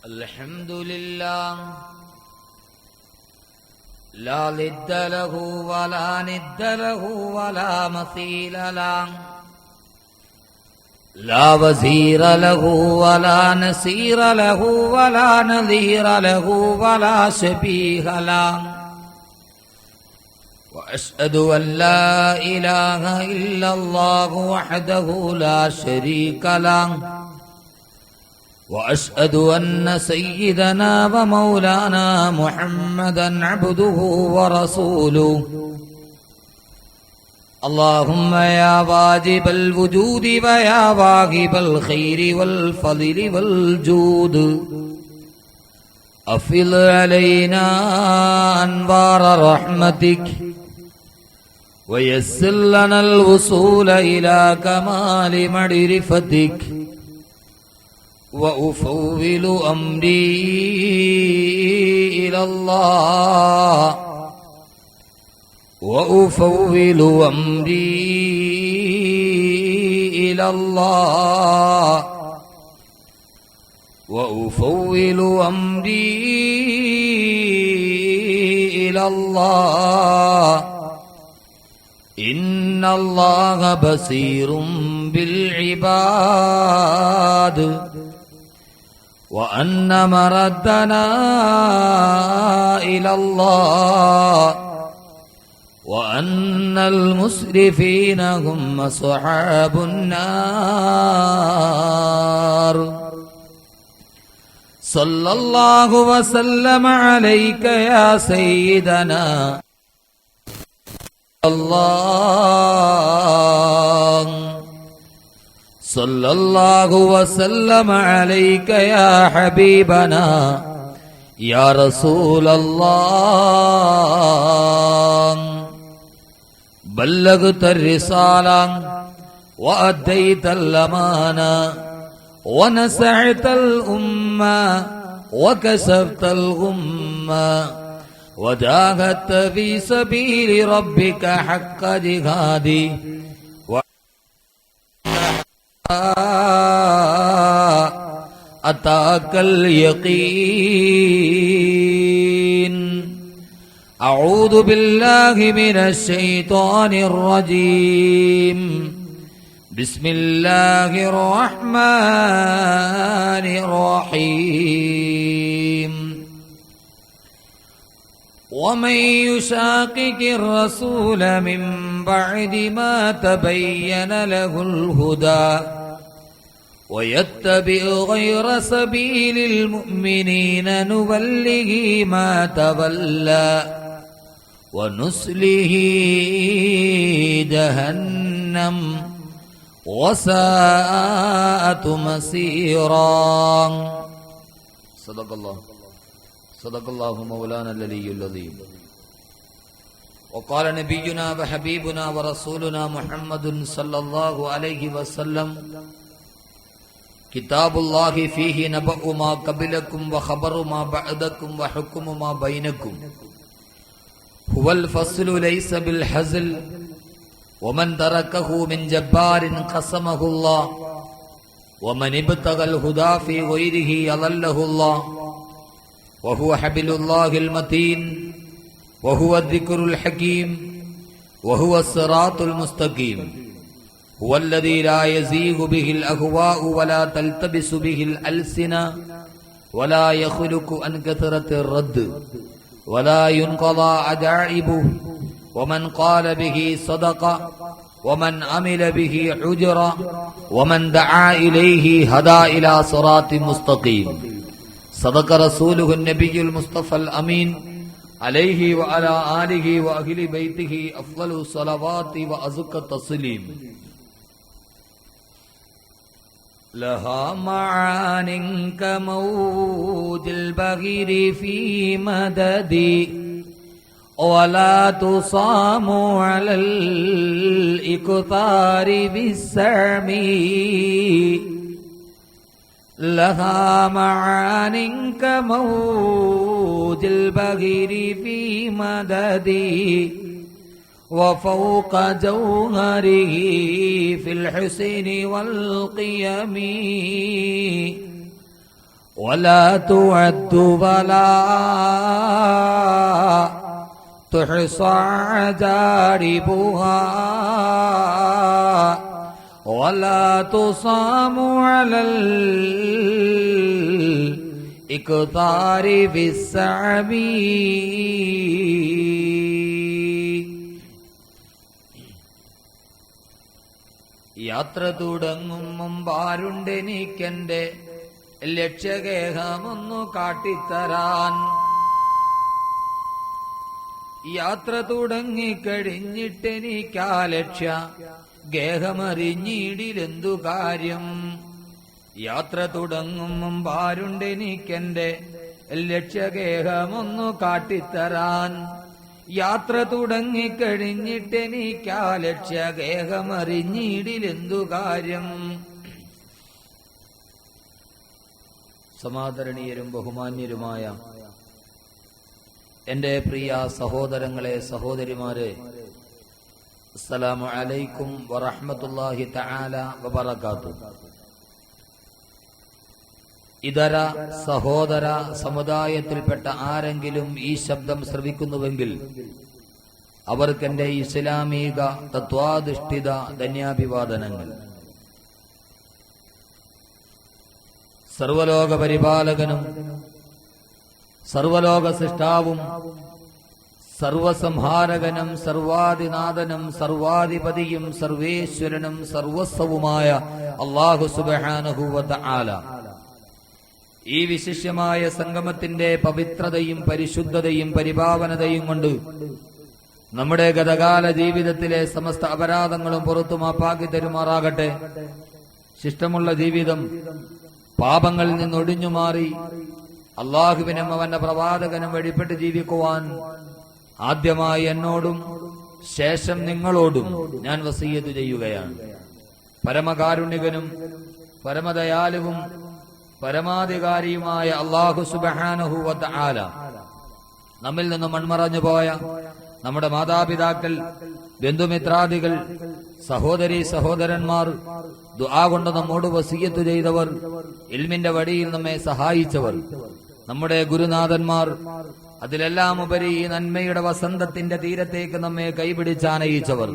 الحمد لله لا ضد له ولا ند له ولا مثيل له لا وزير له ولا نصير له ولا نظير له ولا شبيه له وأشهد أن لا إله إلا الله وحده لا شريك له وأشهد أن سيدنا ومولانا محمدا عبده ورسوله اللهم يا واجب الوجود ويا واهب الخير والفضل والجود أفض علينا أنوار رحمتك ويسر لنا الوصول إلى كمال معرفتك وأفوّل أمري إلى الله وأفوّل أمري إلى الله وأفوّل أمري إلى الله إن الله بصير بالعباد وأن مردنا إلى الله وأن المسرفين هم أصحاب النار صلى الله وسلم عليك يا سيدنا الله صلى الله وسلم عليك يا حبيبنا يا رسول الله بلغت الرسالة وأديت الأمانة ونصحت الأمة وكشفت الغمة وجاهدت في سبيل ربك حق جهاده أتاك اليقين أعوذ بالله من الشيطان الرجيم بسم الله الرحمن الرحيم ومن يشاقق الرسول من بعد ما تبين له الهدى ويتبع غير سبيل المؤمنين نوله ما تولى ونصله جهنم وساءت مصيرا صدق الله مولانا العلي العظيم وقال نبينا وحبيبنا ورسولنا محمد صلى الله عليه وسلم كتاب الله فيه نبأ ما قبلكم وخبر ما بعدكم وحكم ما بينكم هو الفصل ليس بالحزل ومن تركه من جبار قسمه الله ومن ابتغى الهدى في غيره يضله الله وهو حبل الله المتين وهو الذكر الحكيم وهو الصراط المستقيم هو الذي لا يزيغ به الأهواء ولا تلتبس به الألسنة ولا يخلق عن كثرة الرد ولا ينقضى عجائبه ومن قال به صدق ومن عمل به حجر ومن دعا إليه هدى إلى صراط مستقيم صدق رسوله النبي المصطفى الأمين عليه وعلى آله وأهل بيته أفضل الصلوات وأزكى التسليم لها معان كموج البغير في مددي ولا تصام على الإكثار بالسرمي لها معان كموج البغير في مددي وفوق جوهره في الحسن والقيم ولا تعد ولا تحصى عجائبها ولا تصام على الإكثار في السعب. യാത്ര തുടങ്ങും മുമ്പാരുണ്ടെനിക്കെന്റെ ലക്ഷ്യഗേഹമൊന്നു കാട്ടിത്തരാൻ. യാത്ര തുടങ്ങിക്കഴിഞ്ഞിട്ടെനിക്കാ ലക്ഷ്യ ഗേഹമറിഞ്ഞിടിലെന്തു കാര്യം. യാത്ര തുടങ്ങും മുമ്പാരുണ്ടെനിക്കെന്റെ ലക്ഷ്യഗേഹമൊന്നു കാട്ടിത്തരാൻ. യാത്ര തുടങ്ങിക്കഴിഞ്ഞിട്ടെനിക്കാ ലക്ഷ്യഗേഹമറിഞ്ഞിടിലെന്തു കാര്യം. സമാദരണീയരും ബഹുമാന്യരുമായ എന്റെ പ്രിയ സഹോദരങ്ങളെ, സഹോദരിമാരെ, അസ്സലാമു അലൈക്കും വറഹ്മത്തുള്ളാഹി തആല വബറകാതുഹു. ഇതര സഹോദര സമുദായത്തിൽപ്പെട്ട ആരെങ്കിലും ഈ ശബ്ദം ശ്രവിക്കുന്നുവെങ്കിൽ അവർക്കെന്റെ ഇസ്ലാമിക തത്വാധിഷ്ഠിത ധന്യാഭിവാദനങ്ങൾ. സർവലോക പരിപാലകനും സർവലോക സൃഷ്ടാവും സർവസംഹാരകനും സർവാധിനാഥനും സർവാധിപതിയും സർവേശ്വരനും സർവസ്വവുമായ അല്ലാഹു സുബ്ഹാനഹു വ തആല ഈ വിശിഷ്യമായ സംഗമത്തിന്റെ പവിത്രതയും പരിശുദ്ധതയും പരിപാവനതയും കൊണ്ട് നമ്മുടെ ഗതകാല ജീവിതത്തിലെ സമസ്ത അപരാധങ്ങളും പുറത്തു മാപ്പാക്കി തരുമാറാകട്ടെ. ശിഷ്ടമുള്ള ജീവിതം പാപങ്ങളിൽ നിന്നൊഴിഞ്ഞു മാറി അള്ളാഹുവിനും അവന്റെ പ്രവാചകനും വഴിപ്പെട്ട് ജീവിക്കുവാൻ ആദ്യമായി എന്നോടും ശേഷം നിങ്ങളോടും ഞാൻ വസിയ്യത്ത് ചെയ്യുകയാണ്. പരമകാരുണികനും പരമദയാലുവും പരമാധികാരിയുമായ അല്ലാഹു സുബ്ഹാനഹു വ തആല നമ്മിൽ നിന്ന് മൺമറഞ്ഞു പോയ നമ്മുടെ മാതാപിതാക്കൾ, ബന്ധുമിത്രാദികൾ, സഹോദരീ സഹോദരന്മാർ, ദുആ കൊണ്ട് നമ്മോട് വസിയ്യത്ത് ചെയ്തവർ, ഇൽമിന്റെ വഴിയിൽ നമ്മെ സഹായിച്ചവർ, നമ്മുടെ ഗുരുനാഥന്മാർ, അതിലെല്ലാം ഉപരി ഈ നന്മയുടെ വസന്തത്തിന്റെ തീരത്തേക്ക് നമ്മെ കൈപിടിച്ചാനയിച്ചവർ,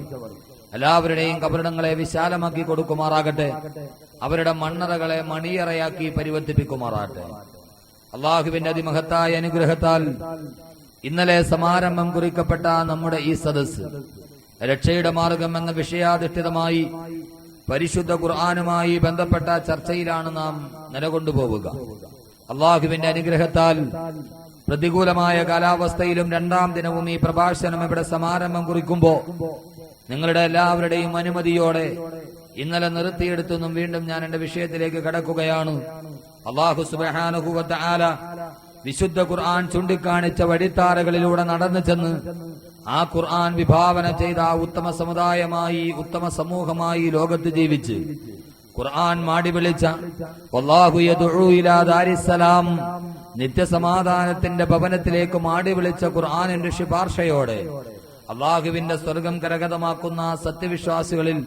എല്ലാവരുടെയും കബറിടങ്ങളെ വിശാലമാക്കി കൊടുക്കുമാറാകട്ടെ. അവരുടെ മണ്ണറകളെ മണിയറയാക്കി പരിവർത്തിപ്പിക്കുമാറാകട്ടെ. അള്ളാഹുവിന്റെ അതിമഹത്തായ അനുഗ്രഹത്താൽ ഇന്നലെ സമാരംഭം കുറിക്കപ്പെട്ട നമ്മുടെ ഈ സദസ്സ് രക്ഷയുടെ മാർഗം എന്ന വിഷയാധിഷ്ഠിതമായി പരിശുദ്ധ ഖുർആനുമായി ബന്ധപ്പെട്ട ചർച്ചയിലാണ് നാം നിലകൊണ്ടുപോവുക. അള്ളാഹുവിന്റെ അനുഗ്രഹത്താൽ പ്രതികൂലമായ കാലാവസ്ഥയിലും രണ്ടാം ദിനവും ഈ പ്രഭാഷണം ഇവിടെ സമാരംഭം കുറിക്കുമ്പോ നിങ്ങളുടെ എല്ലാവരുടെയും അനുമതിയോടെ ഇന്നലെ നിർത്തിയെടുത്തൊന്നും വീണ്ടും ഞാൻ എന്റെ വിഷയത്തിലേക്ക് കടക്കുകയാണ്. അല്ലാഹു സുബ്ഹാനഹു വ തആല വിശുദ്ധ ഖുർആൻ ചൂണ്ടിക്കാണിച്ച വഴിത്താരകളിലൂടെ നടന്നു ചെന്ന് ആ ഖുർആൻ വിഭാവന ചെയ്ത ആ ഉത്തമ സമുദായമായി, ഉത്തമ സമൂഹമായി ലോകത്ത് ജീവിച്ച് ഖുർആൻ മാടി വിളിച്ച വല്ലാഹു യദ്ഉ ഇലാ ദാരിസ്സലാം നിത്യസമാധാനത്തിന്റെ ഭവനത്തിലേക്ക് മാടി വിളിച്ച ഖുർആനിന്റെ ശുപാർശയോടെ അള്ളാഹുവിന്റെ സ്വർഗം കരഗതമാക്കുന്ന സത്യവിശ്വാസികളിൽ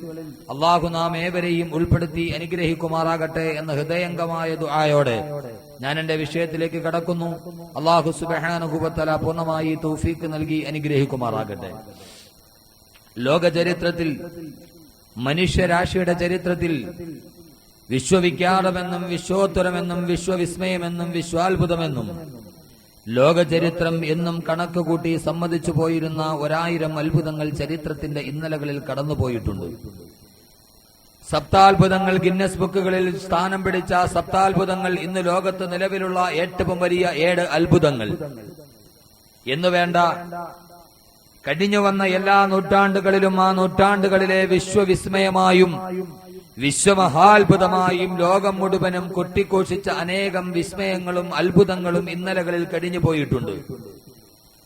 അള്ളാഹു നാം ഏവരെയും ഉൾപ്പെടുത്തി അനുഗ്രഹിക്കുമാറാകട്ടെ എന്ന ഹൃദയംഗമായ ദുആയോടെ ഞാൻ എന്റെ വിഷയത്തിലേക്ക് കടക്കുന്നു. അള്ളാഹു സുബ്ഹാനഹു വ തആല പൂർണ്ണമായി തൗഫീഖ് നൽകി അനുഗ്രഹിക്കുമാറാകട്ടെ. ലോക ചരിത്രത്തിൽ, മനുഷ്യരാശിയുടെ ചരിത്രത്തിൽ വിശ്വവിഖ്യാതമെന്നും വിശ്വോത്തരമെന്നും വിശ്വവിസ്മയമെന്നും വിശ്വാത്ഭുതമെന്നും ലോകചരിത്രം എന്നും കണക്ക് കൂട്ടി സമ്മതിച്ചു പോയിരുന്ന 1000 അത്ഭുതങ്ങൾ ചരിത്രത്തിന്റെ ഇന്നലകളിൽ കടന്നുപോയിട്ടുണ്ട്. സപ്താത്ഭുതങ്ങൾ, ഗിന്നസ് ബുക്കുകളിൽ സ്ഥാനം പിടിച്ച സപ്താത്ഭുതങ്ങൾ, ഇന്ന് ലോകത്ത് നിലവിലുള്ള ഏറ്റവും വലിയ 7 അത്ഭുതങ്ങൾ എന്നുവേണ്ട കഴിഞ്ഞു വന്ന എല്ലാ നൂറ്റാണ്ടുകളിലും ആ നൂറ്റാണ്ടുകളിലെ വിശ്വവിസ്മയമായും വിശ്വമഹാത്ഭുതമായും ലോകം മുഴുവനും കൊട്ടിഘോഷിച്ച അനേകം വിസ്മയങ്ങളും അത്ഭുതങ്ങളും ഇന്നലകളിൽ കഴിഞ്ഞു പോയിട്ടുണ്ട്.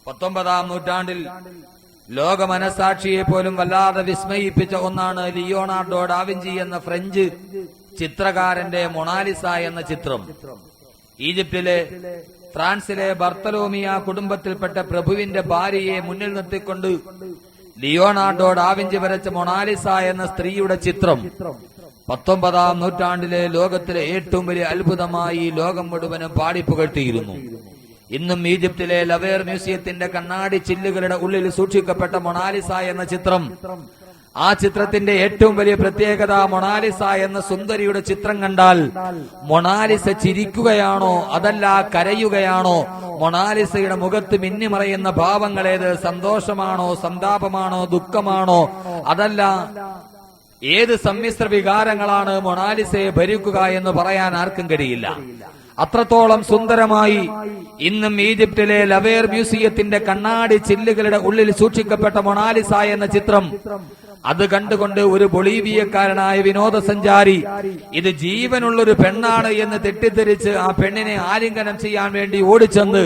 19-ാം നൂറ്റാണ്ടിൽ ലോക മനസാക്ഷിയെ പോലും വല്ലാതെ വിസ്മയിപ്പിച്ച ഒന്നാണ് ലിയോണാർഡോ ഡാവിഞ്ചി എന്ന ഫ്രഞ്ച് ചിത്രകാരന്റെ മൊണാലിസ എന്ന ചിത്രം. ഈജിപ്തിലെ ഫ്രാൻസിലെ ബർത്തലോമിയ കുടുംബത്തിൽപ്പെട്ട പ്രഭുവിന്റെ ഭാര്യയെ മുന്നിൽ നിർത്തിക്കൊണ്ട് ലിയോണാർഡോ ഡാവിഞ്ചി വരച്ച മൊണാലിസ എന്ന സ്ത്രീയുടെ ചിത്രം 19-ാം നൂറ്റാണ്ടിലെ ലോകത്തിലെ ഏറ്റവും വലിയ അത്ഭുതമായി ലോകം മുഴുവനും പാടിപ്പുകഴ്ത്തിയിരുന്നു. ഇന്നും ഈജിപ്തിലെ ലവേർ മ്യൂസിയത്തിന്റെ കണ്ണാടി ചില്ലുകളുടെ ഉള്ളിൽ സൂക്ഷിക്കപ്പെട്ട മൊണാലിസ എന്ന ചിത്രം, ആ ചിത്രത്തിന്റെ ഏറ്റവും വലിയ പ്രത്യേകത, മൊണാലിസ എന്ന സുന്ദരിയുടെ ചിത്രം കണ്ടാൽ മൊണാലിസ ചിരിക്കുകയാണോ അതല്ല കരയുകയാണോ, മൊണാലിസയുടെ മുഖത്ത് മിന്നിമറയുന്ന ഭാവങ്ങളേത്, സന്തോഷമാണോ സന്താപമാണോ ദുഃഖമാണോ അതല്ല ഏത് സമ്മിശ്ര വികാരങ്ങളാണ് മൊണാലിസയെ ഭരിക്കുക എന്ന് പറയാൻ ആർക്കും കഴിയില്ല. അത്രത്തോളം സുന്ദരമായി ഇന്നും ഈജിപ്തിലെ ലവേർ മ്യൂസിയത്തിന്റെ കണ്ണാടി ചില്ലുകളുടെ ഉള്ളിൽ സൂക്ഷിക്കപ്പെട്ട മൊണാലിസ എന്ന ചിത്രം, അത് കണ്ടുകൊണ്ട് ഒരു ബൊളീവിയക്കാരനായ വിനോദസഞ്ചാരി ഇത് ജീവനുള്ളൊരു പെണ്ണാണ് എന്ന് തെറ്റിദ്ധരിച്ച് ആ പെണ്ണിനെ ആലിംഗനം ചെയ്യാൻ വേണ്ടി ഓടിച്ചെന്ന്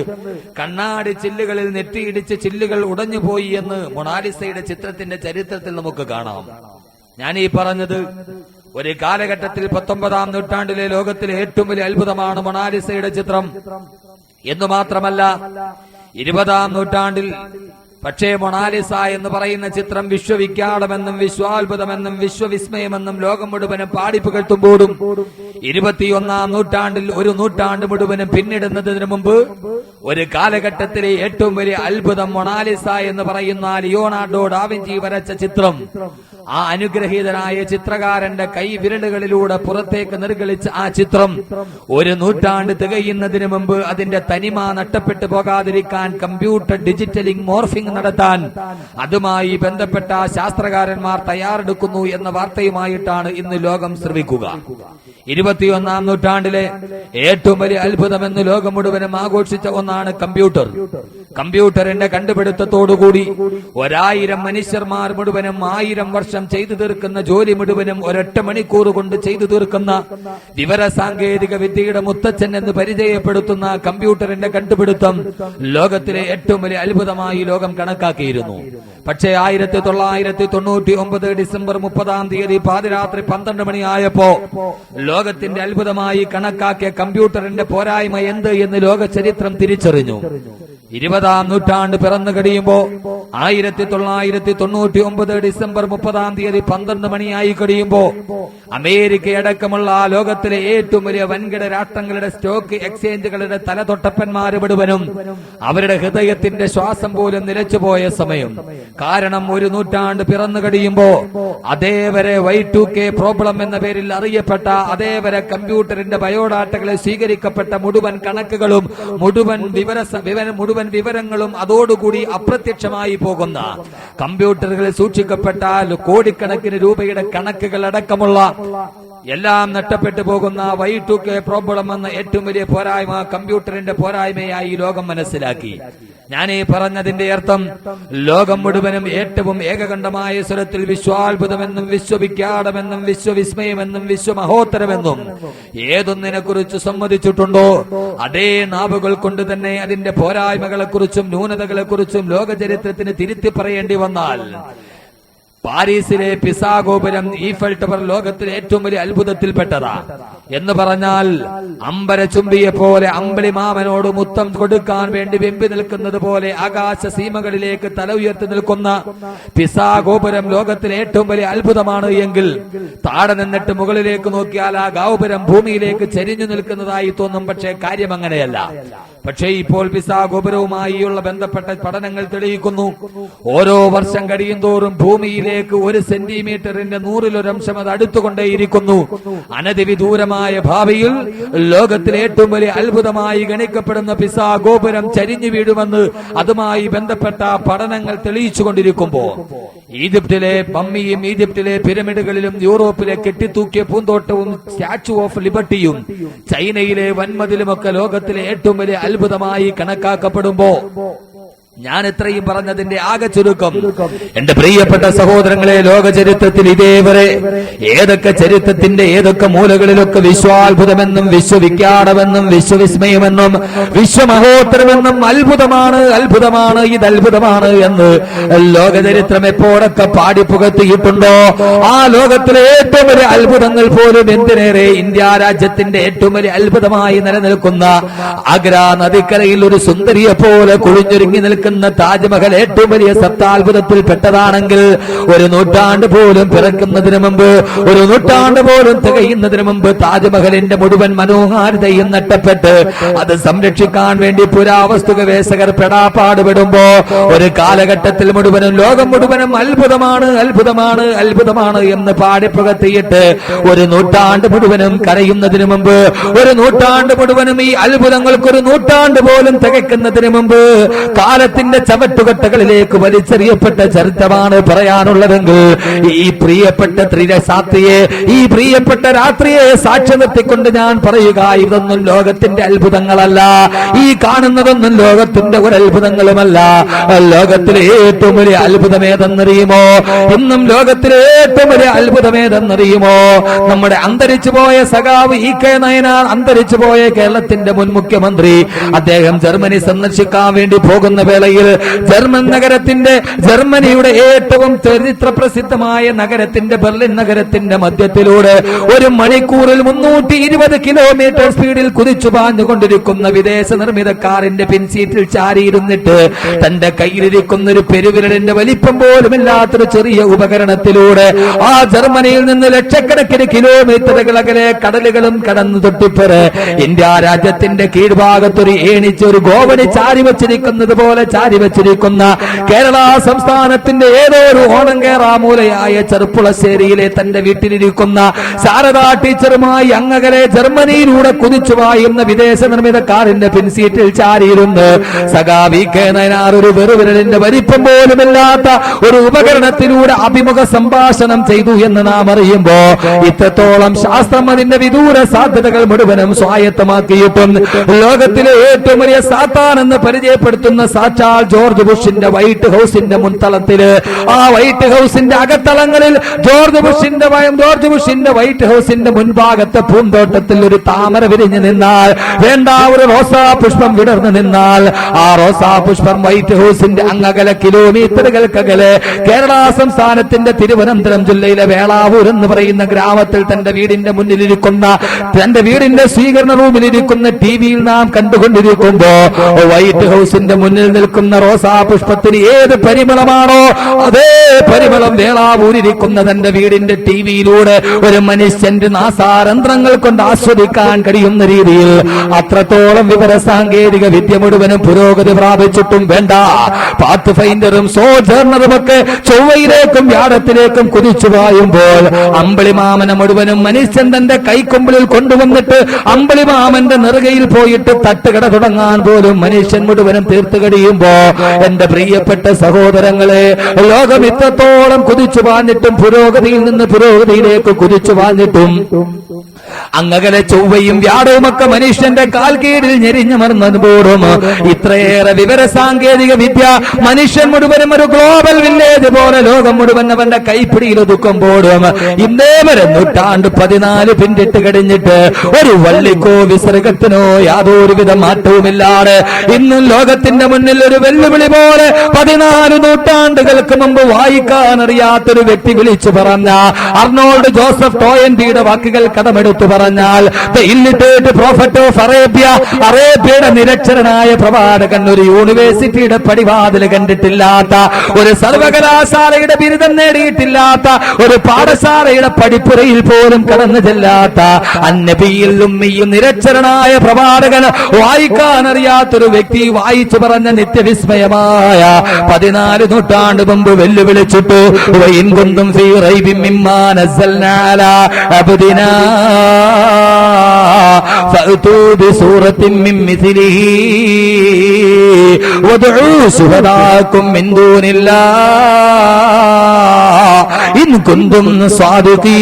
കണ്ണാടി ചില്ലുകളിൽ നെറ്റിയിടിച്ച് ചില്ലുകൾ ഉടഞ്ഞുപോയി എന്ന് മൊണാലിസയുടെ ചിത്രത്തിന്റെ ചരിത്രത്തിൽ നമുക്ക് കാണാം. ഞാൻ ഈ പറഞ്ഞത് ഒരു കാലഘട്ടത്തിൽ 19-ാം നൂറ്റാണ്ടിലെ ലോകത്തിലെ ഏറ്റവും വലിയ അത്ഭുതമാണ് മൊണാലിസയുടെ ചിത്രം എന്ന് മാത്രമല്ല, 20-ാം നൂറ്റാണ്ടിൽ പക്ഷേ മൊണാലിസ എന്ന് പറയുന്ന ചിത്രം വിശ്വവിഖ്യാതമെന്നും വിശ്വാത്ഭുതമെന്നും വിശ്വവിസ്മയമെന്നും ലോകം മുഴുവനും പാടിപ്പുകഴ്ത്തുമ്പോഴും 21-ാം നൂറ്റാണ്ടിൽ ഒരു നൂറ്റാണ്ട് മുഴുവനും പിന്നിടുന്നതിന് മുമ്പ് ഒരു കാലഘട്ടത്തിലെ ഏറ്റവും വലിയ അത്ഭുതം മൊണാലിസ എന്ന് പറയുന്ന ലിയോണാർഡോ ഡാവിഞ്ചി വരച്ച ചിത്രം, ആ അനുഗ്രഹീതനായ ചിത്രകാരന്റെ കൈവിരലുകളിലൂടെ പുറത്തേക്ക് നിർഗളിച്ച ആ ചിത്രം ഒരു നൂറ്റാണ്ട് തികയുന്നതിന് മുമ്പ് അതിന്റെ തനിമ നഷ്ടപ്പെട്ടു പോകാതിരിക്കാൻ കമ്പ്യൂട്ടർ ഡിജിറ്റലിംഗ് മോർഫിംഗ് നടത്താൻ അതുമായി ബന്ധപ്പെട്ട ശാസ്ത്രകാരന്മാർ തയ്യാറെടുക്കുന്നു എന്ന വാർത്തയുമായിട്ടാണ് ഇന്ന് ലോകം ശ്രവിക്കുക. 21-ാം നൂറ്റാണ്ടിലെ ഏറ്റവും വലിയ അത്ഭുതമെന്ന് ലോകം മുഴുവനും ആഘോഷിച്ച ഒന്നാണ് കമ്പ്യൂട്ടർ. കമ്പ്യൂട്ടറിന്റെ കണ്ടുപിടുത്തത്തോടുകൂടി 1000 മനുഷ്യന്മാർ മുഴുവനും 1000 വർഷം ചെയ്തു തീർക്കുന്ന ജോലി മുഴുവനും ഒരൊറ്റ മണിക്കൂർ കൊണ്ട് ചെയ്തു തീർക്കുന്ന വിവര സാങ്കേതിക വിദ്യയുടെ മുത്തച്ഛൻ എന്ന് പരിചയപ്പെടുത്തുന്ന കമ്പ്യൂട്ടറിന്റെ കണ്ടുപിടുത്തം ലോകത്തിലെ ഏറ്റവും വലിയ അത്ഭുതമായി ലോകം കണക്കാക്കിയിരുന്നു. പക്ഷേ 1999 ഡിസംബർ 30-ാം തീയതി പാതിരാത്രി 12 മണിയായപ്പോ ലോകത്തിന്റെ അത്ഭുതമായി കണക്കാക്കിയ കമ്പ്യൂട്ടറിന്റെ പോരായ്മ എന്ത് എന്ന് ലോക ചരിത്രം തിരിച്ചറിഞ്ഞു. 20-ാം നൂറ്റാണ്ട് പിറന്നു കഴിയുമ്പോ 1999 ഡിസംബർ 30-ാം തീയതി 12 മണിയായി കഴിയുമ്പോ അമേരിക്കയടക്കമുള്ള ലോകത്തിലെ ഏറ്റവും വലിയ വൻകിട രാഷ്ട്രങ്ങളുടെ സ്റ്റോക്ക് എക്സ്ചേഞ്ചുകളുടെ തലതൊട്ടപ്പന്മാര് മുഴുവനും അവരുടെ ഹൃദയത്തിന്റെ ശ്വാസം പോലും നിലച്ചുപോയ സമയം. കാരണം ഒരു നൂറ്റാണ്ട് പിറന്നു കഴിയുമ്പോ അതേവരെ Y2K പ്രോബ്ലം എന്ന പേരിൽ അറിയപ്പെട്ട, അതേവരെ കമ്പ്യൂട്ടറിന്റെ ബയോഡാറ്റകളെ സ്വീകരിക്കപ്പെട്ട മുഴുവൻ കണക്കുകളും മുഴുവൻ വിവരങ്ങളും അതോടുകൂടി അപ്രത്യക്ഷമായി പോകുന്ന, കമ്പ്യൂട്ടറുകളിൽ സൂക്ഷിക്കപ്പെട്ട കോടിക്കണക്കിന് രൂപയുടെ കണക്കുകൾ അടക്കമുള്ള എല്ലാം നഷ്ടപ്പെട്ടു പോകുന്ന Y2K പ്രോബ്ലം എന്ന ഏറ്റവും വലിയ പോരായ്മ കമ്പ്യൂട്ടറിന്റെ പോരായ്മയായി ലോകം മനസ്സിലാക്കി. ഞാൻ ഈ പറഞ്ഞതിന്റെ അർത്ഥം ലോകം മുഴുവനും ഏറ്റവും ഏകകണ്ഠമായ സ്വരത്തിൽ വിശ്വാത്ഭുതമെന്നും വിശ്വവിഖ്യാതമെന്നും വിശ്വവിസ്മയമെന്നും വിശ്വമഹോത്തരമെന്നും ഏതൊന്നിനെ കുറിച്ച് സമ്മതിച്ചിട്ടുണ്ടോ അതേ നാവുകൾ കൊണ്ട് തന്നെ അതിന്റെ പോരായ്മകളെ കുറിച്ചും ന്യൂനതകളെ കുറിച്ചും ലോക ചരിത്രത്തിന് തിരുത്തി പറയേണ്ടി വന്നാൽ, പാരീസിലെ പിസാ ഗോപുരം, ഈഫൽ ടവർ ലോകത്തിലെ ഏറ്റവും വലിയ അത്ഭുതത്തിൽപ്പെട്ടതാ എന്ന് പറഞ്ഞാൽ, അമ്പരചുംബിയെ പോലെ അമ്പിളി മാമനോട് മുത്തം കൊടുക്കാൻ വേണ്ടി വെമ്പി നിൽക്കുന്നത് പോലെ ആകാശ സീമകളിലേക്ക് തല ഉയർത്തി നിൽക്കുന്ന പിസാ ഗോപുരം ലോകത്തിലെ ഏറ്റവും വലിയ അത്ഭുതമാണ് എങ്കിൽ, താഴെ നിന്നിട്ട് മുകളിലേക്ക് നോക്കിയാൽ ആ ഗോപുരം ഭൂമിയിലേക്ക് ചരിഞ്ഞു നിൽക്കുന്നതായി തോന്നും. പക്ഷേ കാര്യം അങ്ങനെയല്ല. പക്ഷേ ഇപ്പോൾ പിസാ ഗോപുരവുമായുള്ള ബന്ധപ്പെട്ട പഠനങ്ങൾ തെളിയിക്കുന്നു, ഓരോ വർഷം കഴിയും തോറും ഭൂമിയിലേക്ക് 1 സെന്റിമീറ്ററിന്റെ 100% അത് അടുത്തുകൊണ്ടേയിരിക്കുന്നു. അനധിവിദൂരമായ ഭാവിയിൽ ലോകത്തിലെ ഏറ്റവും വലിയ അത്ഭുതമായി ഗണിക്കപ്പെടുന്ന പിസാ ഗോപുരം ചരിഞ്ഞു വീഴുമെന്ന് അതുമായി ബന്ധപ്പെട്ട പഠനങ്ങൾ തെളിയിച്ചുകൊണ്ടിരിക്കുമ്പോ, ഈജിപ്തിലെ മമ്മിയും ഈജിപ്തിലെ പിരമിഡുകളിലും യൂറോപ്പിലെ കെട്ടിത്തൂക്കിയ പൂന്തോട്ടവും സ്റ്റാച്യു ഓഫ് ലിബർട്ടിയും ചൈനയിലെ വൻമതിലുമൊക്കെ ലോകത്തിലെ ഏറ്റവും വലിയ അത്ഭുതമായി കണക്കാക്കപ്പെടുമ്പോ, ഞാൻ ഇത്രയും പറഞ്ഞതിന്റെ ആകെ ചുരുക്കം, എന്റെ പ്രിയപ്പെട്ട സഹോദരങ്ങളെ, ലോക ചരിത്രത്തിൽ ഇതേവരെ ഏതൊക്കെ ചരിത്രത്തിന്റെ ഏതൊക്കെ മൂലകളിലൊക്കെ വിശ്വാത്ഭുതമെന്നും വിശ്വവിഖ്യാതമെന്നും വിശ്വവിസ്മയമെന്നും വിശ്വമഹോത്തരമെന്നും അത്ഭുതമാണ് അത്ഭുതമാണ് ഇത് അത്ഭുതമാണ് എന്ന് ലോക ചരിത്രം എപ്പോഴൊക്കെ പാടിപ്പുകത്തിയിട്ടുണ്ടോ, ആ ലോകത്തിലെ ഏറ്റവും വലിയ അത്ഭുതങ്ങൾ പോലും എന്തിനേറെ ഇന്ത്യ രാജ്യത്തിന്റെ ഏറ്റവും വലിയ അത്ഭുതമായി നിലനിൽക്കുന്ന ആഗ്ര നദിക്കരയിൽ ഒരു സുന്ദരിയെ പോലെ കുഴിഞ്ഞൊരുങ്ങി നിൽക്കുന്ന നിൽക്കുന്ന താജ്മഹൽ ഏറ്റവും വലിയ സപ്താത്ഭുതത്തിൽ പെട്ടതാണെങ്കിൽ ഒരു നൂറ്റാണ്ട് പോലും പിറക്കുന്നതിന് മുമ്പ്, ഒരു നൂറ്റാണ്ട് പോലും തികയുന്നതിന് മുമ്പ് താജ്മഹലിന്റെ മുഴുവൻ മനോഹാരിതയും നഷ്ടപ്പെട്ട് അത് സംരക്ഷിക്കാൻ വേണ്ടി പുരാവസ്തു ഗവേഷകർ പെടാപ്പാടുപെടുമ്പോ ഒരു കാലഘട്ടത്തിൽ മുഴുവനും ലോകം മുഴുവനും അത്ഭുതമാണ് അത്ഭുതമാണ് അത്ഭുതമാണ് എന്ന് പാടിപ്പുകത്തിയിട്ട് ഒരു നൂറ്റാണ്ട് മുഴുവനും കരയുന്നതിന് മുമ്പ്, ഒരു നൂറ്റാണ്ട് മുഴുവനും ഈ അത്ഭുതങ്ങൾക്കൊരു നൂറ്റാണ്ട് പോലും തികയ്ക്കുന്നതിന് മുമ്പ് കാലത്തിന്റെ ചവറ്റുകട്ടകളിലേക്ക് വലിച്ചെറിയപ്പെട്ട ചരിത്രമാണ് പറയാനുള്ളതെങ്കിൽ ഈ പ്രിയപ്പെട്ട ത്രിരസാത്രിയെ, ഈ പ്രിയപ്പെട്ട രാത്രിയെ സാക്ഷി നിർത്തിക്കൊണ്ട് ഞാൻ പറയുക, ഇതൊന്നും ലോകത്തിന്റെ അത്ഭുതങ്ങളല്ല, ഈ കാണുന്നതൊന്നും ലോകത്തിന്റെ ഒരു അത്ഭുതങ്ങളുമല്ല. ലോകത്തിലെ ഏറ്റവും വലിയ അത്ഭുതം ഏതെന്നറിയുമോ? ഇന്നും ലോകത്തിലെ ഏറ്റവും വലിയ അത്ഭുതം ഏതെന്നറിയുമോ? നമ്മുടെ അന്തരിച്ചു പോയ സഖാവ് ഇ.കെ. നയനാർ, അന്തരിച്ചു പോയ കേരളത്തിന്റെ മുൻ മുഖ്യമന്ത്രി, അദ്ദേഹം ജർമ്മനി സന്ദർശിക്കാൻ വേണ്ടി പോകുന്ന വേളയിൽ ജർമ്മനിയുടെ ഏറ്റവും ചരിത്ര പ്രസിദ്ധമായ നഗരത്തിന്റെ ബെർലിൻ നഗരത്തിന്റെ മധ്യത്തിലൂടെ ഒരു മണിക്കൂറിൽ 320 കിലോമീറ്റർ സ്പീഡിൽ കുതിച്ചു പാഞ്ഞുകൊണ്ടിരിക്കുന്ന വിദേശ നിർമ്മിത കാറിന്റെ പിൻസീറ്റിൽ ചാരിയിരുന്നിട്ട് തന്റെ കയ്യിലിരിക്കുന്ന ഒരു പെരുവിരലിന്റെ വലിപ്പം പോലുമില്ലാത്തൊരു ചെറിയ ഉപകരണത്തിലൂടെ ആ ജർമ്മനിയിൽ നിന്ന് ലക്ഷക്കണക്കിന് കിലോമീറ്ററുകൾ അകലെ കടലുകളും കടന്നു തൊട്ടിപ്പറ് ഇന്ത്യ രാജ്യത്തിന്റെ കീഴ്ഭാഗത്തൊരു ഏണിച്ചൊരു ഗോവണി ചാരി വച്ചിരിക്കുന്നത് പോലെ ചാരി വച്ചിരിക്കുന്ന കേരള സംസ്ഥാനത്തിന്റെ ഏതോ ഒരു ഓണം കേറാമൂലയായ ചെറുപ്പുളശ്ശേരിയിലെ തന്റെ വീട്ടിലിരിക്കുന്ന ശാരദാ ടീച്ചറുമായി അങ്ങകലെ ജർമ്മനിയിലൂടെ കുതിച്ചു പായുന്ന വിദേശ നിർമ്മിത കാറിന്റെ പിൻസീറ്റിൽ ചാരിയിരുന്ന് സഖാവ് ഇ.കെ. നയനാർ ഒരു വെറുവിരലിന്റെ വലിപ്പം പോലുമില്ലാത്ത ഒരു ഉപകരണത്തിലൂടെ അഭിമുഖ സംഭാഷണം ചെയ്തു എന്ന് നാം അറിയുമ്പോ ഇത്രത്തോളം ശാസ്ത്രം അതിന്റെ വിദൂര സാധ്യതകൾ മുഴുവനും സ്വായത്തമാക്കിയിട്ടും ലോകത്തിലെ ഏറ്റവും വലിയ സാത്താൻ എന്ന് പരിചയപ്പെടുത്തുന്ന സാക്ഷാൽ ജോർജ് ബുഷിന്റെ വൈറ്റ് ഹൗസിന്റെ മുൻതളത്തില്, ആ വൈറ്റ് ഹൗസിന്റെ അകത്തളങ്ങളിൽ ജോർജ് ബുഷിന്റെ വൈറ്റ് ഹൗസിന്റെ മുൻഭാഗത്തെ പൂന്തോട്ടത്തിൽ ഒരു താമര വിരിഞ്ഞു നിന്നാൽ, വേണ്ട ഒരു റോസാ പുഷ്പം വിടർന്നു നിന്നാൽ, ആ റോസാ പുഷ്പം വൈറ്റ് ഹൗസിന്റെ അങ്ങകലെ കിലോമീറ്ററുകൾക്കകലെ കേരള സംസ്ഥാനത്തിന്റെ തിരുവനന്തപുരം ജില്ലയിലെ വേളാവൂർ എന്ന് പറയുന്ന ഗ്രാമത്തിൽ തന്റെ വീടിന്റെ മുന്നിലിരിക്കുന്ന, തന്റെ വീടിന്റെ സ്വീകരണ റൂമിലിരിക്കുന്ന ടിവിയിൽ നാം കണ്ടുകൊണ്ടിരിക്കുമ്പോ വൈറ്റ് ഹൗസിന്റെ മുന്നിൽ നിൽക്കുന്ന റോസാ പുഷ്പത്തിന് ഏത് പരിമളമാണോ അതേ പരിമളം വേളാവൂരിരിക്കുന്ന തന്റെ വീടിന്റെ ടിവിയിലൂടെ ഒരു മനുഷ്യന്റെ നാസാരന്ധ്രങ്ങൾ കൊണ്ട് ആസ്വദിക്കാൻ കഴിയുന്ന രീതിയിൽ അത്രത്തോളം വിവര സാങ്കേതിക വിദ്യ മുഴുവനും പുരോഗതി പ്രാപിച്ചിട്ടും വേണ്ട, പാത്ത് ഫൈൻഡറും സോജർണറും ഒക്കെ ചൊവ്വയിലേക്കും വ്യാഴത്തിലേക്കും കുതിച്ചു പായുമ്പോൾ അമ്പിളിമാമനെ മുഴുവനും മനുഷ്യൻ തന്റെ കൈക്കൊമ്പിളിൽ കൊണ്ടുവന്നിട്ട് അമ്പിളിമാമന്റെ നെറുകയിൽ പോയിട്ട് തട്ടുകട തുടങ്ങാൻ പോലും മനുഷ്യൻ മുഴുവനും തീർത്തു കഴിയുമ്പോ എന്റെ പ്രിയപ്പെട്ട സഹോദരങ്ങളെ, ലോകം ഇത്രത്തോളം കുതിച്ചു പാഞ്ഞിട്ടും പുരോഗതിയിൽ നിന്ന് പുരോഗതിയിലേക്ക് കുതിച്ചു പാഞ്ഞിട്ടും അങ്ങകലെ ചൊവ്വയും വ്യാഴവും ഒക്കെ മനുഷ്യന്റെ കാൽ കീഴിൽ ഞെരിഞ്ഞമർന്നതുപോലും ഇത്രയേറെ വിവര സാങ്കേതിക വിദ്യ മനുഷ്യൻ മുഴുവനും ഒരു ഗ്ലോബൽ വില്ലേജ് പോലെ ലോകം മുഴുവൻ അവന്റെ കൈപ്പിടിയിൽ ഒതുക്കുമ്പോഴും ഇന്നേ വരെ 114 പിന്നിട്ട് കഴിഞ്ഞിട്ട് ഒരു വള്ളിക്കോ വിസർഗത്തിനോ യാതൊരുവിധ മാറ്റവുമില്ലാതെ ഇന്നും ലോകത്തിന്റെ മുന്നിൽ ഒരു വെല്ലുവിളി പോലെ 14 നൂറ്റാണ്ടുകൾക്ക് മുമ്പ് വായിക്കാൻ അറിയാത്തൊരു വ്യക്തി വിളിച്ചു പറഞ്ഞ അർണോൾഡ് ജോസഫ് ടോയൻബിയുടെ വാക്കുകൾ കടമെടുത്തു പറഞ്ഞാൽ the illiterate prophet of Arabia, അറേബ്യയുടെ നിരക്ഷരനായ പ്രവാചകൻ, ഒരു യൂണിവേഴ്സിറ്റിയുടെ പടിവാതിൽ കണ്ടിട്ടില്ലാത്ത, ഒരു സർവകലാശാലയുടെ ബിരുദം നേടിയിട്ടില്ലാത്ത, ഒരു പാഠശാലയുടെ പടിപ്പുരയിൽ പോലും കടന്നു ചെല്ലാത്ത അന്നബിയിൽ ഉമ്മിയും നിരക്ഷരനായ പ്രവാചകൻ, വായിക്കാൻ അറിയാത്തൊരു വ്യക്തി വായിച്ചു പറഞ്ഞ നിത്യവിസ്മയമായ 14 നൂറ്റാണ്ട് മുമ്പ് വെല്ലുവിളിച്ചിട്ടു വഇൻ കുന്തും ഫീ റൈബിൻ മിമ്മാ നസ്സൽനാ അലാ അബ്ദിനാ ഫഅ്തൂ ബിസൂറത്തിൻ മിൻ മിസ്ലിഹി വദ്ഉ ശുഹദാക്കും മിൻ ദൂനില്ലാഹ് ഇൻ കുന്തും സ്വാദിഖീൻ.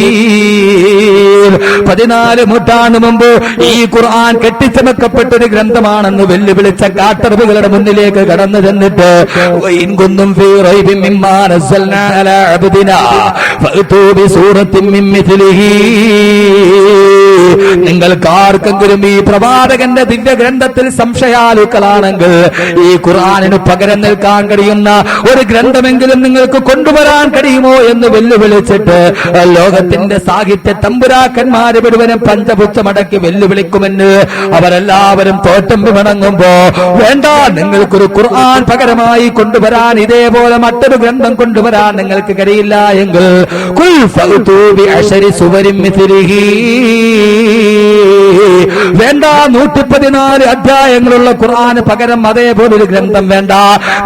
14 നൂറ്റാണ്ട് മുമ്പ് ഈ ഖുർആൻ കെട്ടിച്ചമക്കപ്പെട്ട ഒരു ഗ്രന്ഥമാണെന്ന് വെല്ലുവിളിച്ച കാട്ടറബികളുടെ മുന്നിലേക്ക് കടന്നു ചെന്നിട്ട് വഇൻ കുന്തും ഫീ റൈബിൻ മിമ്മാ നസ്സൽനാ അലാ അബ്ദിനാ ഫഅ്തൂ ബിസൂറത്തിൻ മിൻ മിസ്ലിഹി. നിങ്ങൾക്ക് ആർക്കെങ്കിലും ഈ പ്രവാചകന്റെ ദിവ്യഗ്രന്ഥത്തിൽ സംശയാലുക്കളാണെങ്കിൽ ഈ ഖുർആനിന് പകരം നിൽക്കാൻ കഴിയുന്ന ഒരു ഗ്രന്ഥമെങ്കിലും നിങ്ങൾക്ക് കൊണ്ടുവരാൻ കഴിയുമോ എന്ന് വെല്ലുവിളിച്ചിട്ട് ലോകത്തിന്റെ സാഹിത്യ തമ്പുരാക്കന്മാര് മുഴുവനും പഞ്ചപുച്ഛമടക്കി വെല്ലുവിളിക്കുമെന്ന് അവരെല്ലാവരും തോറ്റം വിമണങ്ങുമ്പോ, വേണ്ട, നിങ്ങൾക്കൊരു ഖുർആൻ പകരമായി കൊണ്ടുവരാൻ, ഇതേപോലെ മറ്റൊരു ഗ്രന്ഥം കൊണ്ടുവരാൻ നിങ്ങൾക്ക് കഴിയില്ല എങ്കിൽ ഖുൽ ഫഅ്തൂ ബിഅശരി സുവരിൻ മിസ്ലിഹി, വേണ്ട, 114 അധ്യായങ്ങളുള്ള ഖുർആന് പകരം അതേപോലൊരു ഗ്രന്ഥം വേണ്ട.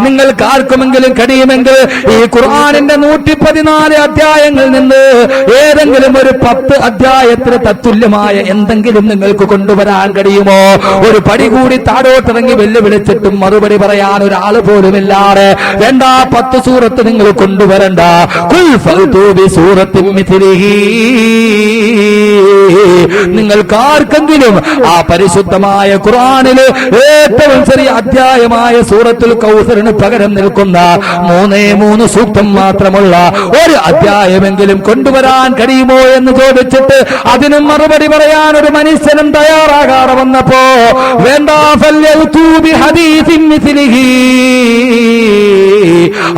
നിങ്ങൾക്ക് ആർക്കുമെങ്കിലും കഴിയുമെങ്കിൽ ഈ ഖുർആനിന്റെ 114 അധ്യായങ്ങളിൽ നിന്ന് ഏതെങ്കിലും ഒരു 10 അധ്യായത്തിന് തത്തുല്യമായ എന്തെങ്കിലും നിങ്ങൾക്ക് കൊണ്ടുവരാൻ കഴിയുമോ? ഒരു പടി കൂടി താഴോട്ടിറങ്ങി വെല്ലുവിളിച്ചിട്ടും മറുപടി പറയാൻ ഒരാൾ പോലുമില്ലാതെ, വേണ്ട, 10 സൂറത്ത് നിങ്ങൾ കൊണ്ടുവരണ്ട, ഖുൽ ഫഅ്തൂ ബിസൂറത്തിൻ മിസ്ലിഹി, നിങ്ങൾക്ക് ആർക്കെങ്കിലും ആ പരിശുദ്ധമായ ഖുർആനിലെ ഏറ്റവും ചെറിയ അധ്യായമായ സൂറത്തുൽ കൗസറിന് പകരം നിൽക്കുന്ന 3 സൂക്തം മാത്രമുള്ള ഒരു അധ്യായമെങ്കിലും കൊണ്ടുവരാൻ കഴിയുമോ എന്ന് ചോദിച്ചിട്ട് അതിനും മറുപടി പറയാൻ ഒരു മനുഷ്യനും തയ്യാറാകാതെ വന്നപ്പോ, വേണ്ട, ഫല്യഅ്തൂ ബിഹദീസിൻ മിസ്ലിഹി,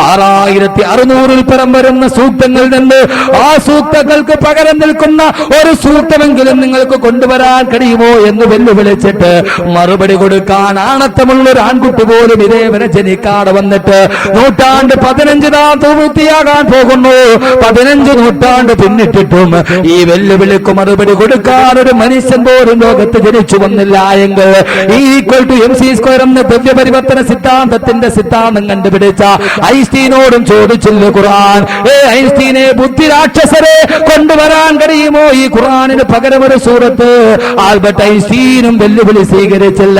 6600 പരം വരുന്ന സൂക്തങ്ങളിൽ നിന്ന് ആ സൂക്തങ്ങൾക്ക് പകരം നിൽക്കുന്ന ഒരു സൂക്തമെങ്കിലും നിങ്ങൾക്ക് കൊണ്ടുവരാൻ കഴിയുമോ എന്ന് വെല്ലുവിളിച്ചിട്ട് മറുപടി കൊടുക്കാൻ ആണത്തമുള്ള ഒരു ആൺകുട്ടി പോലും ഇതേവരെ ജനിക്കാതെ വന്നിട്ട് 15 പൂർത്തിയാകാൻ പോകുന്നു. 15 നൂറ്റാണ്ട് പിന്നിട്ടിട്ടും ഈ വെല്ലുവിളിക്ക് മറുപടി കൊടുക്കാൻ ഒരു മനുഷ്യൻ പോലും ലോകത്ത് ജനിച്ചു വന്നില്ല എങ്കിൽ E=mc² എന്ന ദ്രവ്യപരിവർത്തന സിദ്ധാന്തത്തിന്റെ സിദ്ധാന്തം കണ്ടുപിടിച്ച ഐൻസ്റ്റീനോടും ചോദിച്ചില്ല ഖുർആൻ, ഐൻസ്റ്റീനെ, ബുദ്ധിരാക്ഷസരെ, കൊണ്ടുവരാൻ കഴിയുമോ ഈ ഖുർആനിന് പകരം ഒരു സൂറത്ത്? ആൽബർട്ട് ഐൻസ്റ്റീനും വെല്ലുവിളി സ്വീകരിച്ചില്ല.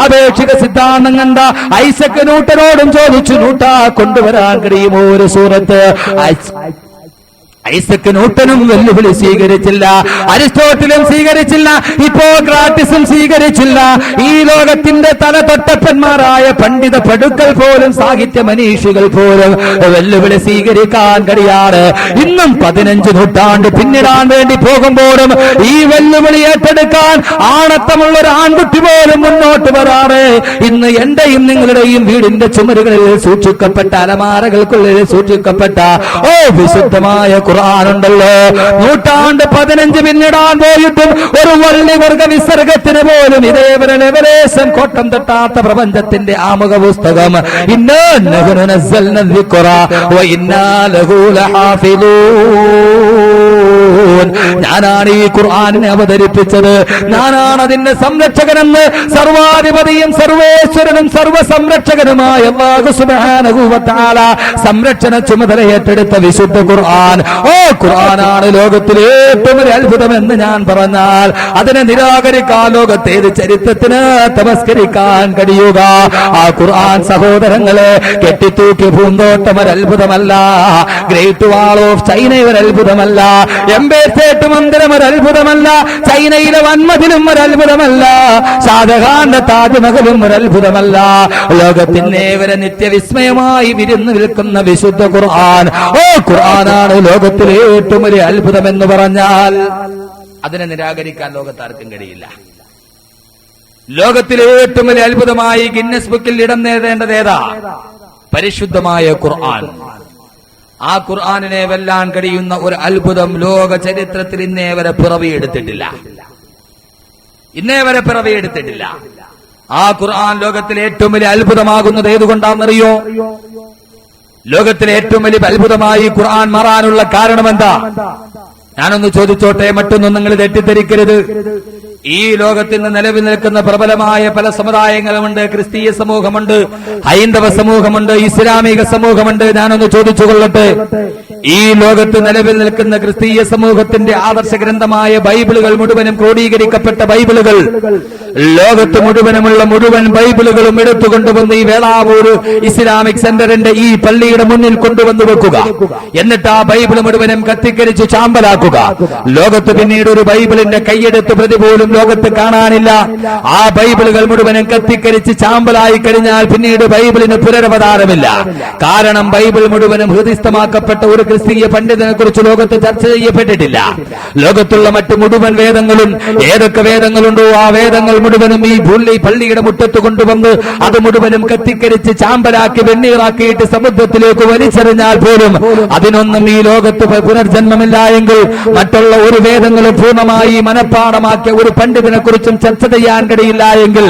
ആപേക്ഷിക സിദ്ധാന്തം കണ്ട ഐസക് ന്യൂട്ടനോടും ചോദിച്ചു, ന്യൂട്ടാ, കൊണ്ടുവരാൻ കഴിയുമോ ഒരു സൂറത്ത്? ഐസക് ന്യൂട്ടനും വെല്ലുവിളി സ്വീകരിച്ചില്ല, അരിസ്റ്റോട്ടിലും സ്വീകരിച്ചില്ല, ഹിപ്പോക്രാറ്റസും സ്വീകരിച്ചില്ല. ഈ ലോകത്തിന്റെ തലതൊട്ടപ്പന്മാരായ പണ്ഡിത പടുക്കൾ പോലും, സാഹിത്യ മനീഷികൾ പോലും വെല്ലുവിളി സ്വീകരിക്കാൻ കഴിയാറ്. ഇന്നും 15 നൂറ്റാണ്ട് പിന്നിടാൻ വേണ്ടി പോകുമ്പോഴും ഈ വെല്ലുവിളി ഏറ്റെടുക്കാൻ ആണത്തമുള്ള ഒരു ആൺകുട്ടി പോലും മുന്നോട്ട് വരാറ്. ഇന്ന് എന്റെയും നിങ്ങളുടെയും വീടിന്റെ ചുമരുകളിൽ സൂക്ഷിക്കപ്പെട്ട, അലമാരകൾക്കുള്ളിൽ സൂക്ഷിക്കപ്പെട്ട വിശുദ്ധമായ ഖുർആനുണ്ടല്ലോ, 15 പിന്നിടാൻ പോയിട്ടും ഒരു വള്ളി വർഗ വിസർഗത്തിന് പോലും ഇതേവരെ ലെവലേശം കോട്ടം തട്ടാത്ത പ്രപഞ്ചത്തിന്റെ ആമുഖ പുസ്തകം ഇന്നാ നഹ്നു നസ്സൽന ദിക്റ വ ഇന്നാ ലഹു ലഹാഫിളൂൻ, ഞാനാണ് ഈ ഖുർആനിനെ അവതരിപ്പിച്ചത്, ഞാനാണ് അതിന്റെ സംരക്ഷകനെന്ന് സർവാധിപതിയും സർവേശ്വരനും സർവസംരക്ഷകനുമായ അല്ലാഹു സുബ്ഹാനഹു വ തആല സംരക്ഷണ ചുമതല ഏറ്റെടുത്ത വിശുദ്ധ ഖുർആൻ. ഖുർആനാണ് ലോകത്തിലെ ഏറ്റവും ഒരു അത്ഭുതമെന്ന് ഞാൻ പറഞ്ഞാൽ അതിനെ നിരാകരിക്കാൻ ലോകത്തേത് ചരിത്രത്തിന് തമസ്കരിക്കാൻ കഴിയുക? ആ ഖുർആൻ സഹോദരങ്ങളെ, കെട്ടിത്തൂക്കി പൂന്തോട്ടം ഒരു അത്ഭുതമല്ല, ഗ്രേറ്റ് വാൾ ഓഫ് ചൈന ഒരു അത്ഭുതമല്ല, എംപയർ സ്റ്റേറ്റ് മന്ദിരം ഒരു അത്ഭുതമല്ല, ചൈനയിലെ വൻമതിലും ഒരു അത്ഭുതമല്ല, ഷാജഹാന്റെ താജ്മഹലും ഒരു അത്ഭുതമല്ല. ലോകത്തിനെ വരെ നിത്യവിസ്മയമായി വിരുന്നു നിൽക്കുന്ന വിശുദ്ധ ഖുർആൻ. ഖുർആനാണ് ലോകത്തിലെ ഏറ്റവും വലിയ അത്ഭുതം എന്ന് പറഞ്ഞാൽ അതിനെ നിരാകരിക്കാൻ ലോകത്താർക്കും കഴിയില്ല. ലോകത്തിലെ ഏറ്റവും വലിയ അത്ഭുതമായി ഗിന്നസ് ബുക്കിൽ ഇടം നേടേണ്ടത് ഏതാ? പരിശുദ്ധമായ ഖുർആൻ. ആ ഖുർആനിനെ വെല്ലാൻ കഴിയുന്ന ഒരു അത്ഭുതം ലോക ചരിത്രത്തിൽ ഇന്നേ വരെ പിറവിയെടുത്തിട്ടില്ല. ആ ഖുർആൻ ലോകത്തിലെ ഏറ്റവും വലിയ അത്ഭുതമാകുന്നത് ഏതുകൊണ്ടാണെന്നറിയോ? ലോകത്തിലെ ഏറ്റവും വലിയ അത്ഭുതമായി ഖുർആൻ മാറാനുള്ള കാരണം എന്താ? ഞാനൊന്ന് ചോദിച്ചോട്ടെ, മറ്റൊന്നും നിങ്ങൾ തെറ്റിദ്ധരിക്കരുത്. ഈ ലോകത്തിൽ നിന്ന് നിലവിൽ നിൽക്കുന്ന പ്രബലമായ പല സമുദായങ്ങളുമുണ്ട്. ക്രിസ്തീയ സമൂഹമുണ്ട്, ഹൈന്ദവ സമൂഹമുണ്ട്, ഇസ്ലാമിക സമൂഹമുണ്ട്. ഞാനൊന്ന് ചോദിച്ചു കൊള്ളട്ടെ, ഈ ലോകത്ത് നിലവിൽ നിൽക്കുന്ന ക്രിസ്തീയ സമൂഹത്തിന്റെ ആദർശ ഗ്രന്ഥമായ ബൈബിളുകൾ മുഴുവനും ക്രോഡീകരിക്കപ്പെട്ട ബൈബിളുകൾ, ലോകത്ത് മുഴുവനുമുള്ള മുഴുവൻ ബൈബിളുകളും എടുത്തുകൊണ്ടുവന്ന് ഈ വേളാവൂർ ഇസ്ലാമിക് സെന്ററിന്റെ ഈ പള്ളിയുടെ മുന്നിൽ കൊണ്ടുവന്ന് വെക്കുക. എന്നിട്ട് ആ ബൈബിൾ മുഴുവനും കത്തിക്കരിച്ച് ചാമ്പലാക്കുക. ലോകത്ത് പിന്നീട് ഒരു ബൈബിളിന്റെ കൈയെടുത്ത് പ്രതി പോലും ലോകത്ത് കാണാനില്ല. ആ ബൈബിളുകൾ മുഴുവനും കത്തിക്കരിച്ച് ചാമ്പലായി കഴിഞ്ഞാൽ പിന്നീട് ബൈബിളിന് പുനരവതാരമില്ല. കാരണം ബൈബിൾ മുഴുവനും ഹൃദയസ്ഥമാക്കപ്പെട്ട ഒരു ക്രിസ്തീയ പണ്ഡിതനെ കുറിച്ച് ലോകത്ത് ചർച്ച ചെയ്യപ്പെട്ടിട്ടില്ല. ലോകത്തുള്ള മറ്റു മുഴുവൻ വേദങ്ങളും, ഏതൊക്കെ വേദങ്ങളുണ്ടോ ആ വേദങ്ങൾ മുഴുവനും ഈ പള്ളിയുടെ മുറ്റത്ത് കൊണ്ടുവന്ന് അത് മുഴുവനും കത്തിക്കരിച്ച് ചാമ്പലാക്കി വെണ്ണീറാക്കിയിട്ട് സമുദ്രത്തിലേക്ക് വലിച്ചെറിഞ്ഞാൽ പോലും അതിനൊന്നും ഈ ലോകത്ത് പുനർജന്മമില്ല എങ്കിൽ മറ്റുള്ള ഒരു വേദങ്ങളും പൂർണ്ണമായി മനഃപ്പാടമാക്കിയ ഒരു പണ്ഡിതനെ കുറിച്ചും ചർച്ച ചെയ്യാൻ കഴിയില്ല എങ്കിൽ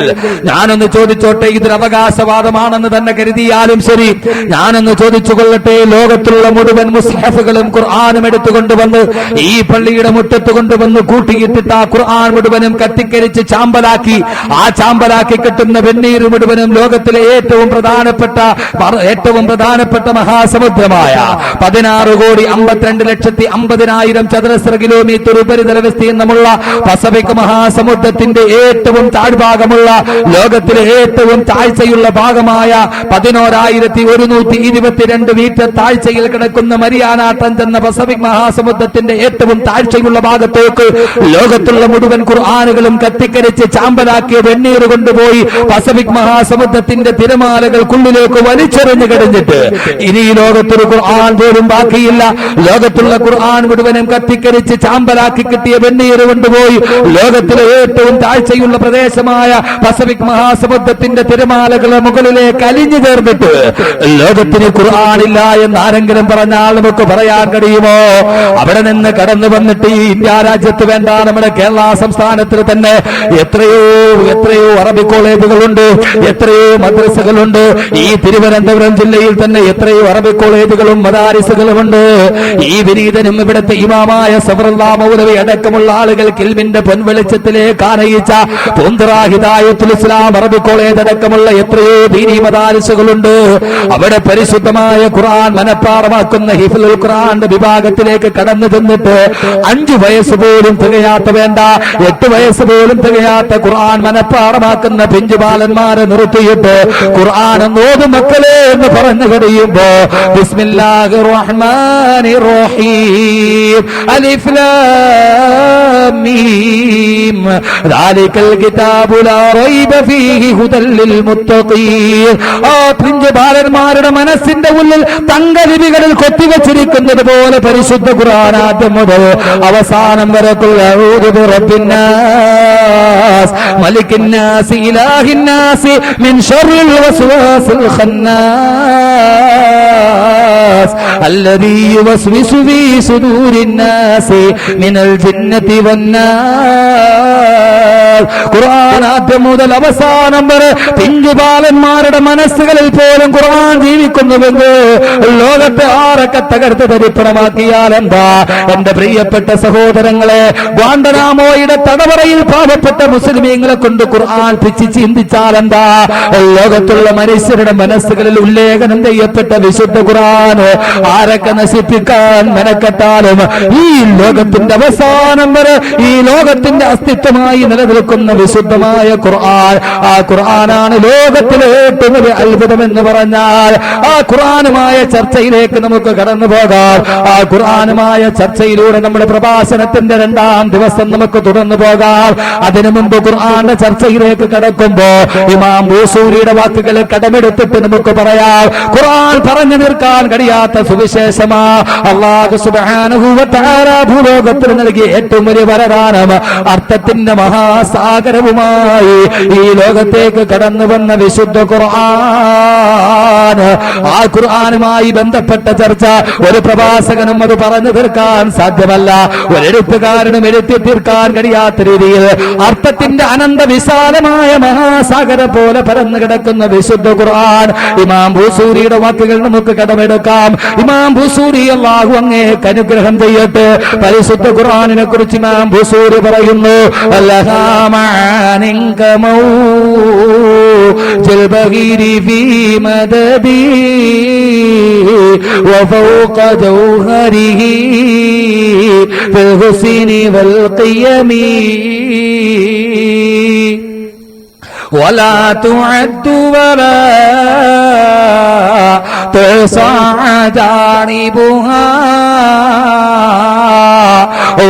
ഞാനൊന്ന് ചോദിച്ചോട്ടെ, ഇതൊരു അവകാശവാദമാണെന്ന് തന്നെ കരുതിയാലും ശരി, ഞാനൊന്ന് ചോദിച്ചു കൊള്ളട്ടെ, ലോകത്തുള്ള മുഴുവൻ മുസ്ഹഫുകളും ഖുർആനും എടുത്തുകൊണ്ടുവന്ന് ഈ പള്ളിയുടെ മുറ്റത്ത് കൊണ്ടുവന്ന് കൂട്ടിയിട്ടിട്ട് ആ ഖുർആൻ മുഴുവനും കത്തിക്കരിച്ച് ചാമ്പലാക്കി ആ ചാമ്പലാക്കി കിട്ടുന്ന വെണ്ണീര് മുഴുവനും ലോകത്തിലെ ഏറ്റവും പ്രധാനപ്പെട്ട മഹാസമുദ്രമായ 16,52,50,000 ചതുരശ്ര കിലോമീറ്റർ ഉപരിതല വിസ്തീർണമുള്ള പസഫിക് മഹാസമുദ്രത്തിന്റെ ഏറ്റവും താഴ്ഭാഗമുള്ള ലോകത്തിലെ ഏറ്റവും താഴ്ചയുള്ള ഭാഗമായ 11,122 മീറ്റർ താഴ്ചയിൽ കിടക്കുന്ന മരിയാന ട്രഞ്ച് എന്ന പസഫിക് മഹാസമുദ്രത്തിന്റെ ഏറ്റവും താഴ്ചയുള്ള ഭാഗത്തേക്ക് ലോകത്തുള്ള മുഴുവൻ ഖുർആനുകളും കത്തിക്കരിച്ച് ചാമ്പലാക്കിയ വെണ്ണീർ കൊണ്ടുപോയി പസഫിക് മഹാസമുദ്രത്തിന്റെ തിരമാലകൾക്കുള്ളിലേക്ക് വലിച്ചെറിഞ്ഞു കഴിഞ്ഞിട്ട് ഇനി ഈ ലോകത്തൊരു ഖുർആൻ പോലും ബാക്കിയില്ല. ലോകത്തുള്ള ഖുർആൻ മുഴുവനും കത്തിക്കരിച്ച് ചാമ്പലാക്കി കിട്ടിയ വെണ്ണീർ കൊണ്ടുപോയി ലോകത്തിലെ ഏറ്റവും താഴ്ചയുള്ള പ്രദേശമായ പസഫിക് മഹാസമുദ്രത്തിന്റെ തിരമാലകളെ മുകളിലേക്ക് അലിഞ്ഞു ചേർന്നിട്ട് ലോകത്തിന് ഖുർആനില്ല എന്ന് ആരെങ്കിലും പറഞ്ഞാൽ നമുക്ക് പറയാൻ കഴിയുമോ? അവിടെ നിന്ന് കടന്നു വന്നിട്ട് ഈ ഇന്ത്യ രാജ്യത്ത് വേണ്ട നമ്മുടെ കേരള സംസ്ഥാനത്തിൽ തന്നെ എത്രയോ അറബി കോളേജുകളുണ്ട്, എത്രയോ മദ്രസകളുണ്ട്. ഈ തിരുവനന്തപുരം ജില്ലയിൽ തന്നെ എത്രയോ അറബി കോളേജുകളും മദാരിസുകളുമുണ്ട്. ഈ വിനീതനും ഇവിടുത്തെ ഇമാമായ സഫറുല്ലാഹ് മൗലവി അടക്കമുള്ള ആളുകൾ ഇൽമിന്റെ പൊൻവെളിച്ചത്തിലേക്ക് ആനയിച്ച പൂന്തറ ഹിദായത്തുൽ ഇസ്ലാം അറബി കോളേജ് അടക്കമുള്ള എത്രയോ ദീനി മദാരിസുകളുണ്ട്. അവിടെ പരിശുദ്ധമായ ഖുർആൻ മനഃപ്പാഠമാക്കുന്ന ഹിഫ്ളുൽ ഖുർആന്റെ വിഭാഗത്തിലേക്ക് കടന്നു ചെന്നിട്ട് 5 വയസ്സ് പോലും തികയാത്ത, വേണ്ട 8 വയസ്സ് പോലും തികയാത്ത ഖുർആൻ മനഃപ്പാഠമാക്കുന്ന പിഞ്ചുബാലന്മാരെ നിർത്തിയിട്ട് ഖുർആൻ ഓതു മക്കളെ എന്ന് പറഞ്ഞു കഴിയുമ്പോ ബിസ്മില്ലാഹിർ റഹ്മാനിർ റഹീം അലിഫ് ലാം മീം ദാലികൽ കിതാബു ലാ റൈബ ഫീഹി ഹുദൽ ലിൽ മുത്തഖീൻ. ആ പിഞ്ചുബാലന്മാരുടെ മനസ്സിന്റെ ഉള്ളിൽ തങ്കലിപികളിൽ കൊത്തിവെച്ചിരിക്കുന്നത് പോലെ പരിശുദ്ധ ഖുർആൻ ആദ്യം മുതൽ അവസാനം വരെക്കുള്ള അഊദു ബിറബ്ബിന്നാസ് മലിക്കിന്നാസ് ഇലാഹിന്നാസ് മിൻ ശർറിൽ വസ്വാസിൽ ഖന്നാസ് അല്ലദീ യുവസ്വിസു ഫീ സുദൂരിന്നാസ് മിനൽ ജിന്നതി വന്നാസ്. ഖുർആൻ ആദ്യം മുതൽ അവസാനം വരെ പിഞ്ചുബാലന്മാരുടെ മനസ്സുകളിൽ പോലും ഖുർആൻ ജീവിക്കുന്നുവെന്ന് ലോകത്തെ ആരൊക്കെ തകർത്ത് തരിപ്പണമാക്കിയാൽ എന്താ? എന്റെ പ്രിയപ്പെട്ട സഹോദരങ്ങളെ, ഗുവാണ്ടനാമോയുടെ തടവറയിൽ പാവപ്പെട്ട മുസ്ലിമീങ്ങളെ കൊണ്ട് ഖുർആൻ പിച്ച് ചിന്തിച്ചാൽ എന്താ? ലോകത്തുള്ള മനുഷ്യരുടെ മനസ്സുകളിൽ ഉല്ലേഖനം ചെയ്യപ്പെട്ട വിശുദ്ധ ഖുർആൻ ആരൊക്കെ നശിപ്പിക്കാൻ മെനക്കെട്ടാലും ഈ ലോകത്തിന്റെ അവസാനം വരെ ഈ ലോകത്തിന്റെ അസ്തിത്വമായി നിലനിൽക്കുന്ന വിശുദ്ധമായ ഖുർആൻ, ആ ഖുർആനാണ് ലോകത്തിലെ ഏറ്റവും വലിയ അത്ഭുതം എന്ന് പറഞ്ഞാൽ ആ ഖുർആനുമായ ചർച്ചയിലേക്ക് നമുക്ക് കടന്നു പോകാം. ആ ഖുർആനുമായ ചർച്ചയിലൂടെ നമ്മുടെ പ്രഭാഷണത്തിന്റെ 2ാം ദിവസം നമുക്ക് തുടർന്നു പോകാം. അതിനു മുമ്പ് ഖുർആന്റെ ചർച്ചയിലേക്ക് കടക്കുമ്പോ ഇമാം ബൂസൂരിയുടെ വാക്കുകൾ കടമെടുത്തിട്ട് നമുക്ക് പറയാം, ഖുർആൻ പറഞ്ഞു തീർക്കാൻ കഴിയാത്ത സുവിശേഷമാ അല്ലാഹു സുബ്ഹാനഹു വ തആല ഭൂലോകത്തിൽ നൽകിയ ഏറ്റവും വലിയ വരദാനം അർത്ഥത്തിന്റെ മഹാസാഗരവുമായി ഈ ലോകത്തേക്ക് കടന്നു വന്ന വിശുദ്ധ ഖുർആൻ. ആ ഖുർആനുമായി ബന്ധപ്പെട്ട ചർച്ച ഒരു പ്രഭാഷകനും അത് പറഞ്ഞു തീർക്കാൻ സാധ്യമല്ല, ഒരെഴുത്തുകാരനും എഴുതി തീർക്കാൻ കഴിയാത്ത രീതിയിൽ അർത്ഥത്തിന്റെ അനന്ത വിശാലമായ മഹാസാഗര പോലെ പരന്നു കിടക്കുന്ന വിശുദ്ധ ഖുർആൻ. ഇമാം ബൂസൂരിയുടെ വാക്കുകൾ നമുക്ക് കടമെടുക്കാം. ഇമാം ബൂസൂരി അല്ലാഹു അങ്ങേക്ക് അനുഗ്രഹം ചെയ്യട്ടെ. പരിശുദ്ധ ഖുർആനിനെ കുറിച്ച് ഇമാം ബൂസൂരി പറയുന്നു, ജൽബഗീരി ഫീ മദദി വഫൗഖ ജൗഹരിഹി ഫിൽ ഹുസ്നി വൽ ഖിയമി ولا تعد ولا تحصى جانبها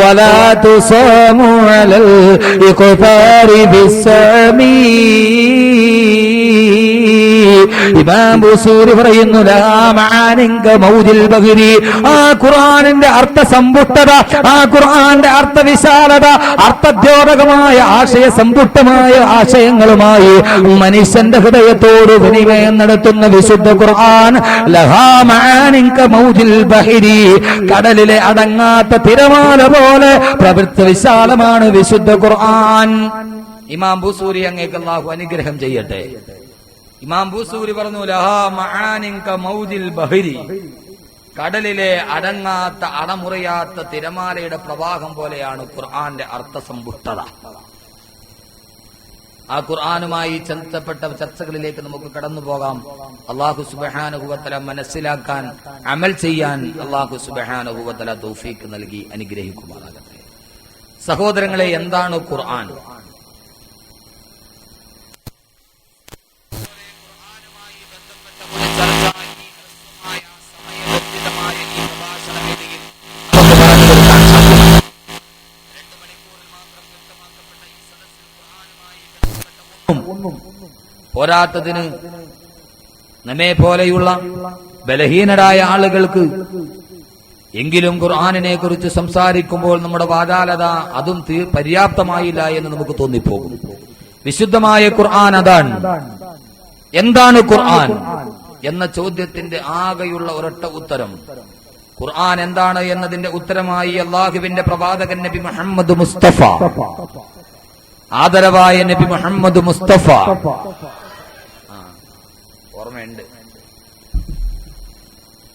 ولا تصام على الإقفار بالسامي ഇമാം ബുസൂരി പറയുന്നു ആ ഖുർആനിന്റെ അർത്ഥസമ്പുഷ്ടത, ആ ഖുർആന്റെ അർത്ഥവിശാലത, അർത്ഥദ്യോതകമായ ആശയസമ്പുഷ്ടമായ ആശയങ്ങളുമായി മനുഷ്യന്റെ ഹൃദയത്തോട് വിനിമയം നടത്തുന്ന വിശുദ്ധ ഖുർആൻ ലഹാ മആനിൻ കമൗജിൽ ബഹരി, കടലിലെ അടങ്ങാത്ത തിരമാല പോലെ പ്രവൃത്തി വിശാലമാണ് വിശുദ്ധ ഖുർആൻ. ഇമാം ബുസൂരി അങ്ങേക്ക് അല്ലാഹു അനുഗ്രഹം ചെയ്യട്ടെ. ഇമാം ബുസൂരി പറഞ്ഞു ലഹാ മആനിൻ കമൗജിൽ ബഹരി, കടലിലെ അടങ്ങാത്ത അടമുറിയാത്ത തിരമാലയുടെ പ്രവാഹം പോലെയാണ് ഖുർആന്റെ അർത്ഥസമ്പുഷ്ടത. ആ ഖുർആനുമായി ബന്ധപ്പെട്ട ചർച്ചകളിലേക്ക് നമുക്ക് കടന്നു പോകാം. അല്ലാഹു സുബ്ഹാനഹു വ തആല മനസ്സിലാക്കാൻ, അമൽ ചെയ്യാൻ അല്ലാഹു സുബ്ഹാനഹു വ തആല തൗഫീഖ് നൽകി അനുഗ്രഹിക്കുമാറാകട്ടെ. സഹോദരങ്ങളെ, എന്താണ് ഖുർആൻ? പോരാത്തതിന് നമ്മെ പോലെയുള്ള ബലഹീനരായ ആളുകൾക്ക് എങ്കിലും ഖുർആനിനെ കുറിച്ച് സംസാരിക്കുമ്പോൾ നമ്മുടെ വാചാലത അതും പര്യാപ്തമായില്ല എന്ന് നമുക്ക് തോന്നിപ്പോകും. വിശുദ്ധമായ ഖുർആൻ അതാണ്. എന്താണ് ഖുർആൻ എന്ന ചോദ്യത്തിന്റെ ആകെയുള്ള ഒരൊറ്റ ഉത്തരം, ഖുർആൻ എന്താണ് എന്നതിന്റെ ഉത്തരമായി അല്ലാഹുവിന്റെ പ്രവാചകൻ നബി മുഹമ്മദ് മുസ്തഫ, ആദരവായ നബി മുഹമ്മദ് മുസ്തഫ, ഓർമ്മയുണ്ട്,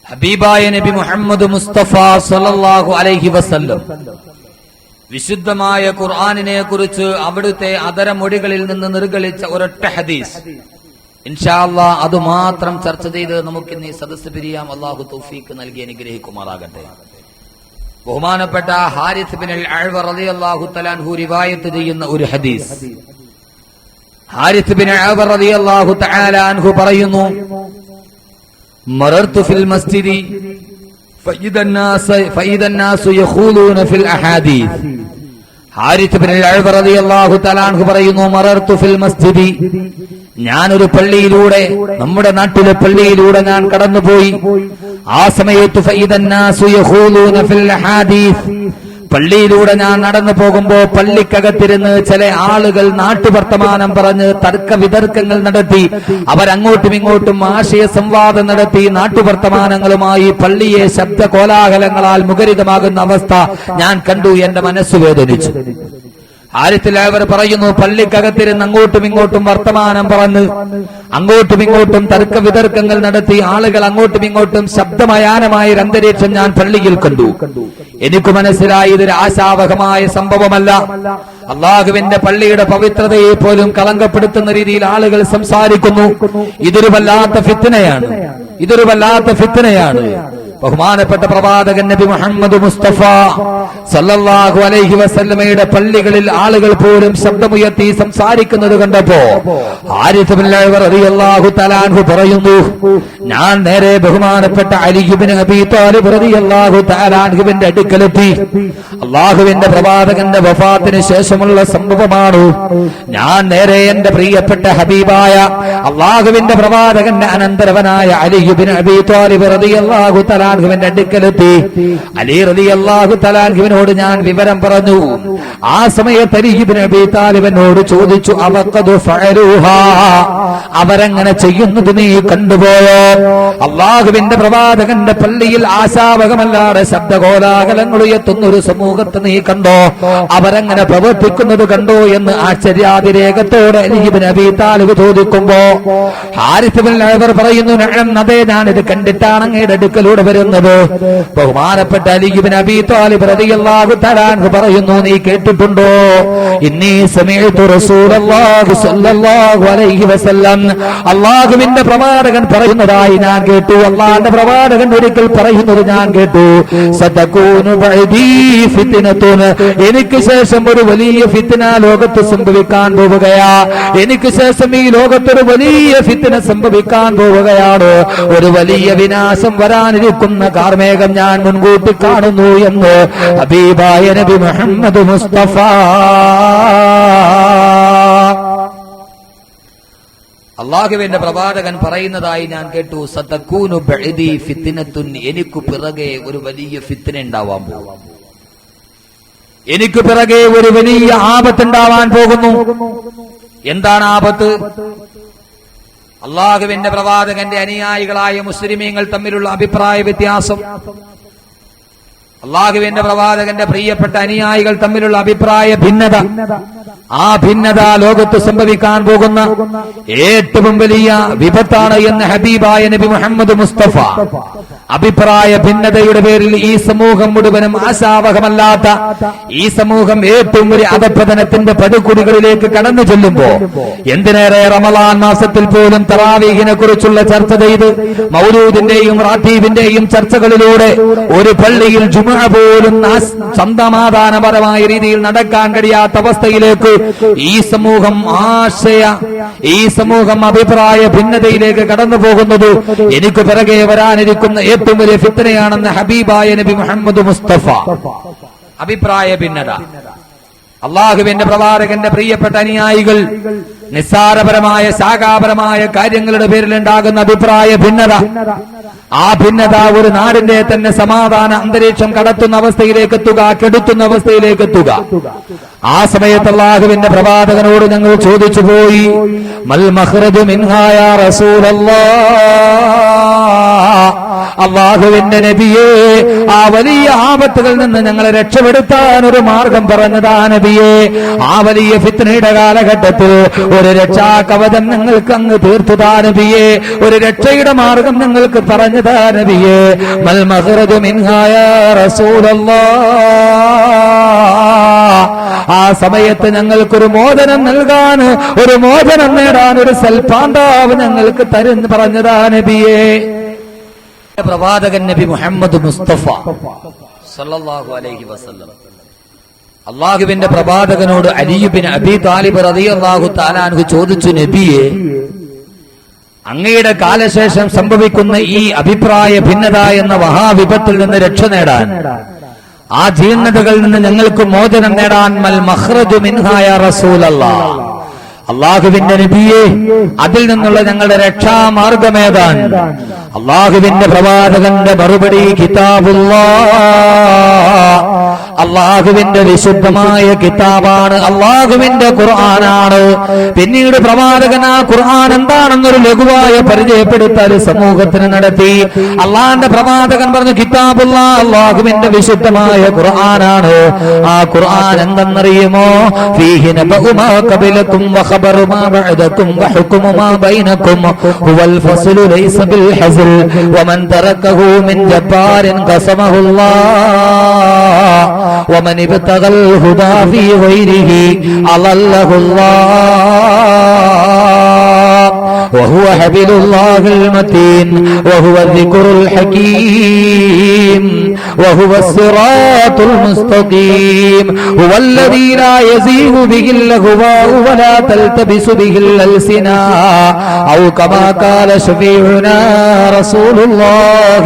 ഹബീബായ നബി മുഹമ്മദ് മുസ്തഫ സല്ലല്ലാഹു അലൈഹി വസല്ലം വിശുദ്ധമായ ഖുർആനിനെ കുറിച്ച് അവിടുത്തെ അതരമൊഴികളിൽ നിന്ന് നിർഗളിച്ച ഒരൊറ്റ ഹദീസ്, ഇൻഷാ അല്ലാഹ് അത് മാത്രം ചർച്ച ചെയ്ത് നമുക്കിന്ന് ഈ സദസ്സ് പിരിയാം. അല്ലാഹു തൗഫീഖ് നൽകി അനുഗ്രഹിക്കുമാറാകട്ടെ. ബഹുമാനപ്പെട്ട ഹാരിസ് ബിൻ അൽ-അഅ്വ റളിയല്ലാഹു തആല അൻഹു റിവായത്ത് ചെയ്യുന്ന ഒരു ഹദീസ്. ഹാരിസ് ബിൻ അൽ-അഅ്വ റളിയല്ലാഹു തആല അൻഹു പറയുന്നു, മറർതു ഫിൽ മസ്ജിദി ഫഇദൻ നാസു യഖൂലൂന ഫിൽ അഹാദീസ്. ഹാരിസ് ബിൻ അൽ-അഅ്വ റളിയല്ലാഹു തആല അൻഹു പറയുന്നു, മറർതു ഫിൽ മസ്ജിദി, ഞാനൊരു പള്ളിയിലൂടെ, നമ്മുടെ നാട്ടിലെ പള്ളിയിലൂടെ ഞാൻ കടന്നുപോയി. ആ സമയത്ത് ഫഇദൻ നാസു യഖൂലൂന ഫിൽ അഹാദീസ്, പള്ളിയിലൂടെ ഞാൻ നടന്നു പോകുമ്പോ പള്ളിക്കകത്തിരുന്ന് ചില ആളുകൾ നാട്ടുവർത്തമാനം പറഞ്ഞ് തർക്ക വിതർക്കങ്ങൾ നടത്തി, അവരങ്ങോട്ടും ഇങ്ങോട്ടും ആശയ സംവാദം നടത്തി നാട്ടുവർത്തമാനങ്ങളുമായി പള്ളിയെ ശബ്ദ കോലാഹലങ്ങളാൽ മുഖരിതമാകുന്ന അവസ്ഥ ഞാൻ കണ്ടു. എന്റെ മനസ്സ് വേദനിച്ചു. ഹാരിസിൽ പറയുന്നു, പള്ളിക്കകത്തിരുന്ന് അങ്ങോട്ടും ഇങ്ങോട്ടും വർത്തമാനം പറഞ്ഞ് അങ്ങോട്ടും ഇങ്ങോട്ടും തർക്ക വിതർക്കങ്ങൾ നടത്തി ആളുകൾ അങ്ങോട്ടും ഇങ്ങോട്ടും ശബ്ദമയാനമായ ഒരു അന്തരീക്ഷം ഞാൻ പള്ളിയിൽ കണ്ടു. എനിക്ക് മനസ്സിലായി ഇതൊരു ആശാവഹമായ സംഭവമല്ല. അള്ളാഹുവിന്റെ പള്ളിയുടെ പവിത്രതയെ പോലും കളങ്കപ്പെടുത്തുന്ന രീതിയിൽ ആളുകൾ സംസാരിക്കുന്നു. ഇതൊരു വല്ലാത്ത ഫിത്നയാണ്, ഇതൊരു വല്ലാത്ത ഫിത്നയാണ്. ബഹുമാനപ്പെട്ട പ്രവാചകൻ നബി മുഹമ്മദ് മുസ്തഫ സല്ലല്ലാഹു അലൈഹി വസല്ലമയുടെ പള്ളികളിൽ ആളുകൾ പോലും ശബ്ദമുയർത്തി സംസാരിക്കുന്നത് കണ്ടപ്പോ ഹാരിസ് ബിൻ അൽ-അഅ്വ റളിയല്ലാഹു തആല അൻഹു പറയുന്നു, ഞാൻ നേരെ ബഹുമാനപ്പെട്ട അലി ഇബ്നു അബീ ത്വാലിബ് റളിയല്ലാഹു തആല അൻഹുവിന്റെ അടുക്കലെത്തി. അല്ലാഹുവിന്റെ പ്രവാചകന്റെ വഫാത്തിന് ശേഷമുള്ള സംഭവമാണ്. ഞാൻ നേരെ എന്റെ പ്രിയപ്പെട്ട ഹബീബായ അല്ലാഹുവിന്റെ പ്രവാചകന്റെ അനന്തരവനായ അലി ഇബ്നു അബീ ത്വാലിബ് റളിയല്ലാഹു തആല അൻഹുവിന്റെ അടുക്കലെത്തി. അലി റളിയല്ലാഹു തആല അൻഹുവിനോട് ഞാൻ വിവരം പറഞ്ഞു. ആ സമയത്ത് അലി ഇബ്നു അബീ താലിബിനോട് ചോദിച്ചു, അവഖദു ഫഅലൂഹാ, അവരെങ്ങനെ ചെയ്യുന്നത് നീ കണ്ടുപോയോ? അല്ലാഹുവിന്റെ പ്രവാചകന്റെ പള്ളിയിൽ ആശാവഹമല്ലാതെ ശബ്ദകോലാഹലങ്ങൾ ഉയർത്തുന്ന ഒരു സമൂഹത്തെ നീ കണ്ടോ? അവരെങ്ങനെ പ്രവർത്തിക്കുന്നത് കണ്ടോ എന്ന് ആശ്ചര്യാതിരേകത്തോടെ അലി ഇബ്നു അബീ താലിബ് ചോദിക്കുമ്പോ ഹാരിസ് ബിൻ അൽ-അഅ്വ പറയുന്നു, അതെ, ഞാനിത് കണ്ടിട്ടാണ് അങ്ങയുടെ അടുക്കലൂടെ വരുന്നത്. ബഹുമാനപ്പെട്ട അലി ഇബ്നു അബീ ത്വാലിബ് റളിയല്ലാഹു തആല അൻഹു പറയുന്നു, നീ കേട്ടിട്ടുണ്ടോ? ഇന്നി സമീഅതു റസൂലല്ലാഹി സ്വല്ലല്ലാഹു അലൈഹി വസല്ലം, അല്ലാഹുവിന്റെ പ്രവാചകൻ പറയുന്നതായി ഞാൻ കേട്ടു. അല്ലാഹുവിന്റെ പ്രവാചകൻ ഒരിക്കൽ പറയുന്നത് ഞാൻ കേട്ടു, സതകൂനു ബഅദീ ഫിത്നതുൻ, എനിക്ക് ശേഷം ഒരു വലിയ ഫിത്ന ലോകത്ത് സംഭവിക്കാൻ പോവുകയാ. എനിക്ക് ശേഷം ഈ ലോകത്തൊരു വലിയ ഫിത്ന സംഭവിക്കാൻ പോവുകയാണ്. ഒരു വലിയ വിനാശം വരാനിരിക്കുന്ന കാർമേഘം ഞാൻ മുൻകൂട്ടി കാണുന്നു എന്ന് ഹബീബായ നബി മുഹമ്മദ് മുസ്തഫ. അള്ളാഹുവിന്റെ പ്രവാചകൻ പറയുന്നതായി ഞാൻ കേട്ടു, സതകൂനു ബഅദി ഫിത്നത്തുൻ, എനിക്ക് പിറകെ ഒരു വലിയ ഫിത്ന ഉണ്ടാവാൻ പോകും, എനിക്ക് പിറകെ ഒരു വലിയ ആപത്തുണ്ടാവാൻ പോകുന്നു. എന്താണ് ആപത്ത്? അള്ളാഹുവിന്റെ പ്രവാചകന്റെ അനുയായികളായ മുസ്ലിമീങ്ങൾ തമ്മിലുള്ള അഭിപ്രായ വ്യത്യാസം, അള്ളാഹുവിന്റെ പ്രവാചകന്റെ പ്രിയപ്പെട്ട അനുയായികൾ തമ്മിലുള്ള അഭിപ്രായ ഭിന്നത, ആ ഭിന്നത ലോകത്ത് സംഭവിക്കാൻ പോകുന്ന ഏറ്റവും വലിയ വിപത്താണ് എന്ന് ഹബീബായ നബി മുഹമ്മദ് മുസ്തഫ. അഭിപ്രായ ഭിന്നതയുടെ പേരിൽ ഈ സമൂഹം മുഴുവനും ആശാവഹമല്ലാത്ത ഈ സമൂഹം ഏറ്റവും വലിയ അധപ്പതനത്തിന്റെ പടുകുടികളിലേക്ക് കടന്നു ചെല്ലുമ്പോ, എന്തിനേറെ റമളാൻ മാസത്തിൽ പോലും തറാവീഹിനെ കുറിച്ചുള്ള ചർച്ച ചെയ്ത് മൗലൂദിന്റെയും റാത്തീബിന്റെയും ചർച്ചകളിലൂടെ ഒരു പള്ളിയിൽ ജുമുഅ പോലും സമാധാനപരമായ രീതിയിൽ നടക്കാൻ കഴിയാത്ത അവസ്ഥയിലേക്ക് ഈ സമൂഹം ഈ സമൂഹം അഭിപ്രായ ഭിന്നതയിലേക്ക് കടന്നു പോകുന്നത് എനിക്ക് പിറകെ വരാനിരിക്കുന്ന ഏറ്റവും വലിയ ഫിത്നയാണെന്ന് ഹബീബായ നബി മുഹമ്മദ് മുസ്തഫ. അഭിപ്രായ ഭിന്നത, അള്ളാഹുവിന്റെ പ്രവാചകന്റെ പ്രിയപ്പെട്ട അനുയായികൾ നിസ്സാരപരമായ ശാഖാപരമായ കാര്യങ്ങളുടെ പേരിൽ ഉണ്ടാകുന്ന അഭിപ്രായ ഭിന്നത, ആ ഭിന്നത ഒരു നാടിന്റെ തന്നെ സമാധാന അന്തരീക്ഷം കടത്തുന്ന അവസ്ഥയിലേക്ക് എത്തുക, കെടുത്തുന്ന അവസ്ഥയിലേക്ക് എത്തുക. ആ സമയത്ത് അല്ലാഹുവിന്റെ പ്രവാചകനോട് ഞങ്ങൾ ചോദിച്ചു പോയി, മൽ മഖ്റജു മിൻഹാ യാ റസൂലല്ലാഹ്, അല്ലാഹുവിന്റെ നബിയേ, ആ വലിയ ആപത്തുകളിൽ നിന്ന് ഞങ്ങളെ രക്ഷപ്പെടുത്താൻ ഒരു മാർഗം പറഞ്ഞതാ നബിയേ. ആ വലിയ ഫിത്നയുടെ കാലഘട്ടത്തിൽ ഒരു രക്ഷാ കവചം ഞങ്ങൾക്ക് അങ്ങ് തീർത്തുതാ നബിയേ, ഒരു രക്ഷയുടെ മാർഗം ഞങ്ങൾക്ക് പറഞ്ഞതാ നബിയേ. മൽ മഖ്റജു മിൻഹാ യാ റസൂലല്ലാഹ്, ആ സമയത്ത് ഞങ്ങൾക്കൊരു മോചനം നൽകാൻ, ഒരു മോചനം നേടാൻ ഒരു സൽപാന്താവ് ഞങ്ങൾക്ക് തരുന്ന് പറഞ്ഞതാ നബിയേ. പ്രവാചകൻ നബി മുഹമ്മദ് മുസ്തഫ സല്ലല്ലാഹു അലൈഹി വസല്ലം അള്ളാഹുവിന്റെ പ്രവാചകനോട് അലി ഇബ്നു അബീ താലിബ് റളിയല്ലാഹു തആല അൻഹു ചോദിച്ചു, നബിയെ, അങ്ങയുടെ കാലശേഷം സംഭവിക്കുന്ന ഈ അഭിപ്രായ ഭിന്നത എന്ന മഹാവിപത്തിൽ നിന്ന് രക്ഷ നേടാൻ, ആ ജീർണതകളിൽ നിന്ന് ഞങ്ങൾക്ക് മോചനം നേടാൻ, മൽ മഖ്റജു മിൻഹാ യാ റസൂലല്ലാഹ്, അള്ളാഹുവിന്റെ നബിയെ, അതിൽ നിന്നുള്ള ഞങ്ങളുടെ രക്ഷാമാർഗമേതാണ്? അള്ളാഹുവിന്റെ പ്രവാചകന്റെ മറുപടി, കിതാബുല്ലാഹ്, അള്ളാഹുവിന്റെ വിശുദ്ധമായ കിതാബാണ്, അള്ളാഹുവിന്റെ ഖുർആനാണ്. പിന്നീട് പ്രവാചകൻ ആ ഖുർആൻ എന്താണെന്നൊരു ലഘുവായ പരിചയപ്പെടുത്തൽ സമൂഹത്തിന് നടത്തി. അള്ളാഹിന്റെ പ്രവാചകൻ പറഞ്ഞു, കിതാബുല്ലാഹ്, അള്ളാഹുവിന്റെ വിശുദ്ധമായ ഖുർആനാണ്. ആ ഖുർആൻ എന്തെന്നറിയുമോ? ഫീഹി നബഉ മാ ഖബലകും വഖബറു മാ ബഅദകും വഹുക്മു മാ ബൈനകും ഹുവൽ ഫസ്ലു ലൈസ ബിൽ ഹസ്ൽ വമൻ തറകഹു മിൻ ജബ്ബാരിൻ ഖസമഹുല്ലാഹ് ومن ابتغى الهدى في غيره أضله الله وهو حبل الله المتين وهو الذكر الحكيم وهو الصراط المستقيم هو الذي لا يزيغ به الأهواء ولا تلتبس به الألسنة أو كما قال شفيعنا رسول الله.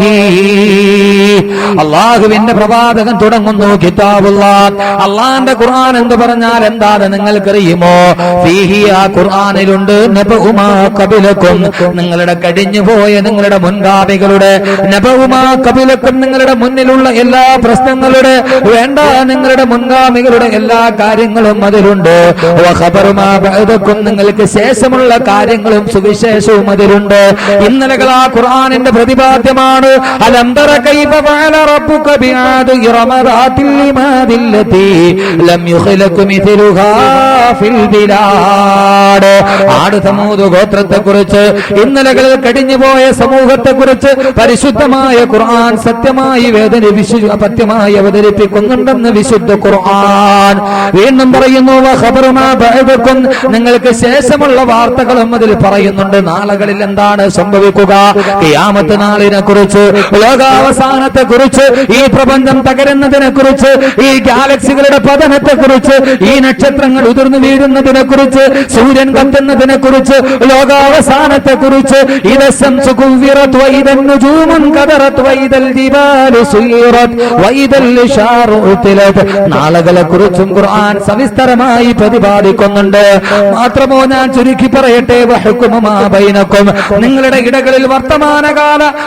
അള്ളാഹുവിന്റെ പ്രവാചകൻ തുടങ്ങുന്നു, കിതാബുല്ലാഹ്, അള്ളാന്റെ ഖുർആൻ എന്ന് പറഞ്ഞാൽ എന്താണ് നിങ്ങൾക്കറിയുമോ? ഫീഹി, ആ ഖുർആനിലുണ്ട്, നബഉ മാ ഖബലകും, നിങ്ങളുടെ കഴിഞ്ഞുപോയ നിങ്ങളുടെ മുൻഗാമികളുടെ, നബഉ മാ ഖബലകും, നിങ്ങളുടെ മുന്നിലുള്ള എല്ലാ പ്രശ്നങ്ങളുടെ വേണ്ട നിങ്ങളുടെ മുൻഗാമികളുടെ എല്ലാ കാര്യങ്ങളും അതിലുണ്ട്. വഖബറു മാ ബഅദകും, നിങ്ങൾക്ക് ശേഷമുള്ള കാര്യങ്ങളും സുവിശേഷവും അതിലുണ്ട്. ഇന്നലകൾ ആ ഖുർആനിന്റെ പ്രതിപാദ്യമാണ്. അലം തറ കൈഫ ഫഅല റബ്ബുക ബിആദി ഇറമ ദാത്തിൽ ഇമാദി അല്ലതി ലം യുഖ്ലഖ മിഥ്ലുഹാ ഫിൽ ബിലാദ്. ആദ് സമൂദ് ഗോത്രത്തെക്കുറിച്ച്, ഇന്നലകളിൽ കഴിഞ്ഞുപോയ സമൂഹത്തെക്കുറിച്ച് പരിശുദ്ധമായ ഖുർആൻ സത്യമായി പത്യമായി അവതരിപ്പിക്കുന്നുണ്ടെന്ന് വിശുദ്ധ ഖുർആൻ വീണ്ടും പറയുന്നു. വഖബറു മാ ബഅദകും, നിങ്ങൾക്ക് ശേഷമുള്ള വാർത്തകളും അതിൽ പറയുന്നുണ്ട്. നാളുകളിൽ എന്താണ് സംഭവിക്കുക, ഖിയാമത്ത് നാളിനെ കുറിച്ച്, ലോകാവസാനത്തെ കുറിച്ച്, ഈ പ്രപഞ്ചം തകരുന്നതിനെ കുറിച്ച്, ഈ ഗാലക്സികളുടെ പതനത്തെ കുറിച്ച്, ഈ നക്ഷത്രങ്ങൾ ഉതിർന്നു വീഴുന്നതിനെ കുറിച്ച്, സൂര്യൻ കത്തുന്നതിനെ കുറിച്ച്, ലോകാവസാന അവസാനത്തെ കുറിച്ച് നാളുകളെ കുറിച്ചും ഖുർആൻ സവിസ്തരമായി പ്രതിപാദിക്കുന്നുണ്ട്. മാത്രമോ ഞാൻ ചുരുക്കി പറയട്ടെ, നിങ്ങളുടെ ഇടകളിൽ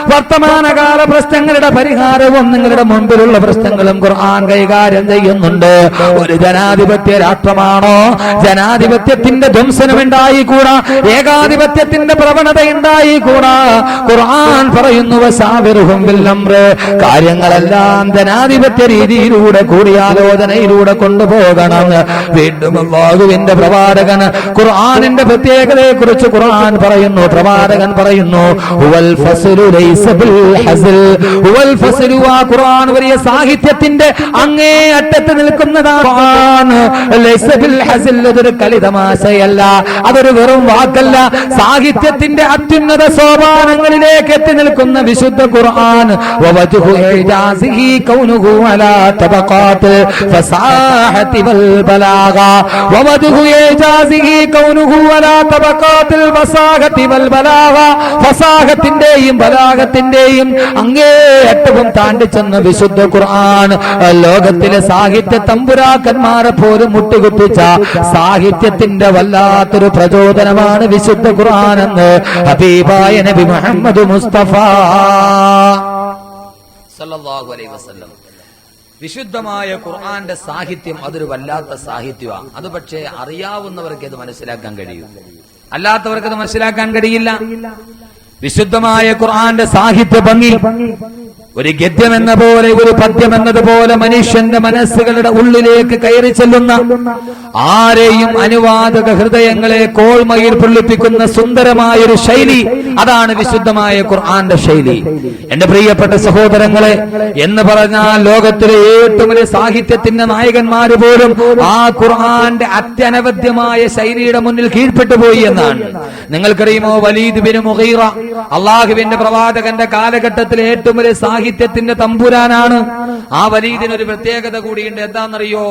വർത്തമാനകാല പ്രശ്നങ്ങളുടെ പരിഹാരവും നിങ്ങളുടെ മുമ്പിലുള്ള പ്രശ്നങ്ങളും ഖുർആൻ കൈകാര്യം ചെയ്യുന്നുണ്ട്. ഒരു ജനാധിപത്യ രാഷ്ട്രമാണോ? ജനാധിപത്യത്തിന്റെ ധ്വംസനം ഉണ്ടായിക്കൂടാ, ഏകാധിപത്യത്തിന്റെ പ്രവണത ഉണ്ടായിക്കൂടാ. ഖുർആൻ പറയുന്നു കാര്യങ്ങളെല്ലാം ജനാധിപത്യ രീതിയിലൂടെ കൂടിയാലോചനയിലൂടെ കൊണ്ടുപോകണം. വീണ്ടും അല്ലാഹുവിന്റെ പ്രവാചകൻ ഖുർആനിന്റെ പ്രത്യേകതയെ കുറിച്ച് ഖുർആൻ പറയുന്നു. പ്രവാചകൻ പറയുന്നു ഖുർആൻ വലിയ സാഹിത്യത്തിന്റെ അങ്ങേ അറ്റത്ത് നിൽക്കുന്നതാണ്. അതൊരു കളിതമാശയല്ല, അതൊരു വെറും വാക്കല്ല. സാഹിത്യത്തിന്റെ അത്യുന്നത സോപാനങ്ങളിലേക്ക് എത്തി നിൽക്കുന്ന വിശുദ്ധ ഖുർആൻ. ഫസാഹത്തിന്റെയും ബലാഗത്തിന്റെയും അങ്ങേയറ്റവും താണ്ടിച്ചെന്ന വിശുദ്ധ ഖുർആൻ ലോകത്തിലെ സാഹിത്യ തമ്പുരാക്കന്മാരെ പോലും മുട്ടുകുപ്പിച്ച സാഹിത്യത്തിന്റെ വല്ലാത്തൊരു പ്രചോദനമാണ് വിശുദ്ധ ഖുർആൻ എന്ന് ഹബീബായ നബി മുഹമ്മദ് മുസ്തഫ സല്ലല്ലാഹു അലൈഹി വസല്ലം. വിശുദ്ധമായ ഖുർആന്റെ സാഹിത്യം അതൊരു വല്ലാത്ത സാഹിത്യമാണ്. അത് പക്ഷേ അറിയാവുന്നവർക്ക് ഇത് മനസ്സിലാക്കാൻ കഴിയും, അല്ലാത്തവർക്ക് അത് മനസ്സിലാക്കാൻ കഴിയില്ല. വിശുദ്ധമായ ഖുർആന്റെ സാഹിത്യ ഭംഗി ഒരു ഗദ്യം എന്ന പോലെ, ഒരു പദ്യം എന്നതുപോലെ മനുഷ്യന്റെ മനസ്സുകളുടെ ഉള്ളിലേക്ക് കയറി ചെല്ലുന്ന, ആരെയും അനുവാദക ഹൃദയങ്ങളെ കോൾമയിൽ പൊള്ളിപ്പിക്കുന്ന സുന്ദരമായൊരു ശൈലി, അതാണ് വിശുദ്ധമായ ഖുർആന്റെ ശൈലി. എന്റെ പ്രിയപ്പെട്ട സഹോദരങ്ങളെ, എന്ന് പറഞ്ഞാൽ ലോകത്തിലെ ഏറ്റവും വലിയ സാഹിത്യത്തിന്റെ നായകന്മാര് പോലും ആ ഖുർആന്റെ അത്യനവദ്യമായ ശൈലിയുടെ മുന്നിൽ കീഴ്പ്പെട്ടു പോയി എന്നാണ്. നിങ്ങൾക്കറിയുമോ, വലീദ് ബിൻ മുഗീറ അള്ളാഹുവിന്റെ പ്രവാചകന്റെ കാലഘട്ടത്തിലെ ഏറ്റവും വലിയ സാഹിത്യത്തിന്റെ തമ്പുരാനാണ്. ആ വലീദിന് ഒരു പ്രത്യേകത കൂടിയുണ്ട്. എന്താണെന്നറിയോ?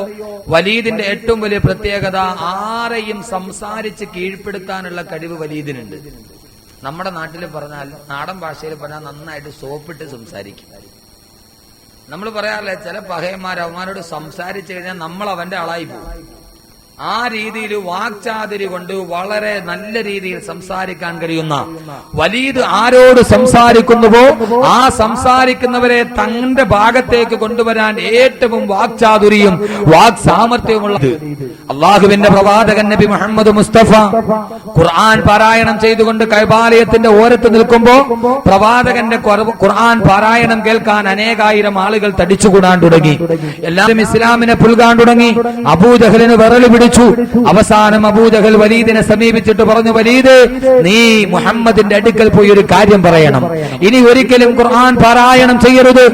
വലീദിന്റെ ഏറ്റവും വലിയ പ്രത്യേകത, ആരെയും സംസാരിച്ച് കീഴ്പ്പെടുത്താനുള്ള കഴിവ് വലീദിനുണ്ട്. നമ്മുടെ നാട്ടിൽ പറഞ്ഞാൽ, നാടൻ ഭാഷയിൽ പറഞ്ഞാൽ നന്നായിട്ട് സോപ്പിട്ട് സംസാരിക്കും. നമ്മൾ പറയാറില്ലേ, ചില പഹയന്മാർ അവന്മാരോട് സംസാരിച്ചു കഴിഞ്ഞാൽ നമ്മൾ അവന്റെ ആളായി പോകും. ആ രീതിയിൽ വാക്ചാതുരി കൊണ്ട് വളരെ നല്ല രീതിയിൽ സംസാരിക്കാൻ കഴിയുന്ന വലീദ് ആരോട് സംസാരിക്കുന്നുവോ ആ സംസാരിക്കുന്നവരെ തന്റെ ഭാഗത്തേക്ക് കൊണ്ടുവരാൻ ഏറ്റവും വാക്ചാതുരിയും വാക് സാമർത്ഥ്യവുമുള്ളത് അള്ളാഹുവിന്റെ പ്രവാചകൻ നബി മുഹമ്മദ് മുസ്തഫ ഖുർആൻ പാരായണം ചെയ്തുകൊണ്ട് കഅബാലയത്തിന്റെ ഓരത്ത് നിൽക്കുമ്പോ പ്രവാചകന്റെ ഖുർആൻ പാരായണം കേൾക്കാൻ അനേകായിരം ആളുകൾ തടിച്ചുകൂടാൻ തുടങ്ങി. എല്ലാവരും ഇസ്ലാമിനെ പുൽകാൻ തുടങ്ങി. അബൂജഹലിന് വിറല് പിടിച്ചു. അവസാനം അബൂജഹൽ വലീദിനെ സമീപിച്ചിട്ട് പറഞ്ഞു, വലീദ്, നീ മുഹമ്മദിന്റെ അടുക്കൽ പോയി ഒരു കാര്യം പറയണം. ഇനി ഒരിക്കലും ഖുർആൻ പാരായണം ചെയ്യരുത്,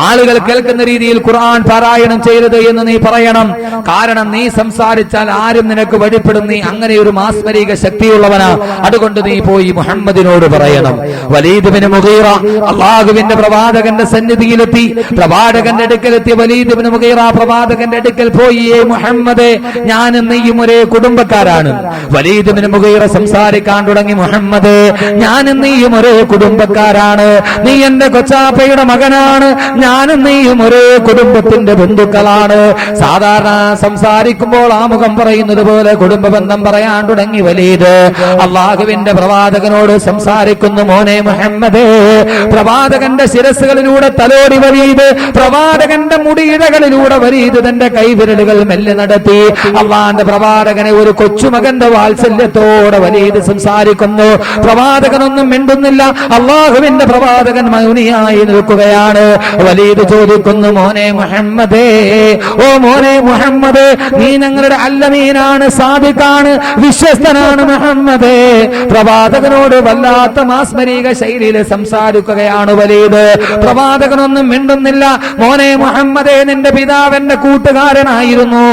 ആളുകൾ കേൾക്കുന്ന രീതിയിൽ ഖുർആൻ പാരായണം ചെയ്യരുത് എന്ന് നീ പറയണം. കാരണം നീ സംസാരിച്ചാൽ ആരും നിനക്ക് വഴിപ്പെടും, നീ അങ്ങനെ ഒരു മാസ്മരിക ശക്തിയുള്ളവനാ. അതുകൊണ്ട് നീ പോയി മുഹമ്മദിനോട് പറയണം. വലീദ് ബിൻ മുഗീറ അല്ലാഹുവിന്റെ പ്രവാചകന്റെ സന്നിധിയിലെത്തി. പ്രവാചകന്റെ അടുക്കലെത്തിയ വലീദ് ബിൻ മുഗീറ പ്രവാചകന്റെ അടുക്കൽ പോയി, മുഹമ്മദേ, ഞാനും നീയും ഒരേ കുടുംബക്കാരാണ്. വലീദ് ബിൻ മുഗീറ സംസാരിക്കാൻ തുടങ്ങി, മുഹമ്മദേ, ഞാനും നീയും ഒരേ കുടുംബക്കാരാണ്. നീ എന്റെ കൊച്ചാപ്പയുടെ മകനാണ്, ഞാനും നീയും ഒരേ കുടുംബത്തിന്റെ ബന്ധുക്കളാണ്. സാധാരണ സംസാരിക്കുമ്പോൾ ആമുഖം പറയുന്നത് പോലെ കുടുംബ ബന്ധം പറയാൻ തുടങ്ങി വലീദ്. അള്ളാഹുവിന്റെ പ്രവാചകനോട് സംസാരിക്കുന്നു, മോനെ മുഹമ്മദേ. പ്രവാചകന്റെ ശിരസുകളിലൂടെ തലോടി വലീദ്, പ്രവാചകന്റെ മുടിയിഴകളിലൂടെ വലീദ് തന്റെ കൈവിരലുകൾ മെല്ലെ നടത്തി. അള്ളാന്റെ പ്രവാചകനെ ഒരു കൊച്ചുമകന്റെ വാത്സല്യത്തോടെ വലീദ് സംസാരിക്കുന്നു. പ്രവാചകനൊന്നും മിണ്ടുന്നില്ല. അള്ളാഹുവിന്റെ പ്രവാചകൻ മൗനിയായി നിൽക്കുകയാണ്. വലീദ് ചോദിക്കുന്നു, മോനെ മുഹമ്മദേ, ഓ മോനെ മുഹമ്മദേ, നീ ഞങ്ങളുടെ അല്ലമീനാണ്, സാദിഖാണ്, വിശ്വസ്തനാണ് മുഹമ്മദേ. പ്രവാചകനോട് വല്ലാത്ത മാസ്മരിക ശൈലിയിൽ സംസാരിക്കുകയാണ് വലീദ്. പ്രവാചകനൊന്നും മിണ്ടുന്നില്ല. മോനെ മുഹമ്മദേ, നിന്റെ പിതാവെന്റെ കൂട്ടുകാരനായിരുന്നു,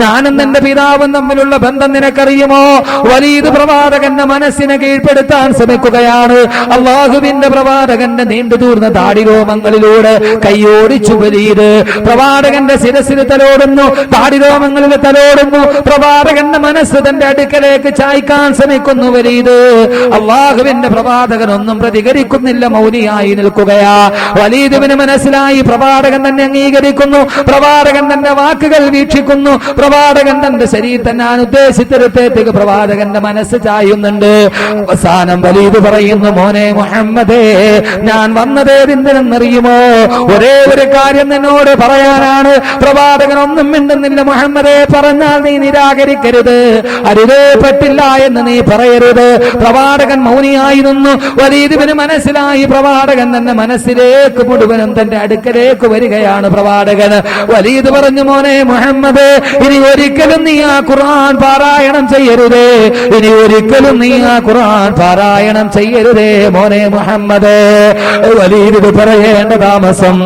ഞാനും നിന്റെ പിതാവ് ദുനിയാവും തമ്മിലുള്ള ബന്ധം നിനക്കറിയുമോ? വലീദ് പ്രവാചകന്റെ മനസ്സിനെ കീഴ്പ്പെടുത്താൻ ശ്രമിക്കുകയാണ്. അള്ളാഹുവിന്റെ പ്രവാചകന്റെ നീണ്ടുതൂർന്ന താടിരോമങ്ങളിലൂടെ കൈയോടിച്ചു വലീദ്. പ്രവാചകന്റെ ശിരസിന് തലോടുന്നു, താടിരോമങ്ങളിൽ തലോടുന്നു. പ്രവാചകന്റെ മനസ്സ് തന്റെ അടുക്കലേക്ക് ചായ്ക്കാൻ ശ്രമിക്കുന്നു വലീദ്. അള്ളാഹുവിന്റെ പ്രവാചകൻ ഒന്നും പ്രതികരിക്കുന്നില്ല, മൗനിയായി നിൽക്കുകയാ. വലീദിന് മനസ്സിലായി പ്രവാചകൻ തന്നെ അംഗീകരിക്കുന്നു, പ്രവാചകൻ തന്റെ വാക്കുകൾ വീക്ഷിക്കുന്നു, പ്രവാചകൻ തന്റെ ശരീരം തന്നെ ഉദ്ദേശിച്ചിടത്തേക്ക് പ്രവാചകന്റെ മനസ്സ് ചായുന്നുണ്ട്. അവസാനം വലീദ് പറയുന്നു, മോനെ മുഹമ്മദേ, ഞാൻ വന്നതേതിനെന്നറിയുമോ? ഒരേ ഒരു കാര്യം നിന്നോട് പറയാനാണ്. പ്രവാചകൻ ഒന്നും മിണ്ടുന്നില്ല. മുഹമ്മദേ, പറഞ്ഞാൽ നീ നിരാകരിക്കരുത്, അരുതേ, പറ്റില്ല എന്ന് നീ പറയരുത്. പ്രവാചകൻ മൗനിയായിരുന്നു. വലീദിന് മനസ്സിലായി പ്രവാചകൻ തന്നെ മനസ്സിലേക്ക് മുഴുവനും തന്റെ അടുക്കലേക്ക് വരികയാണ്. പ്രവാചകൻ വലീദ് പറഞ്ഞു, മോനെ മുഹമ്മദ്, ഇനി ഒരിക്കലും നീ ആ ഖുർആൻ പാരായണം ചെയ്യരുതേ, ഇനി ഒരിക്കലും നീ ആ ഖുർആൻ പാരായണം ചെയ്യരുതേ മോനെ മുഹമ്മദ്. വലീദ് പറയേണ്ട താമസം,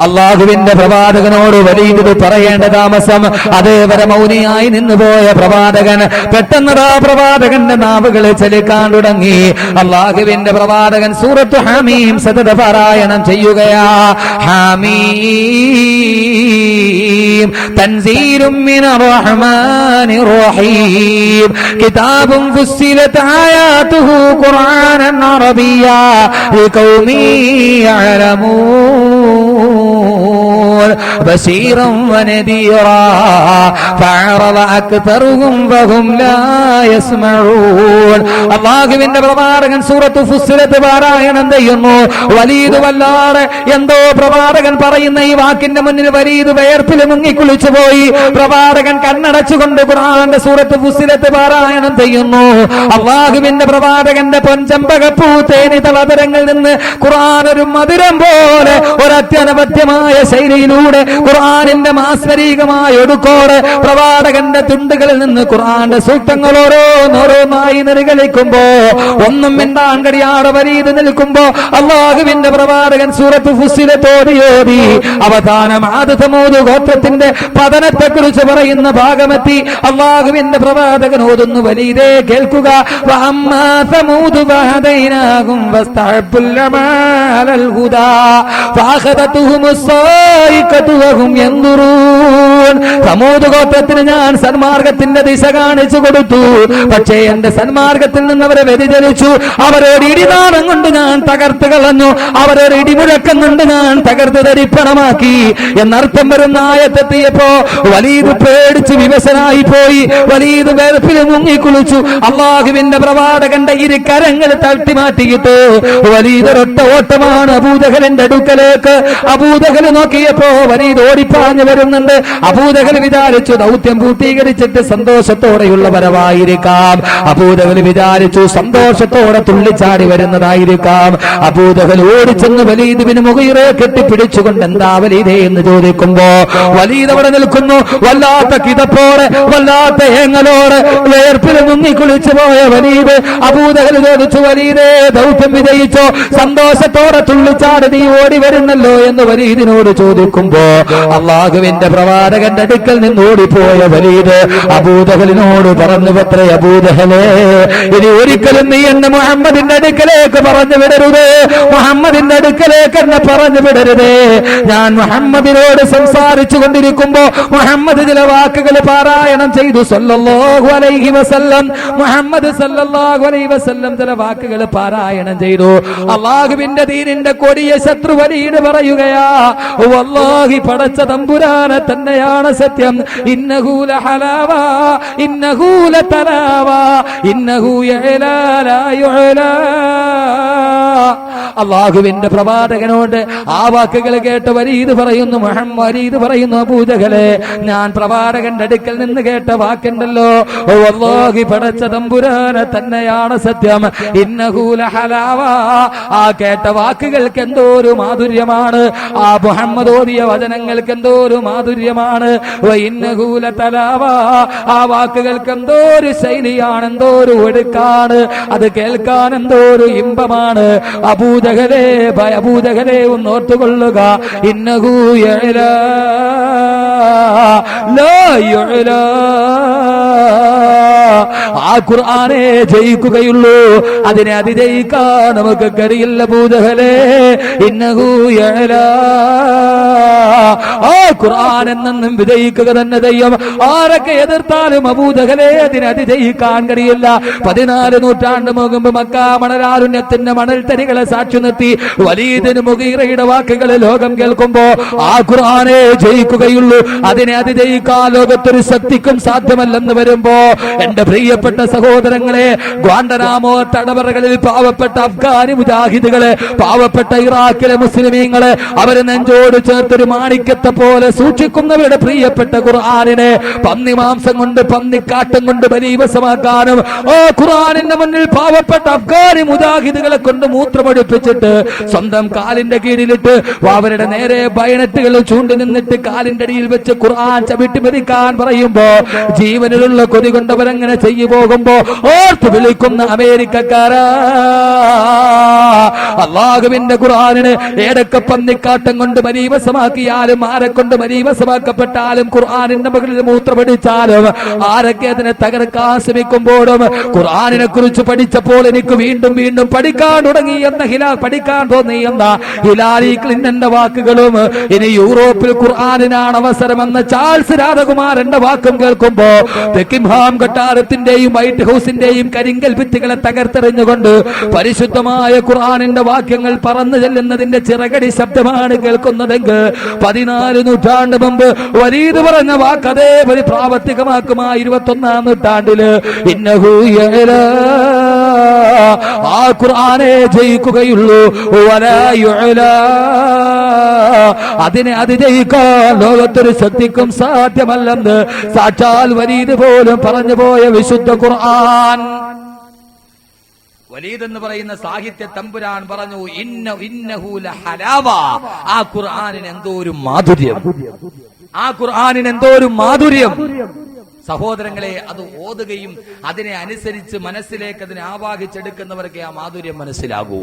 അള്ളാഹുവിന്റെ പ്രവാചകനോട് വലീദ് പറയേണ്ട താമസം. അതേവരെ മൗനിയായി നിന്നുപോയ പ്രവാചകൻ പെട്ടെന്ന് പ്രവാചകന്റെ നാവുകൾ ചലിക്കാൻ തുടങ്ങി. അള്ളാഹുവിന്റെ പ്രവാചകൻ സൂറത്തു ഹമീം സദത പാരായണം ചെയ്യുകയാ. ഹമീം തൻസീലും മിനർ റഹ്മാനിർ റഹീം കിതാബുൻ ഫുസ്സിലത് ആയാതുഹു ഖുർആനൻ അറബിയ്യാ ലിഖൗമി യഅലമൂൻ ബശീറൻ വനദീറാ ഫഅറദ അക്തറുഹും വഹും ലാ യസ്മഊൻ. അല്ലാഹുവിന്റെ പ്രവാചകൻ സൂറത്തു ഫുസ്സിലത്ത് പാരായണം ചെയ്യുന്നു. വലീദ് വല്ലാതെ എന്തോ പ്രവാചകൻ പറയുന്ന ഈ വാക്കിന്റെ മുന്നിൽ വലീദ് വയർപ്പിൽ മുങ്ങിക്കുളിച്ചു പോയി. പ്രവാചകൻ കണ്ണടച്ചുകൊണ്ട് ഖുർആന്റെ സൂറത്ത് ഫുസ്സിലത്ത് പാരായണം ചെയ്യുന്നു. അല്ലാഹുവിന്റെ പ്രവാചകന്റെ പൊൻചമ്പകപ്പൂ തേനി തളതരങ്ങളിൽ നിന്ന് ഖുർആൻ ഒരു മധുരം പോലെ ഒരു അത്യനവധ്യമായ ശൈലിയിലൂടെ ഖുർആനിന്റെ മാസ്മരീകമായ ഒടുക്കോടെ പ്രവാചകന്റെ തുണ്ടുകളിൽ നിന്ന് ഖുർആന്റെ സൂക്തങ്ങൾ ഓരോന്നോരോന്നായി നിർഗളിക്കുമ്പോ ഒന്നും മിണ്ടാൻ കഴിയാതെ വലീദ് നിൽക്കുമ്പോ അല്ലാഹുവിന്റെ പ്രവാചകൻ സൂറത്ത് ഫുസ്സിലത്ത് ഓതി അവസാനം ആദ് സമൂദ് ഗോത്രത്തിന്റെ പതനത്തെ കുറിച്ച് പറയുന്ന ഭാഗമെത്തി. അല്ലാഹുവിന്റെ പ്രവാചകൻ ഓതുന്നു, വലീദേ കേൾക്കുക. വഅമ്മാ സമൂദ് ഫഹദൈനാഹും വസ്തഹബ്ബുൽ അമാലൽ ഹുദാ ഫഅഖദതുഹുമുസ് സായിഖതു വഹും യൻദുറൂൻ. സമൂദ് ഗോത്രത്തിന് ഞാൻ സന്മാർഗത്തിന്റെ ദിശ കാണിച്ചു കൊടുത്തു, പക്ഷേ എന്റെ സന്മാർഗത്തിൽ നിന്ന് അവരെ വ്യതിചലിച്ചു. അവരോട് ഇടിനാദം കൊണ്ട് ഞാൻ തകർത്ത് കളഞ്ഞു, അവരോട് ഇടിമുഴക്കം കൊണ്ട് ഞാൻ തകർത്ത് ധരിപ്പണമാക്കി എന്നർത്ഥം വരുന്ന ആയത്തെത്തിയപ്പോ വലീദ് പേടിച്ച് വിവശനായി പോയി. വലീദ് വെറുപ്പിൽ മുങ്ങിക്കുളിച്ചു. അല്ലാഹുവിന്റെ പ്രവാചകന്റെ ഇരു കരങ്ങൾ തട്ടി മാറ്റിയിട്ട് വലീദ് ഒരൊറ്റ ഓട്ടമാണ് അബൂജഹലിന്റെ അടുക്കലേക്ക്. അബൂജഹൽ നോക്കിയപ്പോ വലീദ് ഓടിപ്പാഞ്ഞു വരുന്നുണ്ട്. അബൂജഹൽ വിചാരിച്ചു ദൗത്യം പൂർത്തീകരിച്ചിട്ട് സന്തോഷത്തോടെയുള്ള വരവായിരിക്കാം. അബൂജഹൽ വിചാരിച്ചു സന്തോഷത്തോടെ തുള്ളിച്ചാടി വരുന്നതായിരിക്കാം. അബൂജഹൽ ഓടിച്ചെന്ന് വലീദിന് മുഗീറയെ കെട്ടിപ്പിടിച്ചുകൊണ്ട് എന്താ വലീദേ എന്ന് ചോദിക്കുമ്പോ വലീദ് അവിടെ നിൽക്കുന്നു. വല്ലാത്ത കിതപ്പോടെ, വല്ലാത്ത ഏങ്ങലോടെ വേർപ്പിൽ മുങ്ങിക്കുളിച്ചു പോയ വലീദ് അബൂജഹൽ ചോദിച്ചു, വലീദേ ദൗത്യം വിജയിച്ചോ? സന്തോഷത്തോടെ തുള്ളിച്ചാടി നീ ഓടി വരുന്നല്ലോ എന്ന് വലീദിനോട് ചോദിക്കുമ്പോ അല്ലാഹുവിന്റെ പ്രവാചകന്റെ അടുക്കൽ നിന്ന് ഓടിപ്പോയ വലീദ് അബൂജഹലിനോട് പറഞ്ഞു, പത്രേ അബൂജഹലേ, ഇനി ഒരിക്കലും നീ എന്നെ മുഹമ്മദിന്റെ അടുക്കലേക്ക് പറഞ്ഞു വിടരുത്, മുഹമ്മദിന്റെ അടുക്കലേക്ക് എന്നെ പറഞ്ഞു വിടരുതേ. ഞാൻ മുഹമ്മദിനോട് സംസാരിച്ചു കൊണ്ടിരിക്കുമ്പോ മുഹമ്മദ് ചില വാക്കുകൾ പാരായണം ചെയ്തു സല്ലല്ലാഹു അലൈഹി വസല്ലം. മുഹമ്മദ് സല്ലല്ലാഹു അലൈഹി വസല്ലം ചില വാക്കുകൾ പാരായണം ചെയ്തു. അല്ലാഹുവിന്റെ ദീനിന്റെ കൊടിയ ശത്രു വലീദ് പറയുകയാ, വല്ലാഹി പടച്ച തമ്പുരാനെ തന്നെയാണ് സത്യം. ഇന്നഹു ലഹലാവ ഇന്നഹു ലതലാവ ഇന്നഹു യഅലാ ലാ യുഅലാ. അല്ലാഹുവിന്റെ പ്രവാചകനോട് ആ വാക്കുകൾ കേട്ട് വലീദ് പറയുന്നു, വലീദ് പറയുന്നു, അബൂജഹലേ, ഞാൻ പ്രവാചകന്റെ അടുക്കൽ നിന്ന് കേട്ട വാക്കുണ്ടല്ലോ, വല്ലാഹി പടച്ച തമ്പുരാനെ തന്നെയാണ് സത്യം. ഇന്നഹു ലഹലാവ. ആ കേട്ട വാക്കുകൾക്ക് എന്തോ ഒരു മാധുര്യമാണ്, ആ മുഹമ്മദ് ഓതിയ വചനങ്ങൾക്ക് എന്തോ ഒരു മാധുര്യമാണ്. ഇന്നഹു ലതലാവ. ആ വാക്കുകൾക്ക് എന്തോ ഒരു ശൈലിയാണ്, എന്തോ ഒരു ഒഴുക്കാണ്, അത് കേൾക്കാൻ എന്തോ ഒരു ഇമ്പമാണ്. അബൂജഹൽ അബൂജഹലേ ഒന്ന് ഓർത്തുകൊള്ളുക, ഇന്നഹു യഅലാ ലാ യഅലാ, ആ ഖുർആനെ ജയിക്കുകയുള്ളൂ, അതിനെ അതിജയിക്കാൻ നമുക്ക് കഴിയില്ല അബൂജഹലേ. ഇന്നഹു യഅലാ, ആ ഖുർആൻ എന്നും വിജയിക്കുക തന്നെ ചെയ്യും. ആരൊക്കെ എതിർത്താലും അബൂജഹലേ അതിനെ അതിജയിക്കാൻ കഴിയില്ല. 14 നൂറ്റാണ്ട് മുമ്പ് മക്ക മണലാരുണ്യത്തിന്റെ മണൽത്തരികളെ സാക്ഷി നിർത്തി വലീദിന് മുഗീറയുടെ വാക്കുകൾ ലോകം കേൾക്കുമ്പോ ആ ഖുർആനെ ജയിക്കുകയുള്ളൂ, അതിനെ അതിജയിക്കാൻ ലോകത്തൊരു ശക്തിക്കും സാധ്യമല്ലെന്ന് വരുമ്പോ എന്റെ പ്രിയപ്പെട്ട സഹോദരങ്ങളെ, ഗ്വാണ്ടനാമോ തടവറകളിൽ പാവപ്പെട്ട അഫ്ഗാനി മുജാഹിദുകളെ, പാവപ്പെട്ട ഇറാഖിലെ മുസ്ലിമീങ്ങളെ അവര് നെഞ്ചോട് ചേർത്തൊരു മാണിക്യത്തെ പോലെ സൂക്ഷിക്കുന്നവരുടെ പ്രിയപ്പെട്ട ഖുർആനിനെ പന്നിമാംസം കൊണ്ട് പന്നിക്കാട്ടം കൊണ്ട് ബലീവസമാക്കാനും ആ ഖുർആനിന്റെ മുന്നിൽ പാവപ്പെട്ട അഫ്ഗാനി മുജാഹിദുകളെ കൊണ്ട് മൂത്രമൊഴിപ്പിച്ചിട്ട് സ്വന്തം കാലിന്റെ കീഴിലിട്ട് അവരുടെ നേരെ ബയണറ്റുകൾ ചൂണ്ടി നിന്നിട്ട് കാലിന്റെ അടിയിൽ വെച്ച് ഖുർആൻ ചവിട്ടി മെതിക്കാൻ പറയുമ്പോ ജീവനിലുള്ള കൊതി കൊണ്ടവരങ്ങനെ ചെയ്തു പോകുമ്പോ ഓർത്ത് വിളിക്കുന്ന അമേരിക്കക്കാരാ, അല്ലാഹുവിന്റെ ഖുർആനിനെ ഏതൊക്കെ പന്നിക്കാട്ടം കൊണ്ട് മരീവസമാക്കിയാലും ആരെക്കൊണ്ട് മരീവസമാക്കപ്പെട്ടാലും ഖുർആനിന്റെ മുകളിൽ മൂത്രമടിച്ചാലും ആരൊക്കെ അതിനെ തകർക്കാൻ ശ്രമിക്കുമ്പോഴും ഖുർആനിനെ കുറിച്ച് പഠിച്ചപ്പോൾ എനിക്ക് വീണ്ടും വീണ്ടും പഠിക്കാൻ തുടങ്ങി എന്ന പഠിക്കാൻ തോന്നി എന്ന ഹിലാരി ക്ലിന്റന്റെ വാക്കുകളും ഇനി യൂറോപ്പിൽ ഖുർആനിനാണ് അവസരമെന്ന ചാൾസ് രാധകുമാരന്റെ വാക്കും കേൾക്കുമ്പോ ബക്കിംഹാം കൊട്ടാരത്തിന്റെയും വൈറ്റ് ഹൗസിന്റെയും കരിങ്കൽ ഭിത്തികളെ തകർത്തെറിഞ്ഞുകൊണ്ട് പരിശുദ്ധമായ ഖുർആനിന്റെ വാക്യങ്ങൾ പറന്നു ചെല്ലുന്നതിന്റെ ചിറകടി ശബ്ദമാണ് കേൾക്കുന്നതെങ്കിൽ 14 നൂറ്റാണ്ട് മുമ്പ് വലീദ് പറഞ്ഞ വാക്ക് അതേപടി പ്രാവർത്തികമാക്കുമായി 21-ാം നൂറ്റാണ്ടില് ഇന്നഹു യഅലാ, ആ ഖുർആനെ ജയിക്കുകയുള്ളൂ, വലാ യുഅലാ, അതിനെ അതിജയിക്കാൻ ലോകത്തൊരു ശക്തിക്കും സാധ്യമല്ലെന്ന് സാക്ഷാൽ വലീദ് പോലും പറഞ്ഞു പോയ വിശുദ്ധ ഖുർആൻ. വലീദ് എന്ന് പറയുന്ന സാഹിത്യ തമ്പുരാൻ പറഞ്ഞു, ഇന്നഹു ലഹലാവ, ആ ഖുർആനിന് എന്തോ ഒരു മാധുര്യം, ആ ഖുർആനിന് എന്തോ ഒരു മാധുര്യം. സഹോദരങ്ങളെ, അത് ഓതുകയും അതിനെ അനുസരിച്ച് മനസ്സിലേക്ക് അതിനെ ആവാഹിച്ചെടുക്കുന്നവർക്ക് ആ മാധുര്യം മനസ്സിലാകൂ.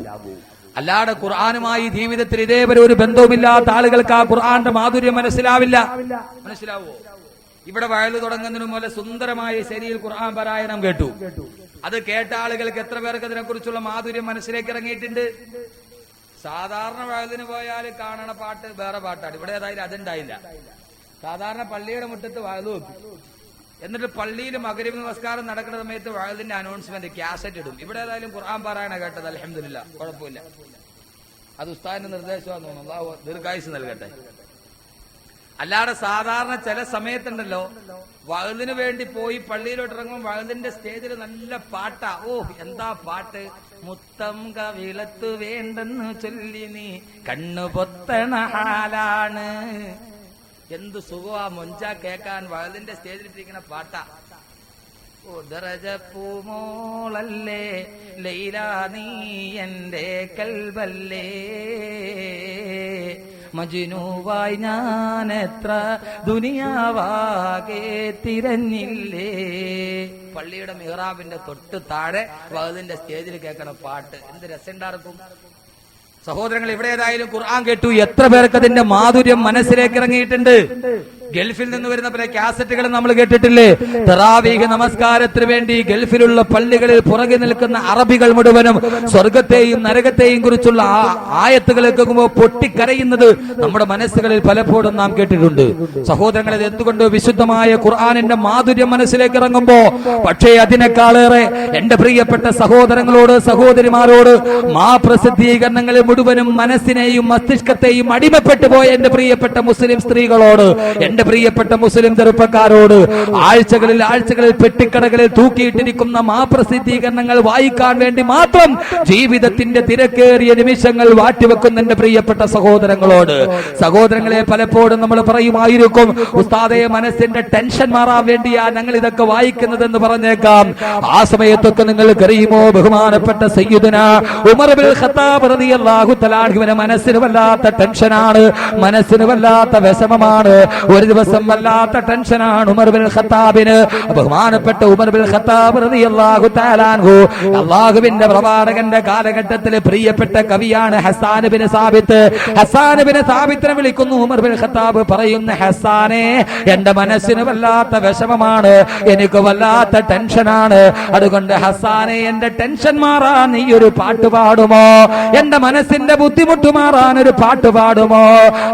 അല്ലാതെ ഖുർആനുമായി ജീവിതത്തിൽ ഇതേവരെ ഒരു ബന്ധവുമില്ലാത്ത ആളുകൾക്ക് ആ ഖുർആന്റെ മാധുര്യം മനസ്സിലാവില്ല. മനസ്സിലാവോ? ഇവിടെ വയല് തുടങ്ങുന്നതിനു പോലെ സുന്ദരമായ ശരിയിൽ ഖുർആൻ പാരായണം കേട്ടു. അത് കേട്ട ആളുകൾക്ക് എത്ര പേർക്ക് അതിനെ കുറിച്ചുള്ള മാധുര്യം മനസ്സിലേക്ക് ഇറങ്ങിയിട്ടുണ്ട്? സാധാരണ വയലിന് പോയാൽ കാണണ പാട്ട് വേറെ പാട്ടാണ്. ഇവിടെ ഏതായാലും അതുണ്ടായില്ല. സാധാരണ പള്ളിയുടെ മുറ്റത്ത് വയല് വെക്കും, എന്നിട്ട് പള്ളിയിൽ മഗ്‌രിബ് നമസ്കാരം നടക്കുന്ന സമയത്ത് വയലിന്റെ അനൗൺസ്മെന്റ് കാസറ്റ് ഇടും. ഇവിടെ ഏതായാലും ഖുർആൻ പാരായണ കേട്ടത്, അൽഹംദുലില്ലാ, കുഴപ്പമില്ല. അത് ഉസ്താദിന്റെ നിർദ്ദേശമാണെന്ന് തോന്നുന്നു, അല്ലാഹു ദീർഘായുസ്സ് നൽകട്ടെ. അല്ലാതെ സാധാരണ ചില സമയത്തുണ്ടല്ലോ വഅദിന് വേണ്ടി പോയി പള്ളിയിലോട്ട് ഇറങ്ങുമ്പോൾ വഅദിന്റെ സ്റ്റേജിൽ നല്ല പാട്ടാ. ഓ എന്താ പാട്ട്! മുത്തം കവിളത്ത് വേണ്ടെന്ന് ചൊല്ലി നീ കണ്ണു പൊത്തണ ഹാലാണ്. എന്ത് സുഖമാ മൊഞ്ച കേക്കാൻ വഅദിന്റെ സ്റ്റേജിലിട്ടിരിക്കുന്ന പാട്ടാ. ഓ ദറജപ്പൂമോളല്ലേ ലൈല നീ എന്റെ കൽബല്ലേ, മജ്നൂവായി ഞാൻ എത്ര ദുനിയാവാകെ തിരഞ്ഞില്ലേ. പള്ളിയുടെ മിഹ്റാബിന്റെ തൊട്ട് താഴെ വഅദിന്റെ സ്റ്റേജിൽ കേൾക്കണ പാട്ട് എന്ത് രസമുണ്ടാർക്കും. സഹോദരങ്ങൾ, ഇവിടെ ഏതായാലും ഖുർആൻ കേട്ടു. എത്ര പേർക്ക് അതിന്റെ മാധുര്യം മനസ്സിലേക്ക് ഇറങ്ങിയിട്ടുണ്ട്? ഗൾഫിൽ നിന്ന് വരുന്ന പല കാസറ്റുകൾ നമ്മൾ കേട്ടിട്ടില്ലേ? തറാവീഹ് നമസ്കാരത്തിന് വേണ്ടി ഗൾഫിലുള്ള പള്ളികളിൽ പുറകെ നിൽക്കുന്ന അറബികൾ മുഴുവനും സ്വർഗത്തെയും നരകത്തെയും കുറിച്ചുള്ള ആയത്തുകൾ കേൾക്കുമ്പോൾ പൊട്ടിക്കരയുന്നത് നമ്മുടെ മനസ്സുകളിൽ പലപ്പോഴും നാം കേട്ടിട്ടുണ്ട്. സഹോദരങ്ങളെ, എന്തുകൊണ്ട് വിശുദ്ധമായ ഖുർആനിന്റെ മാധുര്യം മനസ്സിലേക്ക് ഇറങ്ങുമ്പോ, പക്ഷേ അതിനേക്കാളേറെ എന്റെ പ്രിയപ്പെട്ട സഹോദരങ്ങളോട് സഹോദരിമാരോട് പ്രസിദ്ധീകരണങ്ങളിൽ മുഴുവനും മനസ്സിനെയും മസ്തിഷ്കത്തെയും അടിമപ്പെട്ടു പോയ എന്റെ പ്രിയപ്പെട്ട മുസ്ലിം സ്ത്രീകളോട്, എന്റെ പ്രിയപ്പെട്ട മുസ്ലിം ചെറുപ്പക്കാരോട്, ആഴ്ചകളിൽ പെട്ടിക്കടകളിൽ തൂക്കിയിട്ടിരിക്കുന്ന പ്രസിദ്ധീകരണങ്ങൾ വായിക്കാൻ വേണ്ടി മാത്രം ജീവിതത്തിന്റെ തിരക്കേറിയ നിമിഷങ്ങൾ മാറ്റിവെക്കുന്ന എന്റെ പ്രിയപ്പെട്ട സഹോദരങ്ങളോട്, സഹോദരങ്ങളെ, പലപ്പോഴും നമ്മൾ പറയുമായിരിക്കും, ഉസ്താദേ മനസ്സിന്റെ ടെൻഷൻ മാറാൻ വേണ്ടിയാ ഞങ്ങൾ ഇതൊക്കെ വായിക്കുന്നതെന്ന് പറഞ്ഞേക്കാം. ആ സമയത്തൊക്കെ നിങ്ങൾക്ക് അറിയുമോ, ബഹുമാനപ്പെട്ട സയ്യിദുനാ ഉമർ ഇബ്നുൽ ഖത്താബ് റളിയല്ലാഹു തആല അൻഹുവിന്റെ മനസ്സിന് വല്ലാത്ത ടെൻഷനാണ്, മനസ്സിന് വല്ലാത്ത വിഷമമാണ്. ഒരു ദിവസം വല്ലാത്ത ടെൻഷനാണ് ഉമർ ബിൻ ഖത്താബിന്. ബഹുമാനപ്പെട്ട ഉമർ ബിൻ ഖത്താബ് റളിയല്ലാഹു തആല അൻഹു അല്ലാഹുവിന്റെ പ്രവാചകന്റെ കാലഘട്ടത്തിലെ പ്രിയപ്പെട്ട കവിയാണ് Hassan bin Thabit. Hassan bin സാബിത്തിനെ വിളിക്കുന്നു ഉമർ ബിൻ ഖത്താബ്. പറയുന്ന ഹസ്സാനെ, എന്റെ മനസ്സിന് വല്ലാത്ത വിഷമമാണ്, എനിക്ക് വല്ലാത്ത ടെൻഷനാണ്. അതുകൊണ്ട് ഹസ്സാനെ, എന്റെ ടെൻഷൻ മാറാൻ നീ ഒരു പാട്ട് പാടുമോ? എന്റെ മനസ്സിന്റെ ബുദ്ധിമുട്ട് മാറാൻ ഒരു പാട്ട് പാടുമോ?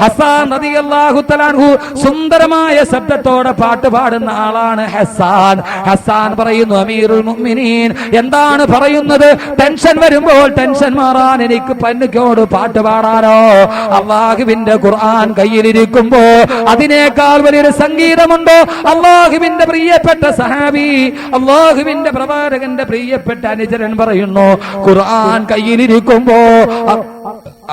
ഹസ്സാൻ റളിയല്ലാഹു തആല അൻഹു സുന്ദരമായ ശബ്ദത്തോടെ പാട്ട് പാടുന്ന ആളാണ് ഹസ്സാൻ. ഹസ്സാൻ പറയുന്നു, അമീറുൽ മുഅ്മിനീൻ, എന്താണ് പറയുന്നത്? ടെൻഷൻ വരുമ്പോൾ ടെൻഷൻ മാറാൻ എനിക്ക് പന്നുകോട് പാട്ട് പാടാനോ? അല്ലാഹുവിന്റെ ഖുർആൻ കയ്യിലിരിക്കുമ്പോ അതിനേക്കാൾ വലിയൊരു സംഗീതമുണ്ടോ? അല്ലാഹുവിന്റെ പ്രിയപ്പെട്ട സഹാബി, അല്ലാഹുവിന്റെ പ്രവാചകന്റെ പ്രിയപ്പെട്ട അനുചരൻ പറയുന്നു, ഖുർആൻ കയ്യിലിരിക്കുമ്പോ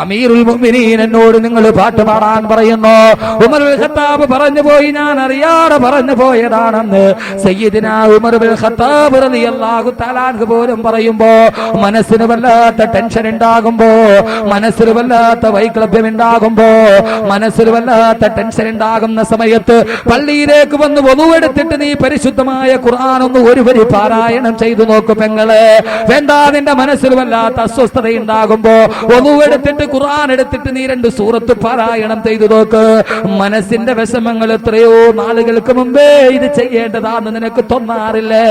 അമീറുൽ മുഅ്മിനീൻ എന്നോട് നിങ്ങൾ പാട്ട് പാടാൻ പറയുന്നു. ഉമർ ബിൻ ഖത്താബ് പറഞ്ഞു പോയി, ഞാൻ അറിയാതെ പറഞ്ഞു പോയതാണെന്ന് സയ്യിദുനാ ഉമർ ബിൻ ഖത്താബ് റളിയല്ലാഹു തആല അൻഹു പോലും പറയുമ്പോ, മനസ്സിന് വല്ലാത്ത ടെൻഷൻ ഉണ്ടാകുമ്പോ, മനസ്സിന് വല്ലാത്ത വൈക്ലഭ്യം ഉണ്ടാകുമ്പോ, മനസ്സിന് വല്ലാത്ത ടെൻഷൻ ഉണ്ടാകുന്ന സമയത്ത് പള്ളിയിലേക്ക് വന്ന് വധുവെടുത്തിട്ട് നീ പരിശുദ്ധമായ ഖുർആൻ ഒന്ന് ഒരു വരി പാരായണം ചെയ്തു നോക്കൂ പെങ്ങളെ. വേണ്ട, നിന്റെ മനസ്സിൽ വല്ലാത്ത അസ്വസ്ഥത ഉണ്ടാകുമ്പോ വധുവെടുത്തിട്ട് ഖുർആൻ എടുത്തിട്ട് നീ 2 സൂറത്ത് പാരായണം ചെയ്തു നോക്ക്. മനസ്സിന്റെ വിഷമങ്ങൾ എത്രയോ നാളുകൾക്ക് മുമ്പേ ഇത് ചെയ്യേണ്ടതാണെന്ന് നിനക്ക് തോന്നാറില്ലേ?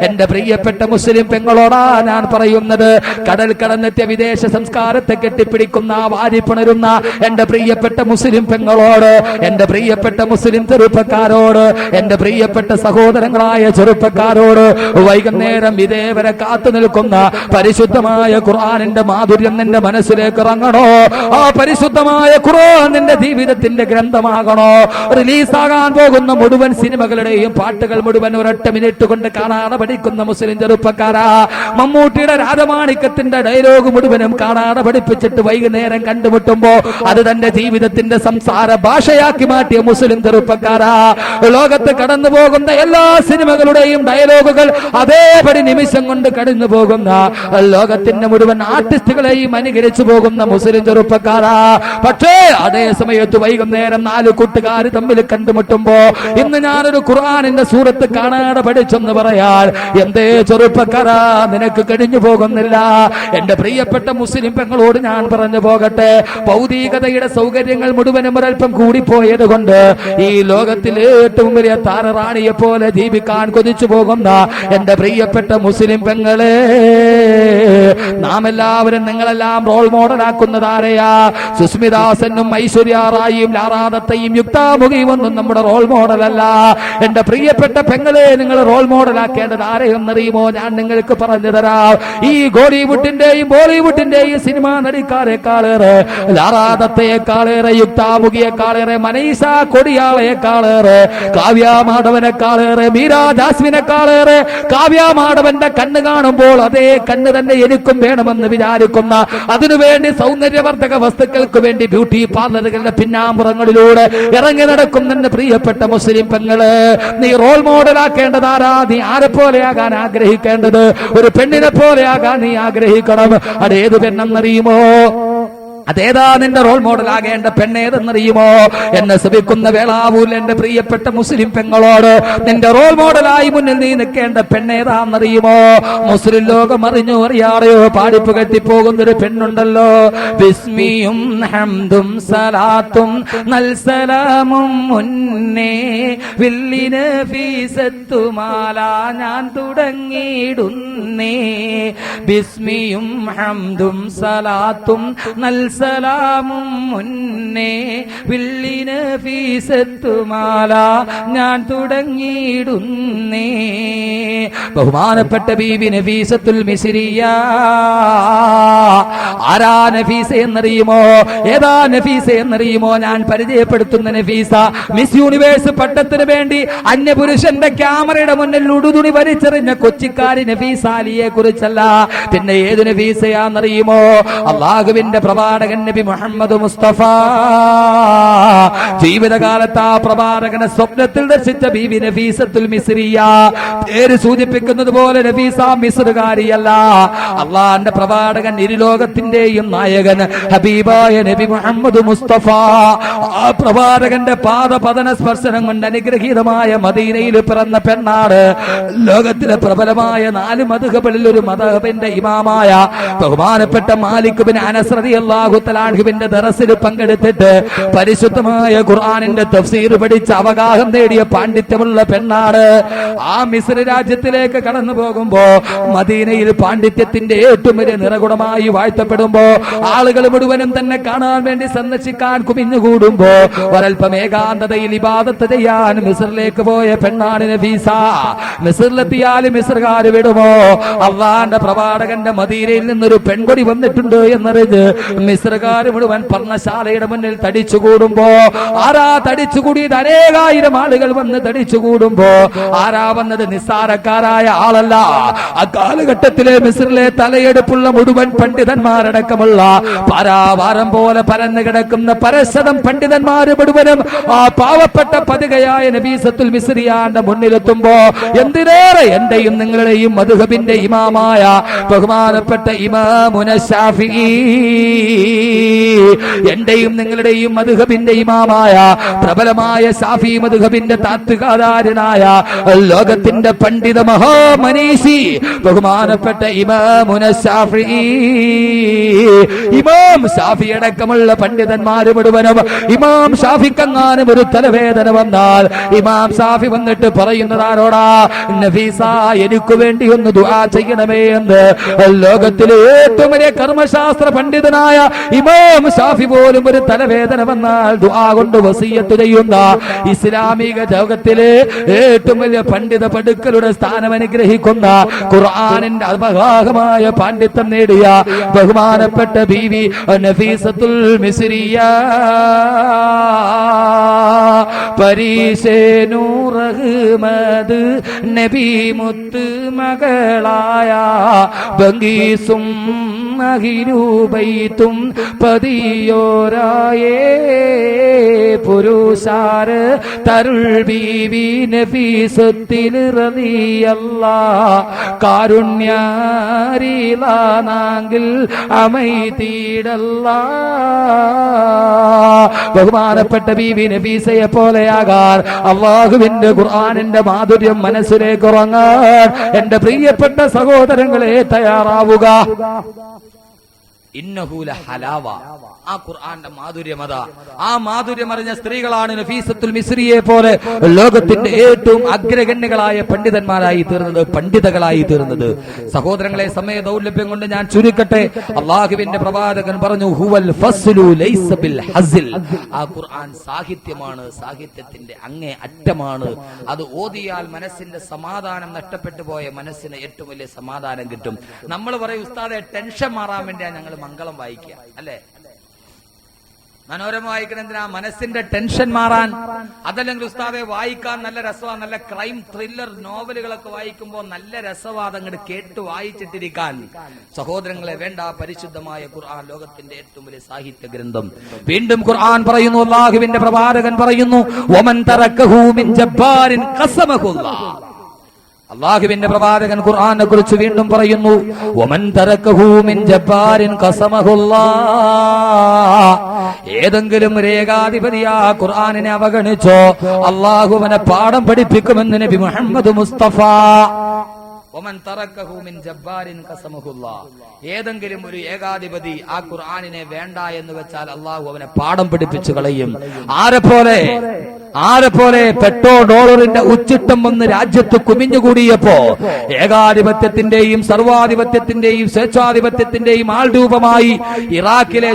എന്റെ പ്രിയപ്പെട്ട മുസ്ലിം പെങ്ങളോടാ ഞാൻ പറയുന്നത്. കടൽ കടന്നെത്തിയ വിദേശ സംസ്കാരത്തെ കെട്ടിപ്പിടിക്കുന്ന, വാരിപ്പുണരുന്ന എന്റെ പ്രിയപ്പെട്ട മുസ്ലിം പെങ്ങളോട്, എന്റെ പ്രിയപ്പെട്ട മുസ്ലിം ചെറുപ്പക്കാരോട്, എന്റെ പ്രിയപ്പെട്ട സഹോദരങ്ങളായ ചെറുപ്പക്കാരോട്, വൈകുന്നേരം ഇതേവരെ കാത്തു നിൽക്കുന്ന പരിശുദ്ധമായ ഖുർആനിന്റെ മാധുര്യം നിന്റെ മനസ്സിലേക്ക് ഇറങ്ങണോ? ആ പരിശുദ്ധമായ ഖുർആൻ നിന്റെ ജീവിതത്തിന്റെ ഗ്രന്ഥമാകണോ? റിലീസാകാൻ പോകുന്ന മുഴുവൻ സിനിമകളുടെയും പാട്ടുകൾ മുഴുവൻ ഒരൊറ്റ മിനിറ്റ് കൊണ്ട് കാണാതെ പഠിക്കുന്ന മുസ്ലിം ചെറുപ്പക്കാരാ, മമ്മൂട്ടിയുടെ രാജമാണിക്യത്തിന്റെ ഡയലോഗ് മുഴുവനും കാണാതെ പഠിപ്പിച്ചിട്ട് വൈകുന്നേരം കണ്ടുമുട്ടുമ്പോ അത് തന്റെ ജീവിതത്തിന്റെ സംസാര ഭാഷയാക്കി മാറ്റിയ മുസ്ലിം ചെറുപ്പക്കാരാ, ലോകത്ത് കടന്നു പോകുന്ന എല്ലാ സിനിമകളുടെയും ഡയലോഗുകൾ അതേപടി നിമിഷം കൊണ്ട് കടന്നു പോകുന്ന ലോകത്തിന്റെ മുഴുവൻ ആർട്ടിസ്റ്റുകളെയും അനുകരിച്ചു പോകുന്ന മുസ്ലിം ചെറുപ്പക്കാരാ. പക്ഷേ അതേ സമയത്ത് വൈകുന്നേരം 4 കൂട്ടുകാർ തമ്മിൽ കണ്ടുമുട്ടുമ്പോ, ഇന്ന് ഞാനൊരു ഖുർആനിന്റെ സൂറത്ത് കാണാതെ പഠിച്ചെന്ന് പറയാൻ എന്തേ ചെറുപ്പക്കാരാ നിനക്ക് കഴിഞ്ഞു പോകുന്നില്ല? എന്റെ പ്രിയപ്പെട്ട മുസ്ലിം പെങ്ങളോട് ഞാൻ പറഞ്ഞു പോകട്ടെ, ഭൗതികതയുടെ സൗകര്യങ്ങൾ മുഴുവനും ഒരൽപ്പം കൂടിപ്പോയത് കൊണ്ട് ഈ ലോകത്തിലെ ഏറ്റവും വലിയ താരറാണിയെ പോലെ ജീവിക്കാൻ കൊതിച്ചു പോകുന്ന എന്റെ പ്രിയപ്പെട്ട മുസ്ലിം പെങ്ങളെ, നാം എല്ലാവരും നിങ്ങളെല്ലാം റോൾ മോഡലാക്കുന്നതാരെയാ? സുസ്മിതാസെന്നും ഐശ്വര്യ റായിയും ലാറാദത്തെയും യുക്താമുഖിയും ഒന്നും നമ്മുടെ റോൾ മോഡലല്ല. എന്റെ പ്രിയപ്പെട്ട പെങ്ങളെ, നിങ്ങൾ റോൾ മോഡലാക്കേണ്ടത് ആരെയെന്നറിയുമോ? ഞാൻ നിങ്ങൾക്ക് പറഞ്ഞു തരാം. ഈ ബോളിവുഡിന്റെയും ബോളിവുഡിന്റെയും സിനിമാ നടിക്കാരെക്കാളേറെ, ലാറാദത്തെക്കാളേറെ, യുക്താമുഖിയെക്കാളേറെ, മനീഷ കൊടിയാളയെക്കാളേറെ, കാവ്യ മാധവനെക്കാളേറെ, മീര ജാസ്മിനെക്കാളേറെ, കാവ്യ മാധവന്റെ കണ്ണ് കാണുമ്പോൾ അതേ കണ്ണ് തന്നെ എനിക്കും വേണമെന്ന് വിചാരിക്കുന്ന, അതിനുവേണ്ടി സൗന്ദര്യവർദ്ധക വസ്തുക്കൾക്ക് വേണ്ടി ബ്യൂട്ടി പാർലറുകളുടെ പിന്നാമ്പുറങ്ങളിലൂടെ ഇറങ്ങി നടക്കുന്ന പ്രിയപ്പെട്ട മുസ്ലിം പെങ്ങള്, നീ റോൾ മോഡലാക്കേണ്ടതാരാ? നീ ആരെ പോലെയാകാൻ ആഗ്രഹിക്കേണ്ടത്? ഒരു പെണ്ണിനെ പോലെയാകാൻ നീ ആഗ്രഹിക്കണം. അതേത് പെണ്ണെന്നറിയുമോ? അതേതാ നിന്റെ റോൾ മോഡൽ ആകേണ്ട പെണ്ണേതെന്നറിയുമോ? എന്നെ ശ്രമിക്കുന്ന വേളാവൂൽ എന്റെ പ്രിയപ്പെട്ട മുസ്ലിം പെങ്ങളോട്, നിന്റെ റോൾ മോഡലായി മുന്നിൽ നീ നിൽക്കേണ്ട പെണ്ണേതാന്നറിയുമോ? മുസ്ലിം ലോകം അറിഞ്ഞോ അറിയാതെയോ പാടിപ്പ് കെട്ടിപ്പോകുന്നൊരു പെണ്ണുണ്ടല്ലോ. ബിസ്മിയും ഹംദും സലാത്തും നൽസലാമും മുന്നേ വില്ലിന് ഫീസത്തുമാല ഞാൻ തുടങ്ങിയിടുന്നേ. ബിസ്മിയും ഹംദും സലാത്തും സലാമും മുന്നേ വില്ലിന് ഫീസത്തുമാല ഞാൻ തുടങ്ങിയിടുന്നേ. ബഹുമാനപ്പെട്ട ബീബി നഫീസത്തുൽ മിസ്രിയ. ആരാ നഫീസ എന്നറിയുമോ? ഏതാ നഫീസ എന്നറിയുമോ? ഞാൻ പരിചയപ്പെടുത്തുന്ന നഫീസ മിസ് യൂണിവേഴ്സ് പട്ടത്തിന് വേണ്ടി അന്യപുരുഷന്റെ ക്യാമറയുടെ മുന്നിൽ ഉടുതുണി വലിച്ചെറിഞ്ഞ കൊച്ചിക്കാരി നഫീസ അലിയെ കുറിച്ചല്ല. പിന്നെ ഏത് നഫീസയാന്നറിയുമോ? അള്ളാഹുവിന്റെ പ്രവാചകൻ നബി മുഹമ്മദ് മുസ്തഫ ജീവിതകാലത്ത് ആ പ്രവാചകനെ സ്വപ്നത്തിൽ ദർശിച്ച ബീവി നഫീസത്തുൽ മിസ്രിയ. പേര് സൂചിപ്പിക്കുന്നത് പോലെ നഫീസ മിസ്റുകാരിയല്ല. അള്ളാന്റെ പ്രവാചകൻ ഇരുലോകത്തിന്റെ ഉമ്മത്തിന്റെയും നായകൻ ഹബീബായ നബി മുഹമ്മദ് മുസ്തഫ. ആ പ്രവാചകന്റെ പാദപതന സ്പർശനം കൊണ്ട് അനുഗ്രഹീതമായ മദീനയിൽ പിറന്ന പെണ്ണാണ്. ലോകത്തിലെ പ്രബലമായ 4 മദ്ഹബിൽ ഒരു മദ്ഹബിന്റെ ഇമാമായ ബഹുമാനപ്പെട്ട മാലിക് ബിൻ അനസ് റളിയല്ലാഹു തആല അൻഹുവിന്റെ ദർസിൽ പങ്കെടുത്തിട്ട് പരിശുദ്ധമായ ഖുർആനിന്റെ തഫ്സീർ പഠിച്ച അവഗാഹം നേടിയ പാണ്ഡിത്യമുള്ള പെണ്ണാണ്. ആ മിസ്ർ രാജ്യത്തിലേക്ക് കടന്നു പോകുമ്പോ മദീനയിൽ പാണ്ഡിത്യത്തിന്റെ ഏറ്റവും വലിയ നിറകുടമായി വാഴ്ത്തപ്പെടുമ്പോ ആളുകൾ മുഴുവനും തന്നെ കാണാൻ വേണ്ടി സന്ദർശിക്കാൻ കുമിഞ്ഞുകൂടുമ്പോ ഒരൽപ്പം ഏകാന്തതയിൽ ഇബാദത്ത് ചെയ്യാൻ മിസ്റിലേക്ക് പോയ പെണ്ണാണ് നഫീസ. മിസ്റിലെത്തിയാൽ മിസ്റുകാർ വിടുമോ? അള്ളാന്റെ പ്രവാചകന്റെ മദീനയിൽ നിന്നൊരു പെൺകൊടി വന്നിട്ടുണ്ട് എന്നറിഞ്ഞ് മിസ്റുകാർ മുഴുവൻ പർണശാലയുടെ മുന്നിൽ തടിച്ചുകൂടുമ്പോ ആരാ തടിച്ചുകൂടിയത്? അനേകായിരം ആളുകൾ വന്ന് തടിച്ചുകൂടുമ്പോ ആരാ വന്നത്? നിസ്സാരക്കാരായ ആളല്ല. അക്കാലഘട്ടത്തിലെ മിസ്റിലെ തലയെടുപ്പുള്ള മുഴുവൻ പണ്ഡിതന്മാരടക്കമുള്ള പരാവാരം പോലെ പരന്നു കിടക്കുന്ന പരശതം പണ്ഡിതന്മാര് മുഴുവനും ആ പാവപ്പെട്ട പതികയായ നബീസത്തുൽ മിസ്രിയാന്റെ മുന്നിലെത്തുമ്പോ എന്തിനേറെ എന്റെയും നിങ്ങളുടെയും മദ്ഹബിന്റെ ഇമാമായ ബഹുമാനപ്പെട്ട ഇമാമുന ശാഫിഈ, എന്റെയും നിങ്ങളുടെയും മദ്ഹബിന്റെ ഇമാമായ പ്രബലമായ ശാഫി മദ്ഹബിന്റെ താത്വികാധാരനായ ലോകത്തിന്റെ പണ്ഡിത മഹാമനീഷി ബഹുമാനപ്പെട്ട ഇമാമുന ശാഫിഈ, ഇമാം ഷാഫി അടക്കമുള്ള പണ്ഡിതന്മാര് മുഴുവനും ഇമാം ഷാഫിക്കെങ്ങാനും ഒരു തലവേദന വന്നാൽ ഇമാം ഷാഫി വന്നിട്ട് പറയുന്നതാരോടാ? നഫീസ, എനിക്ക് വേണ്ടി ഒന്ന് ദുആ ചെയ്യണമേ എന്ന് ലോകത്തിലെ ഏറ്റവും വലിയ കർമ്മശാസ്ത്ര പണ്ഡിതനായ ഇമാം ഷാഫി പോലും ഒരു തലവേദന വന്നാൽ ദുആ കൊണ്ട് വസിയത്ത് ചെയ്യുന്ന ഇസ്ലാമിക ലോകത്തിലെ ഏറ്റവും വലിയ പണ്ഡിത പടുക്കളുടെ സ്ഥാനം അനുഗ്രഹിക്കുന്ന ഖുർആനിന്റെ അപഹാഹമായ പാണ്ഡിത്യം നേടിയ ബഹുമാനപ്പെട്ട ബീവി നഫീസത്തുൽ മിസ്രിയ പരീശേനൂറഹ്മദ് നബി മുത്ത് മകളായ ബംഗീസും അഹിരൂബൈത്തും പതിയോരായേ പുരുഷാര് തരുൾ ബീവി നഫീസത്തിൽ റളിയല്ലാ കാരുണ്യാരിലാണെങ്കിൽ അമൈതീടല്ലാ. ബഹുമാനപ്പെട്ട ബീവി നഫീസയെ പോലെയാകാൻ അല്ലാഹുവിന്റെ ഖുർആനിന്റെ മാധുര്യം മനസ്സിലേക്ക് ഉറങ്ങാൻ എന്റെ പ്രിയപ്പെട്ട സഹോദരങ്ങളെ തയ്യാറാവുക. ഇന്നഹു ലഹലാവ, ആ ഖുർആന്റെ മാധുര്യമത. ആ മാധുര്യം അറിഞ്ഞ സ്ത്രീകളാണ് നഫീസത്തുൽ മിസ്രിയെ പോലെ ലോകത്തിന്റെ ഏറ്റവും അഗ്രഗണ്യകളായ പണ്ഡിതന്മാരായി തീർന്നത്, പണ്ഡിതകളായി തീർന്നത്. സഹോദരങ്ങളെ, സമയ ദൗർലഭ്യം കൊണ്ട് ഞാൻ ചുരുക്കട്ടെ. അല്ലാഹുവിന്റെ പ്രവാചകൻ പറഞ്ഞു, ഹുവൽ ഫസ്ലു ലൈസ ബിൽ ഹസിൽ. ആ ഖുർആൻ സാഹിത്യമാണ്, സാഹിത്യത്തിന്റെ അങ്ങേ അറ്റമാണ്. അത് ഓതിയാൽ മനസ്സിന്റെ സമാധാനം നഷ്ടപ്പെട്ടു പോയ മനസ്സിന് ഏറ്റവും വലിയ സമാധാനം കിട്ടും. നമ്മൾ പറയും, ഉസ്താദെ ടെൻഷൻ മാറാൻ വേണ്ടിയാണ് ഞങ്ങൾ മംഗളം വായിക്കുക, അല്ലേ? മനോരമ വായിക്കണം എന്തിനാ? മനസ്സിന്റെ ടെൻഷൻ മാറാൻ. അതല്ലെങ്കിൽ ഉസ്താദെ വായിക്കാൻ നല്ല രസമാണ്, നല്ല ക്രൈം ത്രില്ലർ നോവലുകളൊക്കെ വായിക്കുമ്പോൾ നല്ല രസവാദം അങ്ങോട്ട് കേട്ട് വായിച്ചിട്ടിരിക്കാൻ. സഹോദരങ്ങളെ, വേണ്ട. പരിശുദ്ധമായ ഖുർആൻ ലോകത്തിന്റെ ഏറ്റവും വലിയ സാഹിത്യ ഗ്രന്ഥം. വീണ്ടും ഖുർആൻ പറയുന്നു, അല്ലാഹുവിന്റെ പ്രവാചകൻ പറയുന്നു, വമൻ തറക്കഹു മിൻ ജബ്ബാരിൻ ഖസമഹുല്ലാഹ്. അല്ലാഹുവിന്റെ പ്രവാചകൻ ഖുർആനെ കുറിച്ച് വീണ്ടും പറയുന്നു, വമൻ തറക്കഹു മിൻ ജബ്ബാരിൻ ഖസമഹുല്ലാഹ്. ഏതെങ്കിലും ഒരു ഏകാധിപതിയാ ഖുർആനിനെ അവഗണിച്ചോ, അല്ലാഹുവിനെ പാഠം പഠിപ്പിക്കുമെന്ന് നബി മുഹമ്മദ് മുസ്തഫ. വമൻ തറക്കഹു മിൻ ജബ്ബാരിൻ ഖസമഹുല്ലാഹ്. ഏതെങ്കിലും ഒരു ഏകാധിപതി ആ ഖുർആനിനെ വേണ്ട എന്ന് വെച്ചാൽ അല്ലാഹു അവനെ പാഠം പഠിപ്പിച്ചു കളയും. ആരെപ്പോലെ? $1 ഉച്ചിട്ടം വന്ന് രാജ്യത്ത് കുമിഞ്ഞുകൂടിയപ്പോ ഏകാധിപത്യത്തിന്റെയും സർവാധിപത്യത്തിന്റെയും സ്വേച്ഛാധിപത്യത്തിന്റെയും ആൾരൂപമായി ഇറാഖിലെ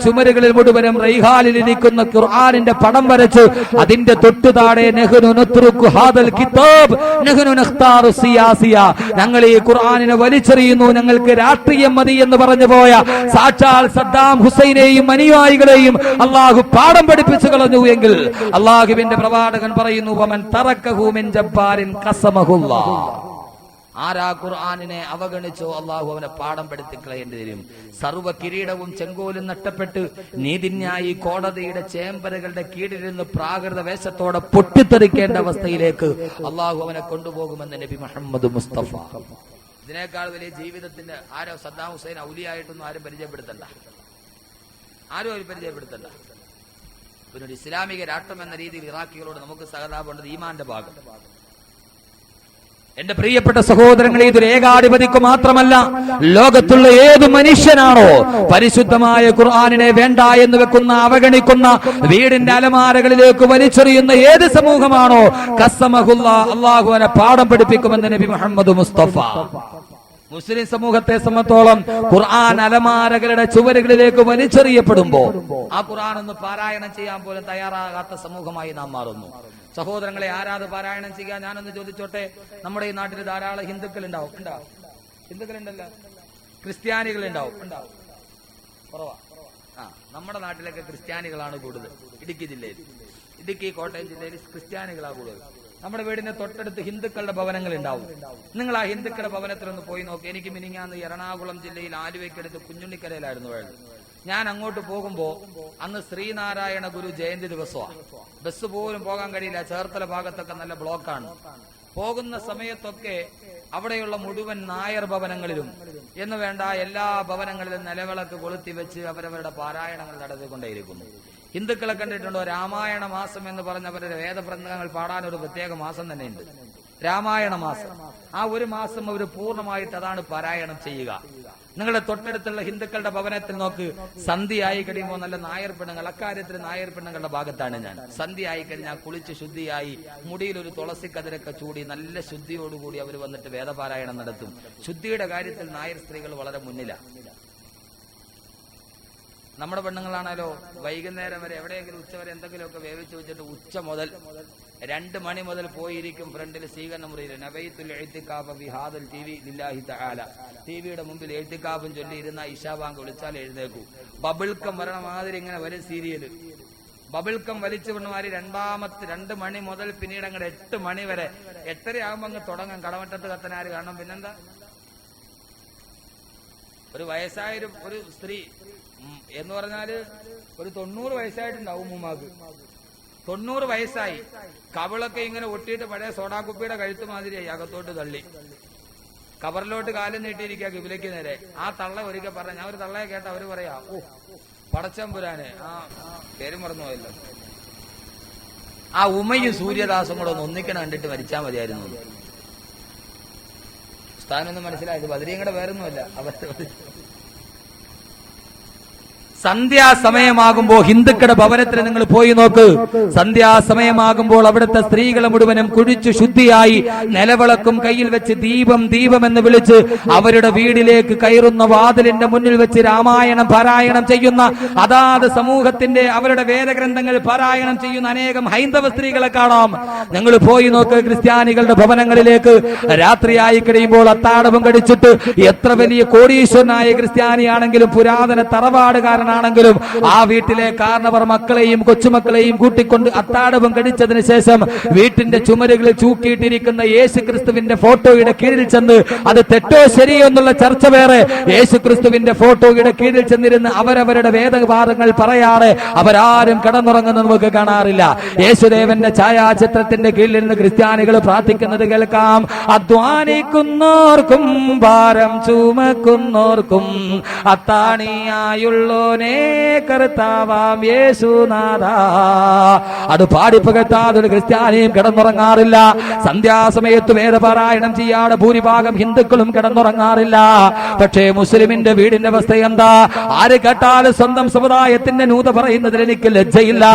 ചുമരുകളിൽ മുഴുവനും റൈഹാലിലിരിക്കുന്ന ഖുർആനിന്റെ പടം വരച്ച് അതിന്റെ തൊട്ടുതാഴെ നഹ്നു നത്റുകു ഹാദൽ കിതാബ് നഹ്നു നഖ്താറു സിയാസിയ, ഞങ്ങൾ ഈ ഖുർആനിനെ വലിച്ചെറിയുന്നു, ഞങ്ങൾക്ക് രാഷ്ട്രീയം മതി എന്ന് പറഞ്ഞു പോയ സാക്ഷാൽ സദ്ദാം ഹുസൈനെയും അനുയായികളെയും അല്ലാഹു പാഠം പഠിപ്പിച്ചു കളഞ്ഞു എങ്കിൽ അല്ലാഹുവിന്റെ പ്രവാചകൻ പറയുന്നു, വമൻ തറക്കഹു മിൻ ജബ്ബാരിൻ ഖസമഹുല്ലാഹ്. ആരാ ഖുർആനിനെ അവഗണിച്ചോ അല്ലാഹു അവനെ പാഠം പഠിത്തി കളയേണ്ടി വരും. സർവ്വ കിരീടവും ചെങ്കോലും നഷ്ടപ്പെട്ട് നീതിന്യായി കോടതിയുടെ ചേമ്പറുകളുടെ കീഴിലിരുന്ന് പ്രാകൃത വേഷത്തോടെ പൊട്ടിത്തെറിക്കേണ്ട അവസ്ഥയിലേക്ക് അല്ലാഹു അവനെ കൊണ്ടുപോകുമെന്ന് നബി മുഹമ്മദ് മുസ്തഫ. ഇതിനേക്കാൾ വലിയ ജീവിതത്തിന്റെ ആരോ സദ്ദാം ഹുസൈൻ ഔലിയായിട്ടൊന്നും ആരും പരിചയപ്പെടുത്തണ്ട, ആരും അവർ പരിചയപ്പെടുത്തണ്ട. പിന്നെ ഒരു ഇസ്ലാമിക രാഷ്ട്രം എന്ന രീതിയിൽ ഇറാഖികളോട് നമുക്ക് സഹതാപമുള്ളത് ഈമാന്റെ ഭാഗം. എന്റെ പ്രിയപ്പെട്ട സഹോദരങ്ങളെ, ഇതൊരു ഏകാധിപതിക്ക് മാത്രമല്ല, ലോകത്തുള്ള ഏത് മനുഷ്യനാണോ പരിശുദ്ധമായ ഖുർആനിനെ വേണ്ട എന്ന് വെക്കുന്ന, അവഗണിക്കുന്ന, വീടിന്റെ അലമാരകളിലേക്ക് വലിച്ചെറിയുന്ന ഏത് സമൂഹമാണോ, ഖസ്സമഹുല്ലാഹ്, അല്ലാഹു അവനെ പാഠം പഠിപ്പിക്കുമെന്ന് നബി മുഹമ്മദ് മുസ്തഫ. മുസ്ലിം സമൂഹത്തെ സംബന്ധിച്ചോളം ഖുർആൻ അലമാരകളുടെ ചുവരുകളിലേക്ക് വലിച്ചെറിയപ്പെടുമ്പോ ആ ഖുർആൻ ഒന്ന് പാരായണം ചെയ്യാൻ പോലും തയ്യാറാകാത്ത സമൂഹമായി നാം മാറുന്നു. സഹോദരങ്ങളെ, ആരാത് പാരായണം ചെയ്യാൻ? ഞാനൊന്ന് ചോദിച്ചോട്ടെ, നമ്മുടെ ഈ നാട്ടിൽ ധാരാളം ഹിന്ദുക്കൾ ഉണ്ടാവും, ഹിന്ദുക്കളുണ്ടല്ലോ, ക്രിസ്ത്യാനികൾ ഉണ്ടാവും, കുറവാ. നമ്മുടെ നാട്ടിലൊക്കെ ക്രിസ്ത്യാനികളാണ് കൂടുതൽ. ഇടുക്കി ജില്ലയിൽ, ഇടുക്കി കോട്ടയം ജില്ലയിൽ ക്രിസ്ത്യാനികളാണ് കൂടുതൽ. നമ്മുടെ വീടിന്റെ തൊട്ടടുത്ത് ഹിന്ദുക്കളുടെ ഭവനങ്ങൾ ഉണ്ടാവും. നിങ്ങൾ ആ ഹിന്ദുക്കളുടെ ഭവനത്തിലൊന്ന് പോയി നോക്കി. എനിക്ക് മിനിങ്ങാന്ന് എറണാകുളം ജില്ലയിൽ ആലുവയ്ക്കടുത്ത് കുഞ്ഞുണ്ണിക്കരയിലായിരുന്നു വേൾഡ്. ഞാൻ അങ്ങോട്ട് പോകുമ്പോ അന്ന് ശ്രീനാരായണ ഗുരു ജയന്തി ദിവസമാണ്. ബസ് പോലും പോകാൻ കഴിയില്ല, ചേർത്തല ഭാഗത്തൊക്കെ നല്ല ബ്ലോക്കാണ്. പോകുന്ന സമയത്തൊക്കെ അവിടെയുള്ള മുഴുവൻ നായർ ഭവനങ്ങളിലും എന്ന് വേണ്ട എല്ലാ ഭവനങ്ങളിലും നിലവിളക്ക് കൊളുത്തി വെച്ച് അവരവരുടെ പാരായണങ്ങൾ നടത്തിക്കൊണ്ടേയിരിക്കുന്നു. ഹിന്ദുക്കളെ കണ്ടിട്ടുണ്ടോ? രാമായണ മാസം എന്ന് പറഞ്ഞവരുടെ വേദഗ്രന്ഥങ്ങൾ പാടാൻ ഒരു പ്രത്യേക മാസം തന്നെയുണ്ട്, രാമായണ മാസം. ആ ഒരു മാസം അവർ പൂർണ്ണമായിട്ട് അതാണ് പാരായണം ചെയ്യുക. നിങ്ങളുടെ തൊട്ടടുത്തുള്ള ഹിന്ദുക്കളുടെ ഭവനത്തിൽ നോക്ക്, സന്ധ്യയായി കഴിയുമ്പോൾ നല്ല നായർ പെണ്ണുങ്ങൾ, അക്കാര്യത്തിൽ നായർ പെണ്ണുങ്ങളുടെ ഭാഗത്താണ് ഞാൻ. സന്ധ്യയായി കഴിഞ്ഞാൽ കുളിച്ച് ശുദ്ധിയായി മുടിയിൽ ഒരു തുളസി കതിരൊക്കെ ചൂടി നല്ല ശുദ്ധിയോടുകൂടി അവർ വന്നിട്ട് വേദപാരായണം നടത്തും. ശുദ്ധിയുടെ കാര്യത്തിൽ നായർ സ്ത്രീകൾ വളരെ മുന്നിലാണ്. നമ്മുടെ പെണ്ണുങ്ങളാണല്ലോ വൈകുന്നേരം വരെ എവിടെയെങ്കിലും ഉച്ചവരെ എന്തെങ്കിലുമൊക്കെ വേവിച്ച് വെച്ചിട്ട് ഉച്ച മുതൽ 2 മണി മുതൽ പോയിരിക്കും ഫ്രണ്ടിൽ സ്വീകരണ മുറിയിൽ. നബൈത്തുൽ ഇഅ്തികാഫ് ഫി ഹാദൽ ടിവി ലില്ലാഹി തആല. ടിവിയുടെ മുമ്പിൽ ഇഅ്തികാഫും ചൊല്ലി ഇരുന്ന ഇശാ ബാങ്ക് വിളിച്ചാൽ എഴുന്നേക്കൂ. ബബിൾക്കം വരണ മാതിരി ഇങ്ങനെ വരും സീരിയല്. ബബിൾക്കം വലിച്ചു കൊണ്ടുമാരി 2 മണി മുതൽ പിന്നീട് അങ്ങോട്ട് 8 മണി വരെ. 8:30 ആകുമ്പോ അങ്ങ് തുടങ്ങും കടമറ്റത്ത് കത്തനാര് കാണണം. പിന്നെന്താ, ഒരു വയസ്സായ ഒരു സ്ത്രീ എന്ന് പറഞ്ഞാല് ഒരു 90 വയസ്സായിട്ടുണ്ടാവും ഉമ്മാക്ക്. 90 വയസ്സായി, കവിളൊക്കെ ഇങ്ങനെ ഒട്ടിയിട്ട് പഴയ സോഡാക്കുപ്പിയുടെ കഴുത്ത് മാതിരിയായി അകത്തോട്ട് തള്ളി കവറിലോട്ട് കാലം നീട്ടിയിരിക്കുക കിബിലയ്ക്ക് നേരെ. ആ തള്ള ഒരിക്കൽ പറഞ്ഞ, ഞാൻ ഒരു തള്ളയെ കേട്ട അവര് പറയാ, ഓ പടച്ചമ്പുരാന്, ആ പേരും മറന്നു പോയല്ലോ, ആ ഉമ്മയും സൂര്യദാസും കൂടെ ഒന്ന് ഒന്നിക്കണം കണ്ടിട്ട് മരിച്ചാൽ മതിയായിരുന്നു. സ്ഥാനൊന്നും മനസ്സിലായത് ബദരിയും കൂടെ വേറൊന്നുമല്ല. അവർ സന്ധ്യാസമയമാകുമ്പോൾ ഹിന്ദുക്കളുടെ ഭവനത്തിൽ നിങ്ങൾ പോയി നോക്ക്. സന്ധ്യാസമയമാകുമ്പോൾ അവിടുത്തെ സ്ത്രീകളെ മുഴുവനും കുഴിച്ചു ശുദ്ധിയായി നിലവിളക്കും കയ്യിൽ വെച്ച് ദീപം ദീപം എന്ന് വിളിച്ച് അവരുടെ വീടിലേക്ക് കയറുന്ന വാതിലിന്റെ മുന്നിൽ വെച്ച് രാമായണം പാരായണം ചെയ്യുന്ന, അതാത് സമൂഹത്തിന്റെ അവരുടെ വേദഗ്രന്ഥങ്ങൾ പാരായണം ചെയ്യുന്ന അനേകം ഹൈന്ദവ സ്ത്രീകളെ കാണാം. നിങ്ങൾ പോയി നോക്ക് ക്രിസ്ത്യാനികളുടെ ഭവനങ്ങളിലേക്ക്. രാത്രിയായി കഴിയുമ്പോൾ അത്താഴവും കടിച്ചിട്ട് എത്ര വലിയ കോടീശ്വരനായ ക്രിസ്ത്യാനിയാണെങ്കിലും പുരാതന തറവാടുകാരൻ ാണെങ്കിലും ആ വീട്ടിലെ കാരണവർ മക്കളെയും കൊച്ചുമക്കളെയും കൂട്ടിക്കൊണ്ട് അത്താഴവും കടിച്ചതിന് ശേഷം വീട്ടിന്റെ ചുമരുകളിൽ ചൂക്കിയിട്ടിരിക്കുന്ന യേശുക്രിസ്തുവിന്റെ ഫോട്ടോയുടെ കീഴിൽ ചെന്ന്, അത് തെറ്റോ ശരിയോ എന്നുള്ള ചർച്ച വേറെ, യേശുക്രിസ്തുവിന്റെ ഫോട്ടോയുടെ കീഴിൽ ചെന്നിരുന്ന് അവരവരുടെ വേദവാദങ്ങൾ പറയാതെ അവരാരും കിടന്നുറങ്ങുന്നത് നമുക്ക് കാണാറില്ല. യേശുദേവന്റെ ഛായാചിത്രത്തിന്റെ കീഴിൽ നിന്ന് ക്രിസ്ത്യാനികൾ പ്രാർത്ഥിക്കുന്നത് കേൾക്കാം. അധ്വാനിക്കുന്നോർക്കും ഭാരം ചുമക്കുന്നോർക്കും അത്താണിയായുള്ളോ കർത്താവാം യേശുനാഥ. അത് പാടിപ്പകത്താതൊരു ക്രിസ്ത്യാനിയും കിടന്നുറങ്ങാറില്ല. സന്ധ്യാസമയത്ത് വേദപാരായണം ചെയ്യാതെ ഭൂരിഭാഗം ഹിന്ദുക്കളും കിടന്നുറങ്ങാറില്ല. പക്ഷേ മുസ്ലിമിന്റെ വീടിന്റെ അവസ്ഥ എന്താ? ആര് കേട്ടാലും സ്വന്തം സമുദായത്തിന്റെ നൂത പറയുന്നതിൽ എനിക്ക് ലജ്ജയില്ല.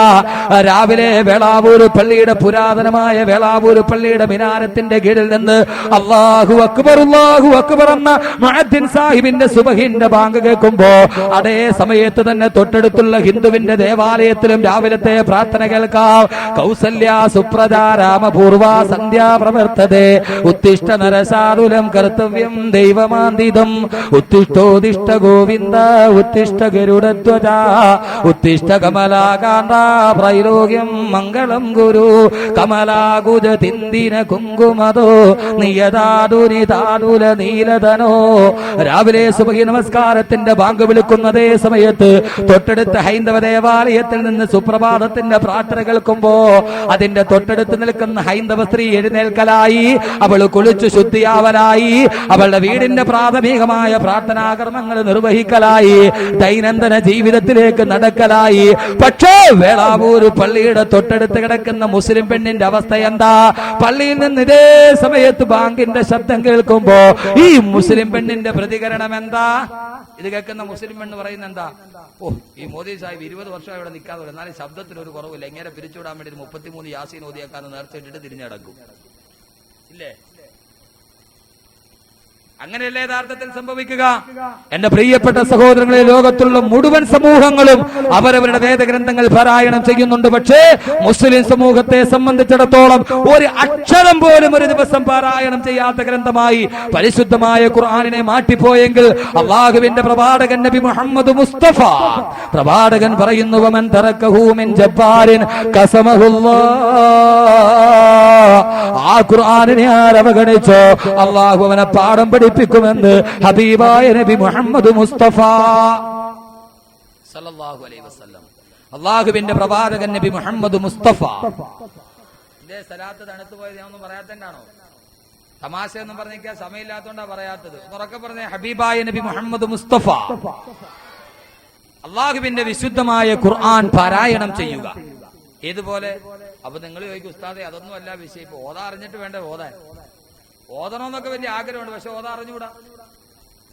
രാവിലെ വേളാവൂർ പള്ളിയുടെ പുരാതനമായ വേളാവൂർ പള്ളിയുടെ മിനാരത്തിന്റെ കീഴിൽ നിന്ന് അല്ലാഹു അക്ബർ എന്ന മുഅദ്ദിൻ സാഹിബിന്റെ സുബഹിന്റെ ബാങ്ക് കേൾക്കുമ്പോ അതേ സമയത്ത് തന്നെ തൊട്ടടുത്തുള്ള ഹിന്ദുവിന്റെ ദേവാലയത്തിലും രാവിലത്തെ പ്രാർത്ഥന കേൾക്കാം. കൗസല്യ സുപ്രജാ രാമപൂർവ സന്ധ്യാ പ്രവർത്തതേ ഉത്തിഷ്ഠ നരശാതുലം കർത്തവ്യം ദൈവമാന്തിതം ഉത്തിഷ്ഠോദിഷ്ട ഗോവിന്ദ ഉത്തിഷ്ഠ ഗരുഡധ്വജ ഉത്തിഷ്ഠ കമലാകാന്ത ത്രൈലോക്യം മംഗളം ഗുരു കമലാകുജ തിന്ദിന കുങ്കുമതോ നിയതാതുരി താതുല നീലധനോ. രാവിലെ സുബഹി നമസ്കാരത്തിന്റെ ബാങ്ക് വിളിക്കുന്നതേ സമയത്ത് സമയത്ത് തൊട്ടടുത്ത ഹൈന്ദവ ദേവാലയത്തിൽ നിന്ന് സുപ്രഭാതത്തിന്റെ പ്രാർത്ഥന കേൾക്കുമ്പോ അതിന്റെ തൊട്ടടുത്ത് നിൽക്കുന്ന ഹൈന്ദവ സ്ത്രീ എഴുന്നേൽക്കലായി, അവൾ കുളിച്ചു ശുദ്ധിയാവലായി, അവളുടെ വീടിന്റെ പ്രാഥമികമായ പ്രാർത്ഥനാകർമ്മങ്ങൾ നിർവഹിക്കലായി, ദൈനംദിന ജീവിതത്തിലേക്ക് നടക്കലായി. പക്ഷേ വേളാവൂർ പള്ളിയുടെ തൊട്ടടുത്ത് കിടക്കുന്ന മുസ്ലിം പെണ്ണിന്റെ അവസ്ഥ എന്താ? പള്ളിയിൽ നിന്ന് ഇതേ സമയത്ത് ബാങ്കിന്റെ ശബ്ദം കേൾക്കുമ്പോ ഈ മുസ്ലിം പെണ്ണിന്റെ പ്രതികരണം എന്താ? ഇത് കേൾക്കുന്ന മുസ്ലിം പെണ്ണ് പറയുന്നത് എന്താ? ഓ, ഈ മോദി സാഹിബ് 20 വർഷം ഇവിടെ നിൽക്കാതെ, എന്നാലും ശബ്ദത്തിന് ഒരു കുറവില്ല, എങ്ങനെ പിരിച്ചുവിടാൻ വേണ്ടി 33 യാസീൻ ഓതിയാക്കാന്ന് നേർച്ചയിട്ടിട്ട് തിരിഞ്ഞടക്കും. ഇല്ലേ? അങ്ങനെയല്ലേ യഥാർത്ഥത്തിൽ സംഭവിക്കുക? എന്റെ പ്രിയപ്പെട്ട സഹോദരങ്ങളെ, ലോകത്തുള്ള മുഴുവൻ സമൂഹങ്ങളും അവരവരുടെ വേദഗ്രന്ഥങ്ങൾ പാരായണം ചെയ്യുന്നുണ്ട്. പക്ഷേ മുസ്ലിം സമൂഹത്തെ സംബന്ധിച്ചിടത്തോളം ഒരു അക്ഷരം പോലും ഒരു ദിവസം പാരായണം ചെയ്യാത്ത ഗ്രന്ഥമായി പരിശുദ്ധമായ ഖുർആനിനെ മാറ്റിപ്പോയെങ്കിൽ അള്ളാഹുവിന്റെ പ്രവാചകൻ നബി മുഹമ്മദ് മുസ്തഫ പ്രവാചകൻ പറയുന്നു, വമൻ തറക്കഹു മിൻ ജബ്ബാരിൻ ഖസമഹുല്ലാഹ്. ആ ഖുർആനിനെ അവഗണിച്ചോ അള്ളാഹു അവനെ പാഠം പഠിപ്പിക്കുമെന്ന് ഹബീബായ നബി മുഹമ്മദ് മുസ്തഫ സല്ലല്ലാഹു അലൈഹി വസല്ലം, അള്ളാഹുവിന്റെ പ്രവാചകൻ നബി മുഹമ്മദ് മുസ്തഫ. ഇതേ സലാത്ത് തണുത്തു പോയത് ഞാൻ ഒന്നും പറയാത്തണ്ടാണോ? തമാശയൊന്നും പറഞ്ഞിരിക്കാൻ സമയമില്ലാത്തോണ്ടാ പറയാത്തത്. ഉറക്കെ പറഞ്ഞ ഹബീബായ നബി മുഹമ്മദ് മുസ്തഫ അള്ളാഹുവിന്റെ വിശുദ്ധമായ ഖുർആൻ പാരായണം ചെയ്യുക. ഏതുപോലെ? അപ്പൊ നിങ്ങൾ ചോദിക്കും, ഉസ്താദെ അതൊന്നും അല്ല വിഷയം, ഇപ്പൊ ഓതാ അറിഞ്ഞിട്ട് വേണ്ട ഓതാൻ. ഓതണമെന്നൊക്കെ വലിയ ആഗ്രഹമുണ്ട്, പക്ഷെ ഓതാ അറിഞ്ഞുകൂടാ.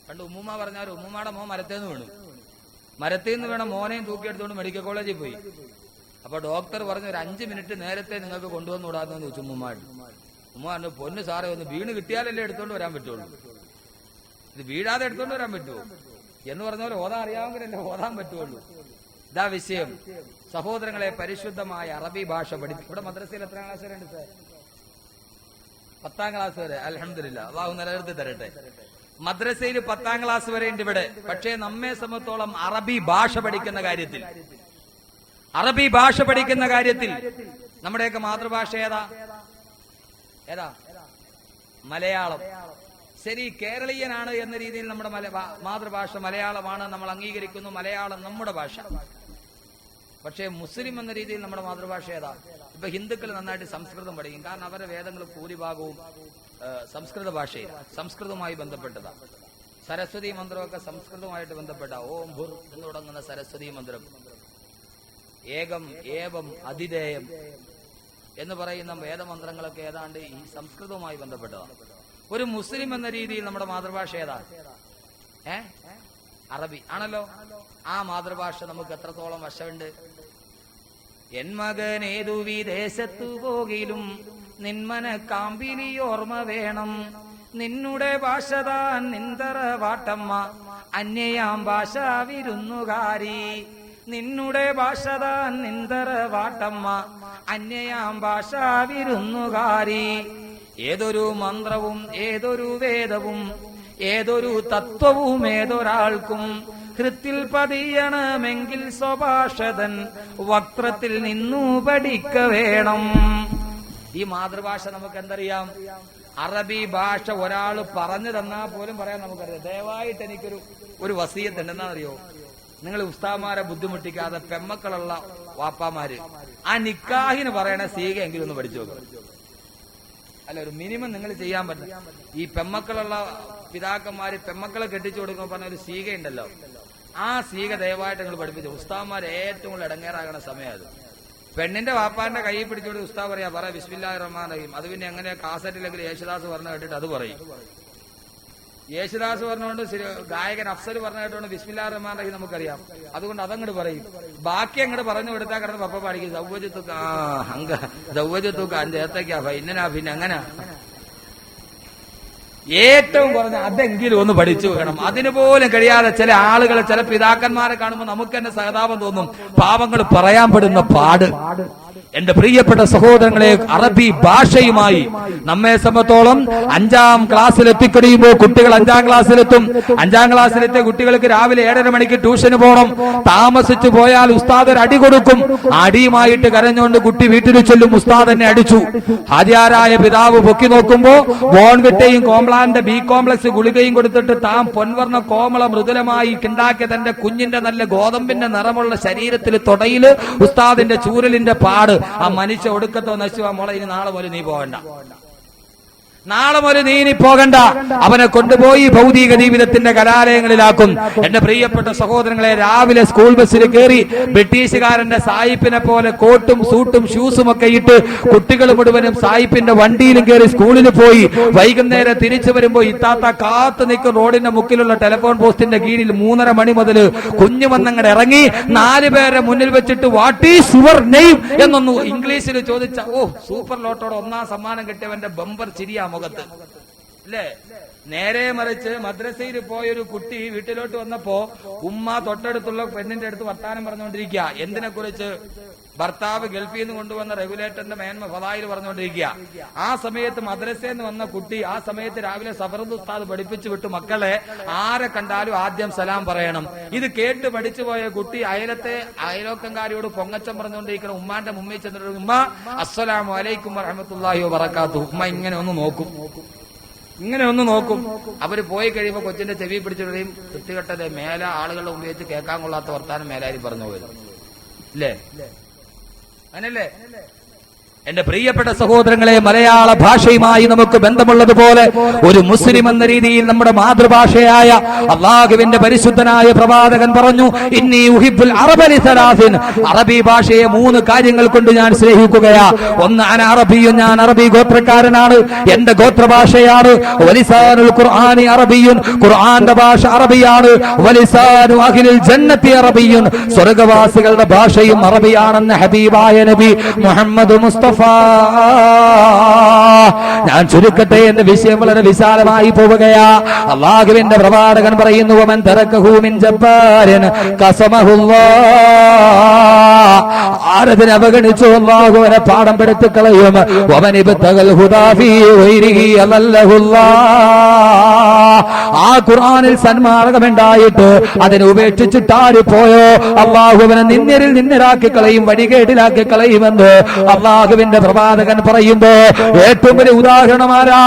പണ്ട് ഉമ്മുമ്മ പറഞ്ഞാലും ഉമ്മുമ്മയുടെ മോൻ മരത്തേന്ന് വീണു, മരത്തിൽ നിന്ന് വേണം മോനെയും തൂക്കിയെടുത്തുകൊണ്ട് മെഡിക്കൽ കോളേജിൽ പോയി. അപ്പൊ ഡോക്ടർ പറഞ്ഞു, ഒരു 5 മിനിറ്റ് നേരത്തെ നിങ്ങൾക്ക് കൊണ്ടുവന്നുകൂടാന്ന് ചോദിച്ചു ഉമ്മുമ്മായിട്ട്. ഉമ്മ പറഞ്ഞു, പൊന്ന് സാറേ, ഒന്ന് വീണ് കിട്ടിയാലല്ലേ എടുത്തോണ്ട് വരാൻ പറ്റുള്ളൂ, ഇത് വീഴാതെ എടുത്തോണ്ട് വരാൻ പറ്റുമോ എന്ന് പറഞ്ഞ പോലെ ഓതാ അറിയാമെങ്കിലല്ലേ ഓതാൻ പറ്റുള്ളൂ. ഇതാ വിഷയം. സഹോദരങ്ങളെ, പരിശുദ്ധമായ അറബി ഭാഷ പഠിപ്പിക്കും. ഇവിടെ മദ്രസയിൽ എത്ര ക്ലാസ് വരെ ഉണ്ട് സാർ? 10ാം ക്ലാസ് വരെ. അൽഹംദുലില്ലാ, അല്ലാഹു നിലനിർത്തി തരട്ടെ. മദ്രസയിൽ 10ാം ക്ലാസ് വരെ ഉണ്ട് ഇവിടെ. പക്ഷേ നമ്മെ സംബന്ധിച്ചോളം അറബി ഭാഷ പഠിക്കുന്ന കാര്യത്തിൽ നമ്മുടെയൊക്കെ മാതൃഭാഷ ഏതാ? മലയാളം. ശരി, കേരളീയനാണ് എന്ന രീതിയിൽ നമ്മുടെ മാതൃഭാഷ മലയാളമാണ്, നമ്മൾ അംഗീകരിക്കുന്നു, മലയാളം നമ്മുടെ ഭാഷ. പക്ഷേ മുസ്ലിം എന്ന രീതിയിൽ നമ്മുടെ മാതൃഭാഷ ഏതാ? ഇപ്പൊ ഹിന്ദുക്കൾ നന്നായിട്ട് സംസ്കൃതം പഠിക്കും, കാരണം അവരുടെ വേദങ്ങൾ ഭൂരിഭാഗവും സംസ്കൃത ഭാഷയിൽ സംസ്കൃതവുമായി ബന്ധപ്പെട്ടതാ. സരസ്വതി മന്ത്രമൊക്കെ സംസ്കൃതവുമായിട്ട് ബന്ധപ്പെട്ട ഓം ഭുർ എന്ന് തുടങ്ങുന്ന സരസ്വതി മന്ത്രം, ഏകം ഏവം അതിദേയം എന്ന് പറയുന്ന വേദമന്ത്രങ്ങളൊക്കെ ഏതാണ്ട് ഈ സംസ്കൃതവുമായി ബന്ധപ്പെട്ടതാണ്. ഒരു മുസ്ലിം എന്ന രീതിയിൽ നമ്മുടെ മാതൃഭാഷ ഏതാ? അറബി ആണല്ലോ. ആ മാതൃഭാഷ നമുക്ക് എത്രത്തോളം വശമുണ്ട്? എൻ മകൻ ഏതു വിദേശത്തു പോകിലും നിന്മന കാമ്പിലി ഓർമ്മ വേണം, നിന്നുടെ ഭാഷ താൻ നിന്തറ വാട്ടമ്മ, അന്യയാം ഭാഷ വിരുന്നുകാരി. നിന്നുടെ ഭാഷ താൻ നിന്തറ വാട്ടമ്മ, അന്യയാം ഭാഷ വിരുന്നുകാരി. ഏതൊരു മന്ത്രവും ഏതൊരു വേദവും ഏതൊരു തത്വവും ഏതൊരാൾക്കും ഹൃത്തിൽ പതിയണമെങ്കിൽ സ്വഭാഷതൻ വക്രത്തിൽ നിന്നു പഠിക്ക വേണം. ഈ മാതൃഭാഷ നമുക്ക് എന്തറിയാം? അറബി ഭാഷ ഒരാൾ പറഞ്ഞു തന്നാൽ പോലും പറയാൻ നമുക്കറിയാം. ദയവായിട്ട് എനിക്കൊരു വസീയത്ത് ഉണ്ടെന്നറിയോ? നിങ്ങൾ ഉസ്താദ്മാരെ ബുദ്ധിമുട്ടിക്കാതെ പെമ്മക്കളുള്ള വാപ്പാമാര് ആ നിക്കാഹിന് പറയണ സീക എങ്കിലും ഒന്ന് പഠിച്ചു നോക്കുക. അല്ല, ഒരു മിനിമം നിങ്ങൾ ചെയ്യാൻ പറ്റും. ഈ പെമ്മക്കളുള്ള പിതാക്കന്മാര് പെമ്മക്കളെ കെട്ടിച്ചു കൊടുക്കുമ്പോൾ പറഞ്ഞ ഒരു സീക ഉണ്ടല്ലോ, ആ സീക ദയവായിട്ട് നിങ്ങൾ പഠിപ്പിച്ചു. ഉസ്താദ്മാർ ഏറ്റവും കൂടുതൽ ഇടങ്ങേറാകണ സമയം അത്. പെണ്ണിന്റെ വാപ്പാന്റെ കൈ പിടിച്ചുകൊണ്ട് ഉസ്താദ് പറയാ ബിസ്മില്ലാഹിർ റഹ്മാനിർ റഹീം. അത് പിന്നെ എങ്ങനെ കാസറ്റിലെങ്കിൽ യേശുദാസ് പറഞ്ഞ കേട്ടിട്ട് അത് പറയും. യേശുദാസ് പറഞ്ഞുകൊണ്ട് ഗായകൻ അഫ്സൽ പറഞ്ഞ കേട്ടോണ്ട് ബിസ്മില്ലാഹിർ റഹ്മാനിർ റഹീം നമുക്കറിയാം, അതുകൊണ്ട് അതങ്ങോട്ട് പറയും. ബാക്കി അങ്ങോട്ട് പറഞ്ഞു കൊടുത്താൽ കിടന്ന് പപ്പ പാടിക്കും ദൗവജത്തുക്ക അഞ്ചേത്തേക്കാ ഇന്നനാ പിന്നെ അങ്ങനെ. ഏറ്റവും കുറഞ്ഞ അതെങ്കിലും ഒന്ന് പഠിച്ചു വെക്കണം. അതിനുപോലും കഴിയാതെ ചില ആളുകളെ, ചില പിതാക്കന്മാരെ കാണുമ്പോൾ നമുക്ക് തന്നെ സഹതാപം തോന്നും. പാവങ്ങൾ പറയാൻ പെടുന്ന പാട്. എന്റെ പ്രിയപ്പെട്ട സഹോദരങ്ങളെ, അറബി ഭാഷയുമായി നമ്മെ സംബന്ധിച്ചോളം 5ാം ക്ലാസ്സിൽ എത്തിക്കഴിയുമ്പോൾ കുട്ടികൾ 5ാം ക്ലാസ്സിലെത്തും. 5ാം ക്ലാസ്സിലെത്തിയ കുട്ടികൾക്ക് രാവിലെ 7:30 മണിക്ക് ട്യൂഷന് പോകണം. താമസിച്ചു പോയാൽ ഉസ്താദ് ഒരു അടി കൊടുക്കും. അടിയുമായിട്ട് കരഞ്ഞുകൊണ്ട് കുട്ടി വീട്ടിൽ ചെല്ലും, ഉസ്താദ് എന്നെ അടിച്ചു. ഹാജിയാരായ പിതാവ് പൊക്കി നോക്കുമ്പോ ബോൺവിറ്റയും കോംപ്ലാന്റെ ബി കോംപ്ലക്സ് ഗുളികയും കൊടുത്തിട്ട് താൻ പൊൻവർണ്ണ കോമള മൃദുലമായി ഉണ്ടാക്കിയ തന്റെ കുഞ്ഞിന്റെ നല്ല ഗോതമ്പിന്റെ നിറമുള്ള ശരീരത്തിൽ തൊടയില് ഉസ്താദിന്റെ ചൂരലിന്റെ പാട്. ആ മനുഷ്യ ഒടുക്കത്തോ നശിച്ചു, മോളെ ഇനി നാളെ പോലെ നീ പോകണ്ട, നാളെ മുതൽ നീ ഇനി പോകണ്ട. അവനെ കൊണ്ടുപോയി ഭൗതിക ജീവിതത്തിന്റെ കലാലയങ്ങളിലാക്കും. എന്റെ പ്രിയപ്പെട്ട സഹോദരങ്ങളെ, രാവിലെ സ്കൂൾ ബസ്സിൽ കയറി ബ്രിട്ടീഷുകാരന്റെ സായിപ്പിനെ പോലെ കോട്ടും സൂട്ടും ഷൂസും ഒക്കെ ഇട്ട് കുട്ടികൾ മുഴുവനും സായിപ്പിന്റെ വണ്ടിയിലും കയറി സ്കൂളിൽ പോയി. വൈകുന്നേരം തിരിച്ചു വരുമ്പോ ഇത്താത്ത കാത്തു നിൽക്കും റോഡിന്റെ മുക്കിലുള്ള ടെലിഫോൺ പോസ്റ്റിന്റെ കീഴിൽ 3:30 മണി മുതൽ കുഞ്ഞു വന്നങ്ങടെ ഇറങ്ങി 4 പേരെ മുന്നിൽ വെച്ചിട്ട് വാട്ട് ഈസ് യുവർ നെയിം എന്നൊന്ന് ഇംഗ്ലീഷിൽ ചോദിച്ച, ഓ സൂപ്പർ ലോട്ടോടെ 1ാം സമ്മാനം കിട്ടിയവന്റെ ബമ്പർ ചിരിയാ മുഖത്ത് അല്ലേ. നേരെ മറിച്ച് മദ്രസയിൽ പോയൊരു കുട്ടി വീട്ടിലോട്ട് വന്നപ്പോ ഉമ്മ തൊട്ടടുത്തുള്ള പെണ്ണിന്റെ അടുത്ത് വർത്താനം പറഞ്ഞുകൊണ്ടിരിക്കുക. എന്തിനെ കുറിച്ച്? ഭർത്താവ് ഗൾഫിൽ നിന്ന് കൊണ്ടുവന്ന റെഗുലേറ്ററിന്റെ മേന്മ ഫളായിൽ പറഞ്ഞുകൊണ്ടിരിക്കുക. ആ സമയത്ത് മദ്രസയിൽ നിന്ന് വന്ന കുട്ടി ആ സമയത്ത് രാവിലെ സഫറദ് ഉസ്താദ് പഠിപ്പിച്ചു വിട്ടു, മക്കളെ ആരെ കണ്ടാലും ആദ്യം സലാം പറയണം. ഇത് കേട്ട് പഠിച്ചു പോയ കുട്ടി അയലോക്കംകാരിയോട് പൊങ്ങച്ചം പറഞ്ഞുകൊണ്ടിരിക്കണം. ഉമ്മാന്റെ മുമ്പിൽ ചെന്നിട്ട്, ഉമ്മ അസ്സലാമു അലൈക്കും വറഹ്മത്തുള്ളാഹി വബറകാതുഹു. ഉമ്മ ഇങ്ങനെ ഒന്ന് നോക്കും. അവര് പോയി കഴിയുമ്പോ കൊച്ചിന്റെ ചെവി പിടിച്ചിടുകയും വൃത്തികെട്ടത് മേല ആളുകളുടെ മുമ്പിൽ വെച്ച് കേൾക്കാൻ കൊള്ളാത്ത വർത്താനം മേലാരി പറഞ്ഞു പോയത് അല്ലേ? അങ്ങനല്ലേ? എന്റെ പ്രിയപ്പെട്ട സഹോദരങ്ങളെ, മലയാള ഭാഷയുമായി നമുക്ക് ബന്ധമുള്ളതുപോലെ ഒരു മുസ്ലിം എന്ന രീതിയിൽ നമ്മുടെ മാതൃഭാഷയായ അല്ലാഹുവിന്റെ പരിശുദ്ധനായ പ്രവാചകൻ പറഞ്ഞു, ഇന്നി ഉഹിബ്ബുൽ അറബ ലിസലാസിൻ. അറബി ഭാഷയെ 3 കാര്യങ്ങൾ കൊണ്ട് ഞാൻ സ്നേഹിക്കുകയാ. ഒന്ന്, അന അറബിയുൻ, ഞാൻ അറബി ഗോത്രക്കാരനാണ്, എന്റെ ഗോത്രഭാഷയാണ്. വലിസാനുൽ ഖുർആനി അറബിയുൻ, ഖുർആന്റെ ഭാഷ അറബിയാണ്. വലിസാനു അഹ്ലിൽ ജന്നത്തി അറബിയുൻ, സ്വർഗ്ഗവാസികളുടെ ഭാഷയും അറബിയാണെന്ന് ഹബീബായ നബി മുഹമ്മദ് മുസ്തഫ. ഞാൻ ചുരുക്കട്ടെ, എന്റെ വിഷയം വളരെ വിശാലമായി പോവുകയാ. അല്ലാഹുവിന്റെ പ്രവാചകൻ പറയുന്നു, വമൻ തറക്കഹു മിൻ ജബ്ബാരിൻ ഖസമഹുല്ലാഹ്. ആരതിനെ അവഗണിച്ചു അല്ലാഹു അവനെ പാഠം പെടുത്തി കളയും. വമൻ ഇബ്തഗൽ ഹുദാ ഫീ ഗൈരിഹി അല്ലല്ലാഹ്. ആ ഖുർആനിൽ സന്മാർഗമുണ്ടായിട്ട് അതിനെ ഉപേക്ഷിച്ചിട്ട് ആര് പോയോ അല്ലാഹു അവനെ നിന്ദരിൽ നിന്ദരാക്കി കളയും, വഴികേടിലാക്കി കളയുമെന്ന് അല്ലാഹുവിന്റെ പ്രവാചകൻ പറയുമ്പോ ഏറ്റവും വലിയ ഉദാഹരണമാരാ?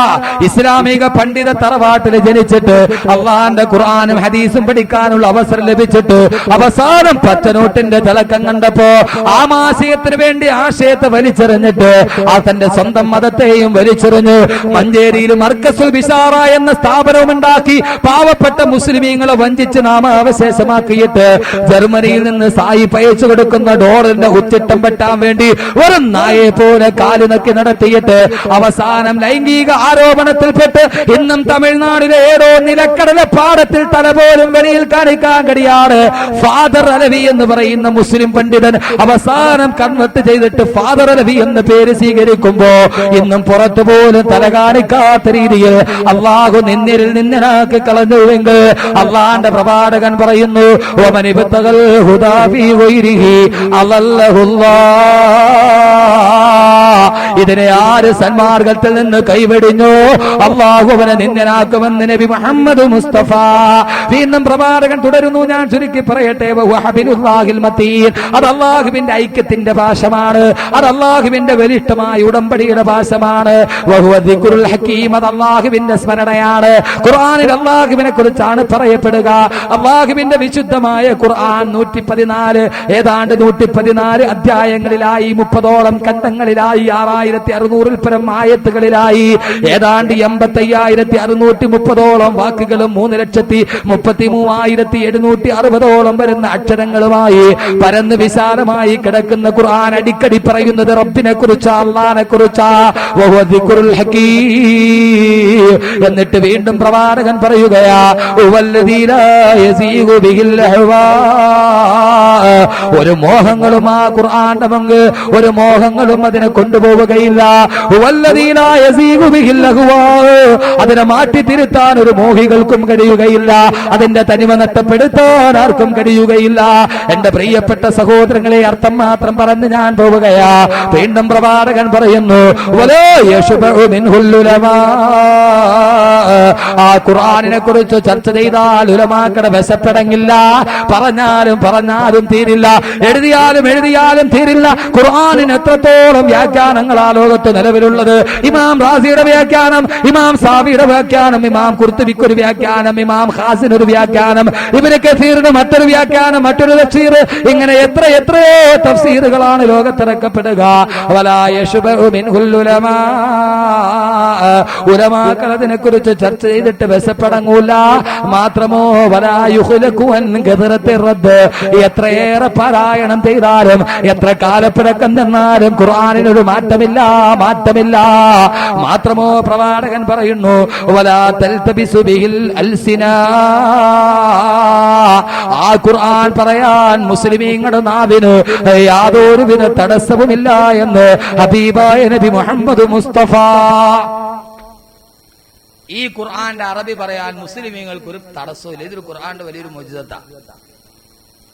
ഇസ്ലാമിക പണ്ഡിത തറവാട്ടിൽ ജനിച്ചിട്ട് അള്ളാന്റെ ഖുർആനും ഹദീസും പഠിക്കാനുള്ള അവസരം ലഭിച്ചിട്ട് അവസാനം 10 നോട്ടിന്റെ തിളക്കം കണ്ടപ്പോ ആ മാസികത്തിന് വേണ്ടി ആശയത്തെ വലിച്ചെറിഞ്ഞിട്ട് ആ തന്റെ സ്വന്തം മതത്തെയും വലിച്ചെറിഞ്ഞ് മഞ്ചേരിയിൽ മർക്കസുൽ ബിശാറ എന്ന സ്ഥാപനവും ഉണ്ടാക്കി പാവപ്പെട്ട മുസ്ലിമീങ്ങളെ വഞ്ചിച്ച് നാമാവശേഷമാക്കിയിട്ട് ജർമ്മനിയിൽ നിന്ന് സായി പയച്ചു കൊടുക്കുന്ന ഡോളറിന്റെ ഉച്ചിട്ടം വെട്ടാൻ വേണ്ടി ഒരു നായെ പോലെ കാല് നക്കി നടത്തിയിട്ട് അവസാനം ലൈംഗിക ആരോപണത്തിൽപ്പെട്ട് ഇന്നും തമിഴ്നാടിലെ ഏതോ നിലക്കടല പാടത്തിൽ തല പോലും വെളിയിൽ കാണിക്കാൻ കഴിയാറ് ഫാദർ അലവി എന്ന് പറയുന്ന മുസ്ലിം പണ്ഡിതൻ അവസാനം കൺവെർട്ട് ചെയ്തിട്ട് ഫാദർ അലവി എന്ന പേര് സ്വീകരിക്കുമ്പോ ഇന്നും പുറത്തു പോലും തല കാണിക്കാത്ത രീതിയിൽ അള്ളാഹു നിന്നിരിൽ നിന്നനാക്കി കളഞ്ഞുവെങ്കിൽ അള്ളാന്റെ പ്രവാചകൻ പറയുന്നു, ഇതിനെ ആര് സന്മാർഗത്തിൽ നിന്ന് കൈവെടിഞ്ഞോ അള്ളാഹു അവനെ നിന്ദനാക്കുമെന്ന് നബി മുഹമ്മദ് മുസ്തഫ. വീണ്ടും പ്രവാചകൻ തുടരുന്നു, ഞാൻ ചുരുക്കി പറയട്ടെ, അത് അള്ളാഹുവിന്റെ ഐക്യത്തിന്റെ ഭാഷമാണ്, അത് അള്ളാഹുവിന്റെ വലിഷ്ടമായ ഉടമ്പടിയുടെ ഭാഷമാണ്. അത് അള്ളാഹുവിന്റെ സ്മരണയാണ്. ഖുർആനിൽ അള്ളാഹുവിനെ കുറിച്ചാണ് പറയപ്പെടുക. അള്ളാഹുവിന്റെ വിശുദ്ധമായ ഖുർആൻ 114 ഏതാണ്ട് 114 അധ്യായങ്ങളിലായി 30ഓളം ഖണ്ഡങ്ങളിലായി 6600-ൽ പരം ആയത്തുകളിലായി ഏതാണ്ട് 85,630ഓളം വാക്കുകളും 3,33,760ഓളം വരുന്ന അക്ഷരങ്ങളുമായി പരന്ന് വിശാലമായി കിടക്കുന്ന ഖുർആൻ അടിക്കടി പറയുന്നത് റബ്ബിനെ കുറിച്ചാ, അല്ലാഹുവിനെ കുറിച്ചാ. എന്നിട്ട് വീണ്ടും പ്രവാചകൻ പറയുകയാ, ഒരു മോഹങ്ങളും ആ ഖുർആന്റെ പങ്ക് ഒരു മോഹങ്ങളും അതിനെ കൊണ്ടുപോവുകയില്ല. അതിനെ മാറ്റി തിരുത്താൻ ഒരു മോഹികൾക്കും കഴിയുകയില്ല. അതിന്റെ തനിമ നഷ്ടപ്പെടുത്താൻ ആർക്കും കഴിയുകയില്ല. എന്റെ പ്രിയപ്പെട്ട സഹോദരങ്ങളെ, അർത്ഥം മാത്രം പറഞ്ഞ് ഞാൻ പോവുകയാ. വീണ്ടും പ്രവാചകൻ പറയുന്നു, ആ ഖുർആനിനെ കുറിച്ച് ചർച്ച ചെയ്താൽ ഉലമാക്കളുടെ വിശപ്പടങ്ങില്ല. പറഞ്ഞാലും തീരില്ല, എഴുതിയാലും തീരില്ല. ഖുർആനിന് എത്രത്തോളം വ്യാഖ്യാനങ്ങളാ ലോകത്ത് നിലവിലുള്ളത്. ഇമാം റാസിയുടെ വ്യാഖ്യാനം, ഇമാം സാബിയുടെ വ്യാഖ്യാനം, ഇമാം ഖുർത്തുബിക്കൊരു വ്യാഖ്യാനം, ഇമാം ഖാസിനൊരു വ്യാഖ്യാനം, ഇബ്നു കസീറിന് മറ്റൊരു വ്യാഖ്യാനം, മറ്റൊരു തഫ്സീർ, ഇങ്ങനെ എത്രയോ തഫ്സീറുകളാണ് ലോകത്തിറക്കപ്പെടുക. വലാ യശ്ബഉ മിൻഹുൽ ഉലമാ, ഉലമാക്കൾ അതിനെ കുറിച്ച് ചർച്ച ചെയ്തിട്ട് വിശപ്പടങ്ങൂല. മാത്രമോ വലാ യുഖ്ലഖു അൻ ഗദറത്തി റദ്ദ്, എത്രയേറെ പാരായണം ചെയ്താലും എത്ര കാലപ്പഴക്കം തന്നാലും ഖുർആനിനൊരു മാറ്റമില്ല. മാത്രമോ പ്രവാചകൻ പറയുന്നു, വലാ തൽതബിസു ബിഹിൽ അൽസിന, ആ ഖുർആൻ പറയാൻ മുസ്ലിമീങ്ങളുടെ നാവിന് യാതൊരുവിധ തടസ്സവുമില്ല എന്ന് ഹബീബായ നബി മുഹമ്മദ് മുസ്തഫ. ഈ ഖുർആന്റെ അറബി പറയാൻ മുസ്ലിമീങ്ങൾക്ക് ഒരു തടസ്സമില്ല. ഇതൊരു ഖുർആന്റെ വലിയൊരു മോചിതത്താണ്.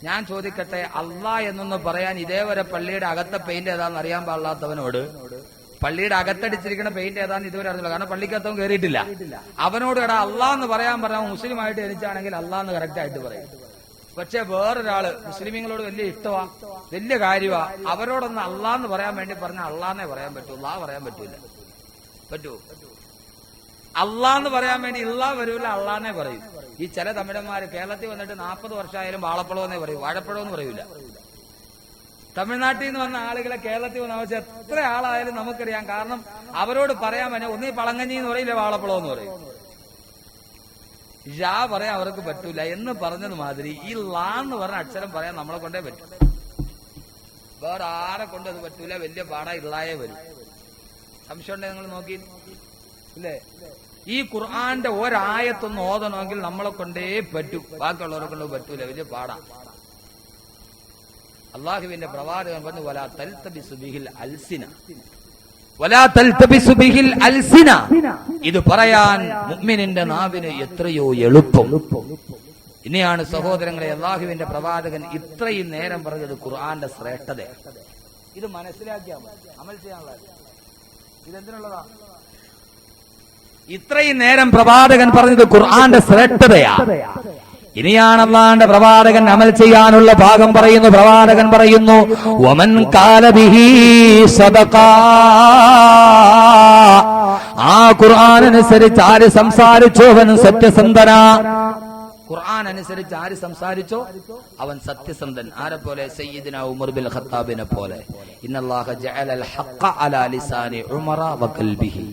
ഞാൻ ചോദിക്കട്ടെ, അള്ളാഹ് എന്നൊന്ന് പറയാൻ ഇതേവരെ പള്ളിയുടെ അകത്തെ പെയിന്റ് ഏതാന്ന് അറിയാൻ പാടില്ലാത്തവനോട് പള്ളിയുടെ അകത്തടിച്ചിരിക്കുന്ന പെയിന്റ് ഏതാന്ന് ഇതുവരെ അറിയില്ല, കാരണം പള്ളിക്കകത്തവൻ കയറിയിട്ടില്ല. അവനോട് എടാ അള്ളാഹ് എന്ന് പറയാൻ പറഞ്ഞാൽ മുസ്ലിമായിട്ട് ജനിച്ചാണെങ്കിൽ അള്ളാഹ് എന്ന് കറക്റ്റ് ആയിട്ട് പറയും. പക്ഷെ വേറൊരാള് മുസ്ലിമീങ്ങളോട് വലിയ ഇഷ്ടമാ, വലിയ കാര്യമാ, അവരോടൊന്ന് അള്ളാഹ് എന്ന് പറയാൻ വേണ്ടി പറഞ്ഞാൽ അള്ളാഹ്ന്നേ പറയാൻ പറ്റൂ, അള്ളാഹ് പറയാൻ പറ്റൂല. പറ്റൂ? അള്ളാഹ് എന്ന് പറയാൻ വേണ്ടി ഇള്ളാ വരൂല, അള്ളാഹ്ന്നേ പറയും. ഈ ചില തമിഴന്മാര് കേരളത്തിൽ വന്നിട്ട് 40 വർഷമായാലും വാഴപ്പഴം എന്നേ പറയൂ, വാഴപ്പഴം എന്ന് പറയൂല. തമിഴ്നാട്ടിൽ നിന്ന് വന്ന ആളുകളെ കേരളത്തിൽ വന്ന ആവശ്യം എത്ര ആളായാലും നമുക്കറിയാം. കാരണം അവരോട് പറയാൻ പറ്റും, ഒന്നീ പളങ്കഞ്ഞി എന്ന് പറയില്ല, വാഴപ്പഴം എന്ന് പറയും. യാ പറയാൻ അവർക്ക് പറ്റൂല എന്ന് പറഞ്ഞത് മാതിരി ഈ ലാ എന്ന് പറഞ്ഞ അക്ഷരം പറയാൻ നമ്മളെ കൊണ്ടേ പറ്റും. വേറെ ആരെ കൊണ്ട് അത് പറ്റൂല, വലിയ പാടാ ഇള്ളായേ വരും. സംശയം ഉണ്ടെങ്കിൽ നിങ്ങൾ നോക്കി ഇല്ലേ? ഈ ഖുർആന്റെ ഒരായത്തൊന്ന് ഓതണമെങ്കിൽ നമ്മളെ കൊണ്ടേ പറ്റൂ, ബാക്കിയുള്ളവരെ കൊണ്ട് പറ്റൂല, വലിയ പാടാ. അള്ളാഹുവിന്റെ പ്രവാചകൻ പറഞ്ഞു, വലാ തൽതബിസു ബിഹിൽ അൽസിന, വലാ തൽതബിസു ബിഹിൽ അൽസിന. ഇത് പറയാൻ മുഅ്മിനിന്റെ നാവിന് എത്രയോ എളുപ്പം. ഇനിയാണ് സഹോദരങ്ങളെ അള്ളാഹുവിന്റെ പ്രവാചകൻ ഇത്രയും നേരം പറഞ്ഞത് ഖുർആന്റെ ശ്രേഷ്ഠത. ഇത് മനസ്സിലാക്കിയാൽ മതി, അമൽ ചെയ്യാനുള്ള. ഇതെന്തിനുള്ളതാ? ഇത്രയും നേരം പ്രവാചകൻ പറഞ്ഞത് ഖുർആന്റെ ശ്രേഷ്ഠതയാ. ഇനിയാണ് അല്ലാഹുവിന്റെ പ്രവാചകൻ അമൽ ചെയ്യാനുള്ള ഭാഗം പറയുന്നു. പ്രവാചകൻ പറയുന്നു, വമൻ ഖാല ബിഹി സദഖ, ആ ഖുർആൻ അനുസരിച്ച് ആര് സംസാരിച്ചോ അവൻ സത്യസന്ധനാ. ഖുർആൻ അനുസരിച്ച് ആര് സംസാരിച്ചോ അവൻ സത്യസന്ധൻ. ആരെ പോലെ? സയ്യിദുന ഉമർ ബിൻ ഖത്താബിനെ പോലെ. ഇന്നല്ലാഹ ജഅലൽ ഹഖ്ഖ അലാ ലിസാനി ഉമറ വഖൽബിഹി.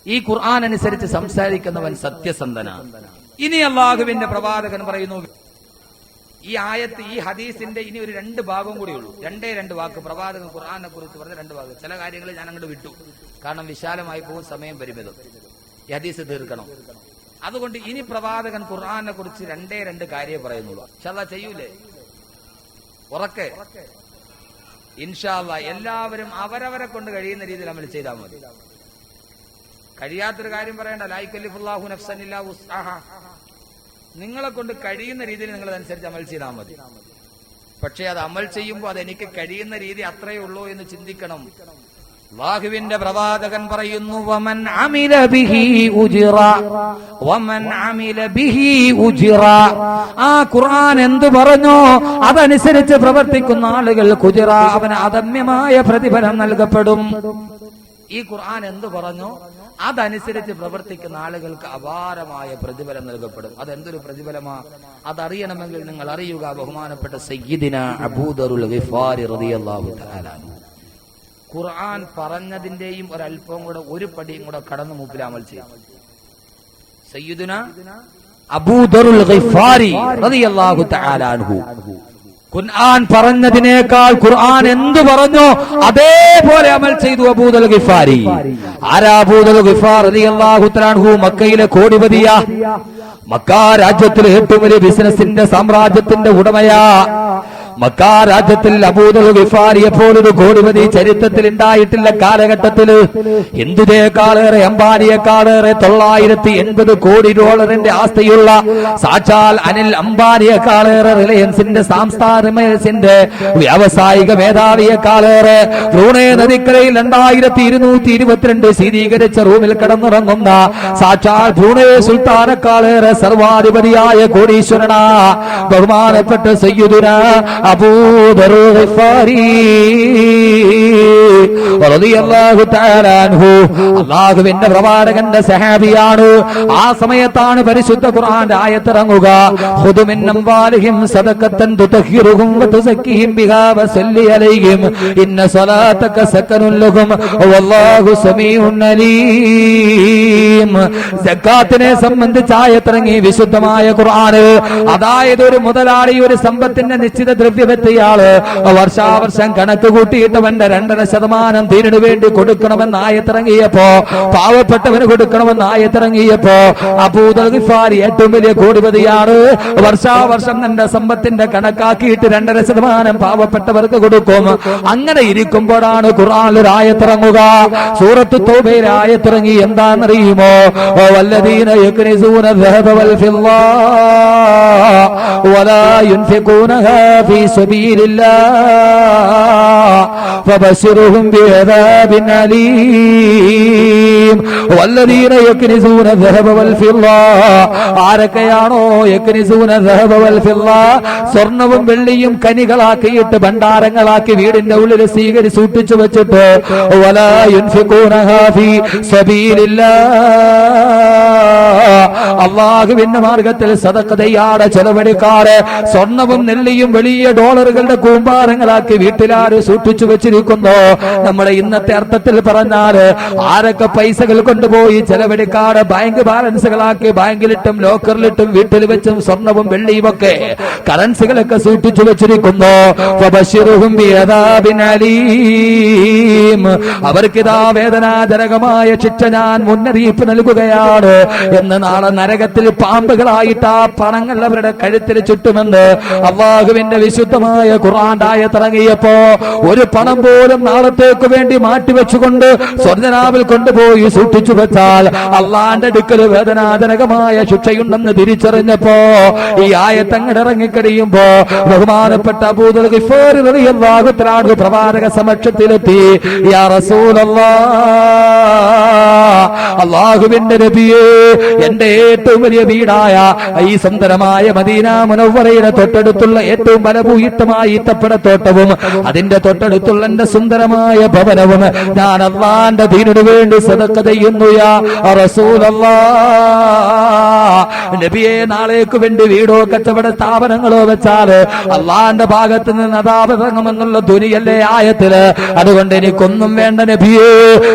ഈ ഖുർആൻ അനുസരിച്ച് സംസാരിക്കുന്നവൻ സത്യസന്ധനാണ്. ഇനി അള്ളാഹുവിന്റെ പ്രവാചകൻ പറയുന്നു, ഈ ആയത്ത്, ഈ ഹദീസിന്റെ ഇനി ഒരു 2 ഭാഗം കൂടി ഉള്ളൂ. 2 വാക്ക് പ്രവാചകൻ ഖുർആനെ കുറിച്ച് പറഞ്ഞ 2 ഭാഗം. ചില കാര്യങ്ങൾ ഞാൻ അങ്ങോട്ട് വിട്ടു, കാരണം വിശാലമായി പോകും, സമയം പരിമിതം, ഈ ഹദീസ് തീർക്കണം. അതുകൊണ്ട് ഇനി പ്രവാചകൻ ഖുർആനെ കുറിച്ച് 2 കാര്യമേ പറയുന്നുള്ളൂ. ഇൻഷാ അല്ലാഹ് ചെയ്യൂലേ? ഉറക്കെ ഇൻഷാ അല്ലാഹ് എല്ലാവരും അവരവരെ കൊണ്ട് കഴിയുന്ന രീതിയിൽ അമൽ ചെയ്താൽ മതി. കഴിയാത്തൊരു കാര്യം പറയണ്ട. ലാ യുകല്ലിഫുല്ലാഹു നഫ്സൻ ഇല്ലാ വുസ്അഹാ. നിങ്ങളെ കൊണ്ട് കഴിയുന്ന രീതിയിൽ നിങ്ങൾ അതനുസരിച്ച് അമൽ ചെയ്താൽ മതി. പക്ഷെ അത് അമൽ ചെയ്യുമ്പോൾ അത് എനിക്ക് കഴിയുന്ന രീതി അത്രയേ ഉള്ളൂ എന്ന് ചിന്തിക്കണം. അല്ലാഹുവിന്റെ പ്രവാചകൻ പറയുന്നു, വമൻ അമില ബിഹി ഉജ്റ, വമൻ അമില ബിഹി ഉജ്റ. ആ ഖുർആൻ എന്തു പറഞ്ഞോ അതനുസരിച്ച് പ്രവർത്തിക്കുന്ന ആളുകൾ ഉജ്റ, അവന് അദമ്യമായ പ്രതിഫലം നൽകപ്പെടും. ഈ ഖുർആൻ എന്തു പറഞ്ഞോ അതനുസരിച്ച് പ്രവർത്തിക്കുന്ന ആളുകൾക്ക് അപാരമായ പ്രതിഫലം നൽകപ്പെടും. അതെന്തൊരു പ്രതിഫലമാ? അതറിയണമെങ്കിൽ നിങ്ങൾ അറിയുക, ബഹുമാനപ്പെട്ട സയ്യിദിന അബൂദറുൽ ഗിഫാരി റളിയല്ലാഹു തആല ഖുർആൻ പറഞ്ഞതിന്റെയും ഒരല്പം കൂടെ, ഒരു പടിയും കൂടെ കടന്നു മൂപ്പിൽ അമൽ ചെയ്യും. സയ്യിദുന അബൂദറുൽ ഗിഫാരി റളിയല്ലാഹു തആല അൻഹു ഖുർആൻ പറഞ്ഞതിനേക്കാൾ ഖുർആൻ എന്തു പറഞ്ഞോ അതേപോലെ അമൽ ചെയ്തു അബൂദൽ ഗിഫാരി. ആരാ അബൂദൽ ഗിഫാർ റളിയല്ലാഹു തആല അൻഹു? മക്കയിലെ കോടിപതിയാ, മക്ക രാജ്യത്തിലെ ഏറ്റവും വലിയ ബിസിനസിന്റെ സാമ്രാജ്യത്തിന്റെ ഉടമയാ. മക്കാ രാജ്യത്തിൽ അബൂദർ ഗിഫാരിയെ പോലൊരു കോടിപതി ചരിത്രത്തിൽ ഉണ്ടായിട്ടില്ല. കാലഘട്ടത്തില് ഹിന്ദുജയെക്കാളേറെ അംബാനിയെക്കാളേറെ 980 കോടി ഡോളറിന്റെ ആസ്തിയുള്ള സാക്ഷാൽ അനിൽ അംബാനിയെക്കാളേറെ റിലയൻസിന്റെ സംസ്ഥാനത്തിന്റെ വ്യാവസായിക മേധാവിയെക്കാളേറെ ബ്രൂണൈ നദിക്കരയിൽ 2222 ശീതീകരിച്ച റൂമിൽ കിടന്നുറങ്ങുന്ന സാക്ഷാൽ ബ്രൂണൈ സുൽത്താനെക്കാളേറെ സർവാധിപതിയായ കോടീശ്വരന ബഹുമാനപ്പെട്ട സയ്യിദുനാ അബൂദർ ഗിഫാരി റളിയല്ലാഹു തആല അൻഹു അല്ലാഹുവിന്റെ പ്രവാചകന്റെ സഹാബിയാണ്. ആ സമയത്താണ് പരിശുദ്ധ ഖുർആന്റെ ആയത്തിറങ്ങുക. ഖുദു മിൻ അംവാലിഹിം സദഖത്തൻ തുതഹിറുഹും വതുസക്കിഹിം ബിഹാ വസല്ലി അലൈഹിം ഇന്ന സ്വലാതക സകനുൻ ലഹും വല്ലാഹു സമീഉൻ അലീം. സക്കാത്തിനെ സംബന്ധിച്ച് ആയത്തിറങ്ങി വിശുദ്ധമായ ഖുർആന്. അതായത് ഒരു മുതലാളി ഒരു സമ്പത്തിന്റെ നിശ്ചിത ദ്രവ്യമെത്തിയാള് വർഷാവർഷം കണക്ക് കൂട്ടിയിട്ടവന്റെ 2.5% ദീനിനു വേണ്ടി കൊടുക്കണമെന്ന് ആയത്തിറങ്ങിയപ്പോ, പാവപ്പെട്ടവന് കൊടുക്കണമെന്ന് ആയത്തിറങ്ങിയപ്പോ അബൂദർ ഗിഫാരി ഏറ്റവും വലിയ കോടിപതിയാണ്. വർഷാവർഷം തന്റെ സമ്പത്തിന്റെ കണക്കാക്കിയിട്ട് 2.5% പാവപ്പെട്ടവർക്ക് കൊടുക്കും. അങ്ങനെ ഇരിക്കുമ്പോഴാണ് ഖുർആനിൽ ഒരു ആയത്തിറങ്ങുക. സൂറത്ത് തൗബയിൽ ആയത്തിറങ്ങി. എന്താണെന്നറിയുമോ? വല്ലദീന യക്നിസൂന الذهب والفضة ولا ينفقونها في سبيل الله فبشرهم بعذاب أليم. والذين يكنزون الذهب والفضة ആരൊക്കെയാണോ യക്നിസൂന الذهب والفضة സ്വർണവും വെള്ളിയും കനികളാക്കിയിട്ട് ഭണ്ഡാരങ്ങളാക്കി വീടിന്റെ ഉള്ളിൽ സൂക്ഷിച്ചു വെച്ചിട്ട് ولا ينفقونها في سبيل الله അള്ളാഹുവിന്റെ മാർഗത്തിൽ സദഖ തയ്യാറെ ചെലവഴിക്കാറ് സ്വർണവും നെല്ലിയും വലിയ ഡോളറുകളുടെ കൂമ്പാരങ്ങളാക്കി വീട്ടിലാര് സൂക്ഷിച്ചു വെച്ചിരിക്കുന്നു. നമ്മുടെ ഇന്നത്തെ അർത്ഥത്തിൽ പറഞ്ഞാല് ആരൊക്കെ പൈസകൾ കൊണ്ടുപോയി ചെലവഴിക്കാറ് ബാങ്ക് ബാലൻസുകളാക്കി ബാങ്കിലിട്ടും ലോക്കറിലിട്ടും വീട്ടിൽ വെച്ചും സ്വർണവും വെള്ളിയും ഒക്കെ കറൻസികളൊക്കെ സൂക്ഷിച്ചു വെച്ചിരിക്കുന്നു. ഫബശിറുഹും ബിഅദാബിൻ അലീം. അവർക്കിതാ വേദനാജനകമായ ശിക്ഷ ഞാൻ മുന്നറിയിപ്പ് നൽകുകയാണ് എന്ന്. നാളെ നരകത്തിൽ പാമ്പുകളായിട്ട് ആ പണങ്ങൾ അവരുടെ കഴുത്തിൽ ചുറ്റുമെന്ന് അല്ലാഹുവിന്റെ വിശുദ്ധമായ ഖുർആന്റെ ആയത്തിറങ്ങിയപ്പോ ഒരു പണം പോലും നാളത്തേക്ക് വേണ്ടി മാറ്റിവെച്ചുകൊണ്ട് സ്വർണ്ണനാവിൽ കൊണ്ടുപോയി സൂക്ഷിച്ചു വെച്ചാൽ അള്ളാന്റെ അടുക്കൽ വേദനാജനകമായ ശിക്ഷയുണ്ടെന്ന് തിരിച്ചറിഞ്ഞപ്പോ ഈ ആയത്തങ്ങട് ഇറങ്ങിക്കഴിയുമ്പോ ബഹുമാനപ്പെട്ട അബൂദർ ഗിഫാരി റളിയല്ലാഹു തആല അൻഹു പ്രവാചക സമക്ഷത്തിലെത്തി. യാ റസൂലല്ലാഹ്, അല്ലാഹുവിന്റെ നബിയേ, എന്റെ ഏറ്റവും വലിയ വീടായ ഈ സുന്ദരമായ മദീന മുനവ്വറയുടെ തൊട്ടടുത്തുള്ള ഏറ്റവും ഫലഭൂയിഷ്ടമായ ഈത്തപ്പഴത്തോട്ടവും അതിന്റെ തൊട്ടടുത്തുള്ള എന്റെ സുന്ദരമായ ഭവനവും ഞാൻ അല്ലാഹുവിന്റെ ദീനിനു വേണ്ടി സദഖ ചെയ്യുന്നു യാ റസൂലല്ലാഹ്. നബിയെ, നാളേക്ക് വേണ്ടി വീടോ കച്ചവട സ്ഥാപനങ്ങളോ വെച്ചാല് അല്ലാഹുവിന്റെ ഭാഗത്ത് നിന്ന് അതാപതങ്ങുമെന്നുള്ള ധ്വനിയല്ലേ ആയത്തില്. അതുകൊണ്ട് എനിക്കൊന്നും വേണ്ട നബിയേ,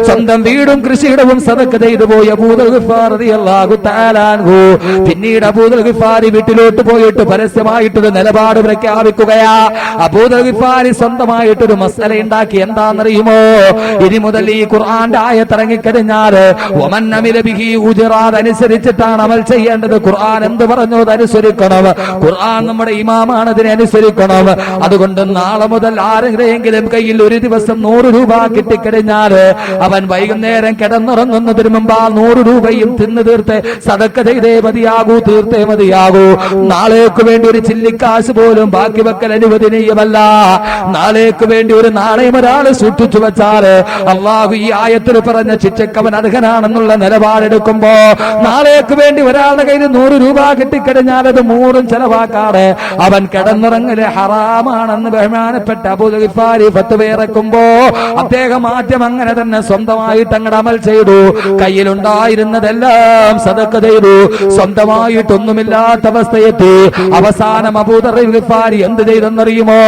സ്വന്തം വീടും കൃഷിയിടവും സദഖ ചെയ്തു പോയി അബൂദർ ഗിഫാരി റളിയല്ലാഹു തആല അൻഹു. പിന്നീട് അബൂദർ ഗിഫാരി വീട്ടിലോട്ട് പോയിട്ട് പരസ്യമായിട്ടൊരു നിലപാട് പ്രഖ്യാപിക്കുകയാ. അബൂദർ ഗിഫാരി സ്വന്തമായിട്ടൊരു മസല ഉണ്ടാക്കി. എന്താണെന്നറിയുമോ? ഇനി മുതൽ ഈ ഖുർആന്റെ ആയത്തിറങ്ങിക്കഴിഞ്ഞാൽ വമൻ അമില ബിഹി ഉജ്റാത് അനുസരിച്ചിട്ടാണ് അമൽ ചെയ്യേണ്ടത്. ഖുർആൻ എന്ത് പറഞ്ഞു അതനുസരിക്കണം. ഖുർആൻ നമ്മുടെ ഇമാമാണ്, അതിനെ അനുസരിക്കണം. അതുകൊണ്ട് നാളെ മുതൽ ആരെങ്കിലും കയ്യിൽ ഒരു ദിവസം 100 രൂപ കിട്ടിക്കഴിഞ്ഞാൽ അവൻ വൈകുന്നേരം കിടന്നുറങ്ങുന്നതിന് മുമ്പ് ആ 100 രൂപയും തിന്നു തീർത്ത് സദഖ ചെയ്തേ മതിയാകൂ, തീർത്തേ മതിയാകൂ. നാളേക്ക് വേണ്ടി ഒരു ചില്ലിക്കാശ് പോലും ബാക്കി വെക്കൽ അനുവദനീയമല്ല. നാളേക്ക് വേണ്ടി ഒരു നാണയം ഒരാൾ സൂക്ഷിച്ചു വെച്ചാൽ അള്ളാഹു ഈ ആയത്തിൽ പറഞ്ഞ ശിക്ഷയ്ക്ക് അവൻ അർഹനാണെന്നുള്ള നിലപാടെടുക്കുമ്പോ നാളേക്ക് വേണ്ടി ഒരാളുടെ കയ്യിൽ 100 രൂപ കിട്ടിക്കഴിഞ്ഞാൽ അത് 100 ചെലവാക്കാതെ അവൻ കിടന്നുറങ്ങല് ഹറാമാണെന്ന് ബഹുമാനപ്പെട്ട അബൂദർ ഗിഫാരി ഫത്വ ഇറക്കുമ്പോ അദ്ദേഹം ആദ്യം അങ്ങനെ തന്നെ സ്വന്തമായിട്ട് അങ്ങട് അമൽ ചെയ്തു. കയ്യിലുണ്ടായിരുന്നതെല്ലാം സദഖ ചെയ്തു. സ്വന്തമായിട്ടൊന്നുമില്ലാത്ത അവസ്ഥയെത്തി. അവസാനം അബൂദർ ഗിഫാരി എന്ത് ചെയ്തെന്നറിയുമോ?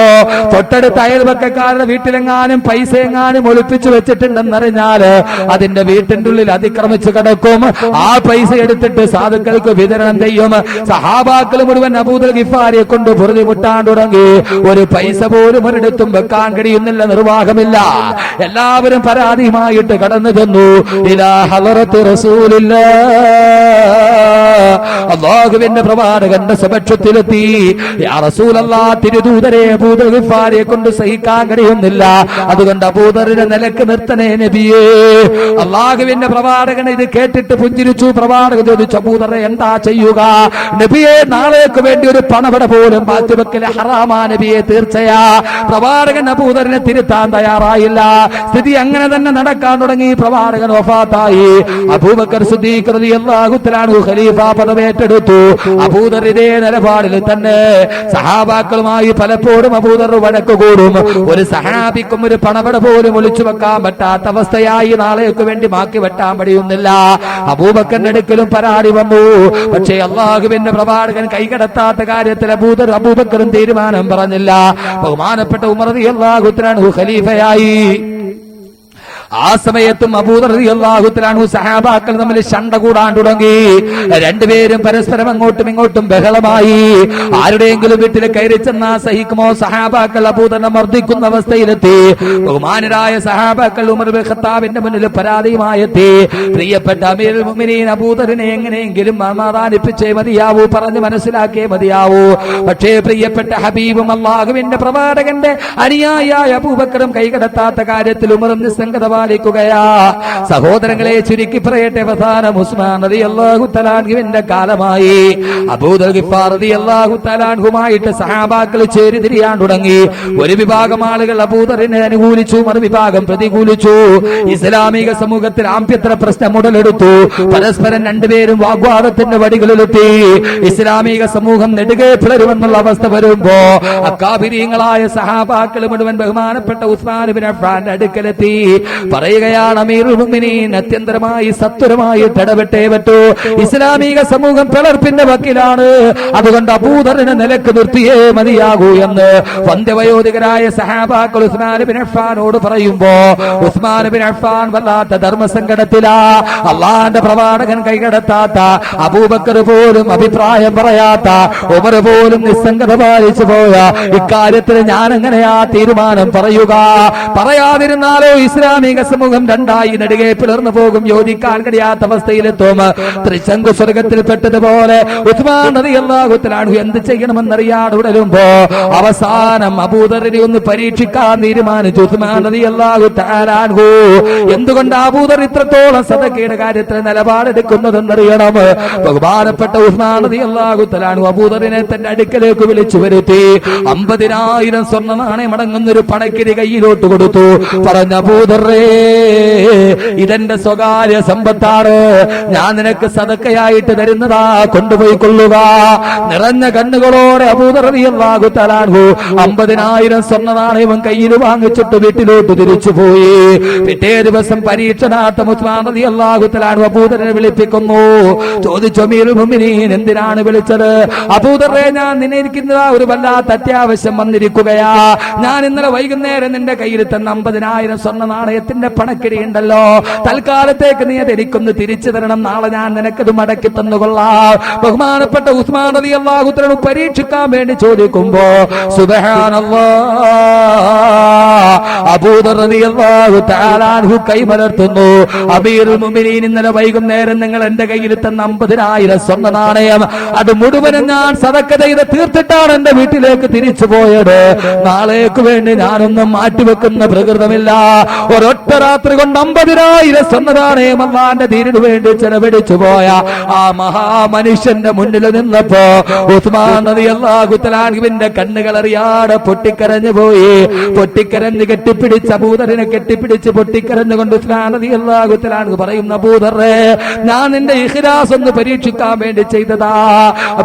തൊട്ടടുത്ത അയൽവക്കക്കാരുടെ വീട്ടിലെങ്ങാനും പൈസ എങ്ങാനും ഒളിപ്പിച്ചു വെച്ചിട്ടുണ്ടെന്നറിഞ്ഞാല് അതിന്റെ വീട്ടിന്റെ ഉള്ളിൽ അതിക്രമിച്ചു കിടക്കും. ആ പൈസ എടുത്തിട്ട് സാധുക്കൾക്ക് വിതരണം ചെയ്യും. സഹാബാക്കൾ മുഴുവൻ അബൂദർ ഗിഫാരിയെ കൊണ്ട് പൊറുതിമുട്ടാൻ തുടങ്ങി. ഒരു പൈസ പോലും ഒരിടത്തും വെക്കാൻ കഴിയുന്നില്ല, നിർവാഹമില്ല. എല്ലാവരും പരാതിയുമായിട്ട് കടന്നു ചെന്നു. ഇലാ ഇലാ ഹളറത്തി റസൂലില്ലാ, അല്ലാഹുവിന്റെ പ്രവാചകന്റെ സമക്ഷത്തിലെത്തി. യാ റസൂലല്ലാഹ്, തിരുദൂതരെ അബൂദർ ഗിഫാരിയെ കൊണ്ട് സഹിക്കാൻ കഴിയുന്നില്ല, അതുകൊണ്ട് അബൂദറിനെ നിലക്ക് നിർത്തണേ നബിയേ. അല്ലാഹുവിന്റെ പ്രവാചകൻ ഇത് കേട്ടിട്ട് പുഞ്ചിരിച്ചു. പ്രവാചകൻ ചോദിച്ചു, അബൂദറെ എന്താ ചെയ്യുക? നബിയെ, നാളേക്ക് വേണ്ടി ഒരു പണവട പോലും മാറ്റിവെക്കൽ ഹറാമാ നബിയെ, തീർച്ചയാ. പ്രവാചകൻ അബൂദറിനെ തിരുത്താൻ തയ്യാറായില്ല. സ്ഥിതി അങ്ങനെ തന്നെ നടക്കാൻ തുടങ്ങി. പ്രവാചകൻ വഫാത്തായി. അബൂബക്കർ സിദ്ദീഖ് റളിയല്ലാഹു തആല അൻഹു ഖലീഫ പദവി ഏറ്റെടുത്തു. അബൂദർ ഇതേ നിലപാടിൽ തന്നെ. സഹാബാക്കളുമായി പലപ്പോഴും അബൂദർ വഴക്ക് കൂടും. ഒരു സഹാബിക്കും ഒരു പണവട പോലും ഒളിച്ചു വെക്കാൻ പറ്റാത്ത അവസ്ഥയായി. നാളേക്ക് വേണ്ടി മാക്കി വെട്ടാൻ കഴിയുന്നില്ല. അബൂബക്കറിന്റെ അടുക്കലും പരാതി വന്നു. പക്ഷേ അല്ലാഹുവിന്റെ പ്രവാചകൻ കൈകടത്താത്ത കാര്യത്തിൽ അബൂബക്കറും തീരുമാനം പറഞ്ഞില്ല. ബഹുമാനപ്പെട്ട ഉമർ റളിയല്ലാഹു തആല അൻഹു ഖലീഫയായി. ആ സമയത്തും അബൂദർ റളിയല്ലാഹു തആല അൻഹു സഹാബാക്കൾ തമ്മിൽ ശണ്ട കൂടാൻ തുടങ്ങി. രണ്ടുപേരും പരസ്പരം അങ്ങോട്ടും ഇങ്ങോട്ടും ബഹളമായി. ആരുടെയെങ്കിലും വീട്ടിൽ കയറി ചെന്നാ സഹിക്കുമോ? സഹാബാക്കൾ അബൂദറിനെ മർദ്ദിക്കുന്ന അവസ്ഥയിലെത്തി. ബഹുമാനരായ സഹാബാക്കൾ ഉമർ ഇബ്നു ഖത്താബിന്റെ മുന്നിൽ പരാതിയുമായി എത്തി. പ്രിയപ്പെട്ട അമീറുൽ മുഅ്മിനീൻ, അബൂദറിനെ എങ്ങനെയെങ്കിലും സമാധാനിപ്പിച്ചേ മതിയാവൂ, പറഞ്ഞു മനസ്സിലാക്കിയേ മതിയാവൂ. പക്ഷേ പ്രിയപ്പെട്ട ഹബീബും അല്ലാഹുവിന്റെ പ്രവാചകന്റെ അനുയായിയായ അബൂബക്കറും കൈകടത്താത്ത കാര്യത്തിൽ ഉമറും നിസ്സംഗത പാലിക്കുകയാ. സഹോദരങ്ങളെ, ചുരുക്കി പറയട്ടെ, അവസാനം ഉസ്മാൻ റളിയല്ലാഹു തആല അൻഹുവിന്റെ കാലമായി. അബൂദർ ഗിഫാർ റളിയല്ലാഹു തആല അൻഹുമായിട്ട് സഹാബാക്കൾ ചേരിതിരിയാൻ തുടങ്ങി. ഒരു വിഭാഗം ആളുകൾ അബൂദറിനെ അനുകൂലിച്ചു, മറുവിഭാഗം പ്രതികൂലിച്ചു. ഇസ്ലാമിക സമൂഹത്തിൽ ആഭ്യന്തര പ്രശ്നം ഉടലെടുത്തു. പരസ്പരം രണ്ടുപേരും വാഗ്വാദത്തിന്റെ വടികളിലെത്തി. ഇസ്ലാമിക സമൂഹം നെടുകെ പിളരുമെന്നുള്ള അവസ്ഥ വരുമ്പോ അക്കാബിരീങ്ങളായ സഹാബാക്കൾ മുഴുവൻ ബഹുമാനപ്പെട്ട ഉസ്മാൻ ഇബ്നു അഫ്ഫാന്റെ അടുക്കലെത്തി. പറയുകയാണ്, അമീറുൽ മുഅ്മിനീൻ, അത്യന്തരമായി സത്വരമായി ഇടപെട്ടേ പറ്റൂ. ഇസ്ലാമിക സമൂഹം പിളർപ്പിന്റെ വക്കിലാണ്, അതുകൊണ്ട് അബൂദറിനെ നിലക്ക് നിർത്തിയേ മതിയാകൂ എന്ന് വന്ധ്യവയോധികരായ സഹാബാക്കൾ ഉസ്മാൻ ഇബ്നു അഫ്ഫാനോട് പറയുമ്പോ ഉസ്മാൻ ഇബ്നു അഫ്ഫാൻ വല്ലാത്ത ധർമ്മസങ്കടത്തിലാ. അള്ളാന്റെ പ്രവാചകൻ കൈകടത്താത്ത, അബൂബക്കർ പോലും അഭിപ്രായം പറയാത്ത, ഉമർ പോലും നിസ്സംഗത പാലിച്ചു പോയ ഇക്കാര്യത്തിൽ ഞാൻ എങ്ങനെയാ തീരുമാനം പറയുക? പറയാതിരുന്നാലോ ഇസ്ലാമിക സമൂഹം രണ്ടായി നെടുകെ പിളർന്നു പോകും, യോജിക്കാൻ കഴിയാത്ത അവസ്ഥയിലെത്തും. ത്രിശങ്കു സ്വർഗത്തിൽപ്പെട്ടതുപോലെ ഉസ്മാൻ റളിയല്ലാഹു തആല അൻഹു എന്ത് ചെയ്യണമെന്നറിയാതെ ഉടലുമ്പോ അവസാനം അബൂദറിനെ ഒന്ന് പരീക്ഷിക്കാൻ തീരുമാനിച്ചു ഉസ്മാൻ റളിയല്ലാഹു തആല അൻഹു. എന്തുകൊണ്ട് അബൂദർ ഇത്രത്തോളം സദഖയുടെ കാര്യത്തിൽ നിലപാടെടുക്കുന്നതെന്നറിയണം. ബഹുമാനപ്പെട്ട ഉസ്മാൻ റളിയല്ലാഹു തആല അൻഹു അബൂദറിനെ തന്റെ അടുക്കലേക്ക് വിളിച്ചു വരുത്തി. 50,000 സ്വർണ്ണ നാണയം അടങ്ങുന്ന ഒരു പണക്കിരി കയ്യിലോട്ട് കൊടുത്തു. പറഞ്ഞ, അബൂദറേ, ഇതെന്റെ സ്വകാര്യ സമ്പത്താണ്, ഞാൻ നിനക്ക് സദഖയായിട്ട് തരുന്നതാ, കൊണ്ടുപോയി കൊള്ളുക. നിറഞ്ഞ കണ്ണുകളോടെ അബൂദർ റളിയല്ലാഹു തആല അൻഹു 50,000 സ്വർണ്ണ നാണയവും കയ്യിൽ വാങ്ങിച്ചിട്ട് വീട്ടിലോട്ട് തിരിച്ചുപോയി. പിറ്റേ ദിവസം പരീക്ഷണാർത്ഥം ഉസ്മാൻ റളിയല്ലാഹു തആല അൻഹു അബൂദറിനെ വിളിപ്പിക്കുന്നു. ചോദിച്ചു, അമീറുൽ മുഅ്മിനീൻ, എന്തിനാണ് വിളിച്ചത്? അബൂദറേ, ഞാൻ നിന്നിരിക്കുന്നതാ ഒരു വല്ലാത്ത അത്യാവശ്യം വന്നിരിക്കുകയാ. ഞാൻ ഇന്നലെ വൈകുന്നേരം നിന്റെ കയ്യിൽ തന്ന 50,000 സ്വർണ്ണ നാണയത്തിന്റെ പണക്കിരി ഉണ്ടല്ലോ, തൽക്കാലത്തേക്ക് നീ അത് എനിക്കൊന്ന് തിരിച്ചു തരണം, നാളെ ഞാൻ നിനക്കത് മടക്കി തന്നുകൊള്ളാം. ബഹുമാനപ്പെട്ട ഉസ്മാൻ റളിയല്ലാഹു തആല പരീക്ഷിക്കാൻ വേണ്ടി ചോദിക്കുമ്പോ സുബ്ഹാനല്ലാഹ്, അബൂദർ റളിയല്ലാഹു തആല അൻഹു കൈമലർത്തുന്നു. അമീറുൽ മുഅ്മിനീൻ, ഇന്നലെ വൈകുന്നേരം നിങ്ങൾ എന്റെ കയ്യിൽ തന്ന 50,000 സ്വർണ്ണ നാണയം അത് മുഴുവനും ഞാൻ സദഖ ചെയ്ത് തീർത്തിട്ടാണ് എന്റെ വീട്ടിലേക്ക് തിരിച്ചു പോയത്. നാളേക്ക് വേണ്ടി ഞാനൊന്നും മാറ്റിവെക്കുന്ന പ്രകൃതമില്ല. ഒരൊറ്റ രാത്രി കൊണ്ട് 50,000 സ്വർണ്ണ നാണയം അല്ലാഹുവിന്റെ ദീനിനു വേണ്ടി ചെലവഴിച്ചു പോയ ആ മഹാമനുഷ്യന്റെ മുന്നിൽ നിന്നപ്പോ ഉസ്മാൻ റളിയല്ലാഹു തആല അൻഹുവിന്റെ കണ്ണുകൾ അറിയാതെ പൊട്ടിക്കരഞ്ഞു പോയി. പൊട്ടിക്കരഞ്ഞ് കെട്ടിപ്പിടിച്ച് അബൂദറിനെ കെട്ടിപ്പിടിച്ച് പൊട്ടിക്കരഞ്ഞുകൊണ്ട് ഉസ്മാൻ റളിയല്ലാഹു തആല അൻഹു പറയുന്ന, അബൂദറേ, ഞാൻ നിന്റെ ഇഖ്ലാസ് ഒന്ന് പരീക്ഷിക്കാൻ വേണ്ടി ചെയ്തതാ.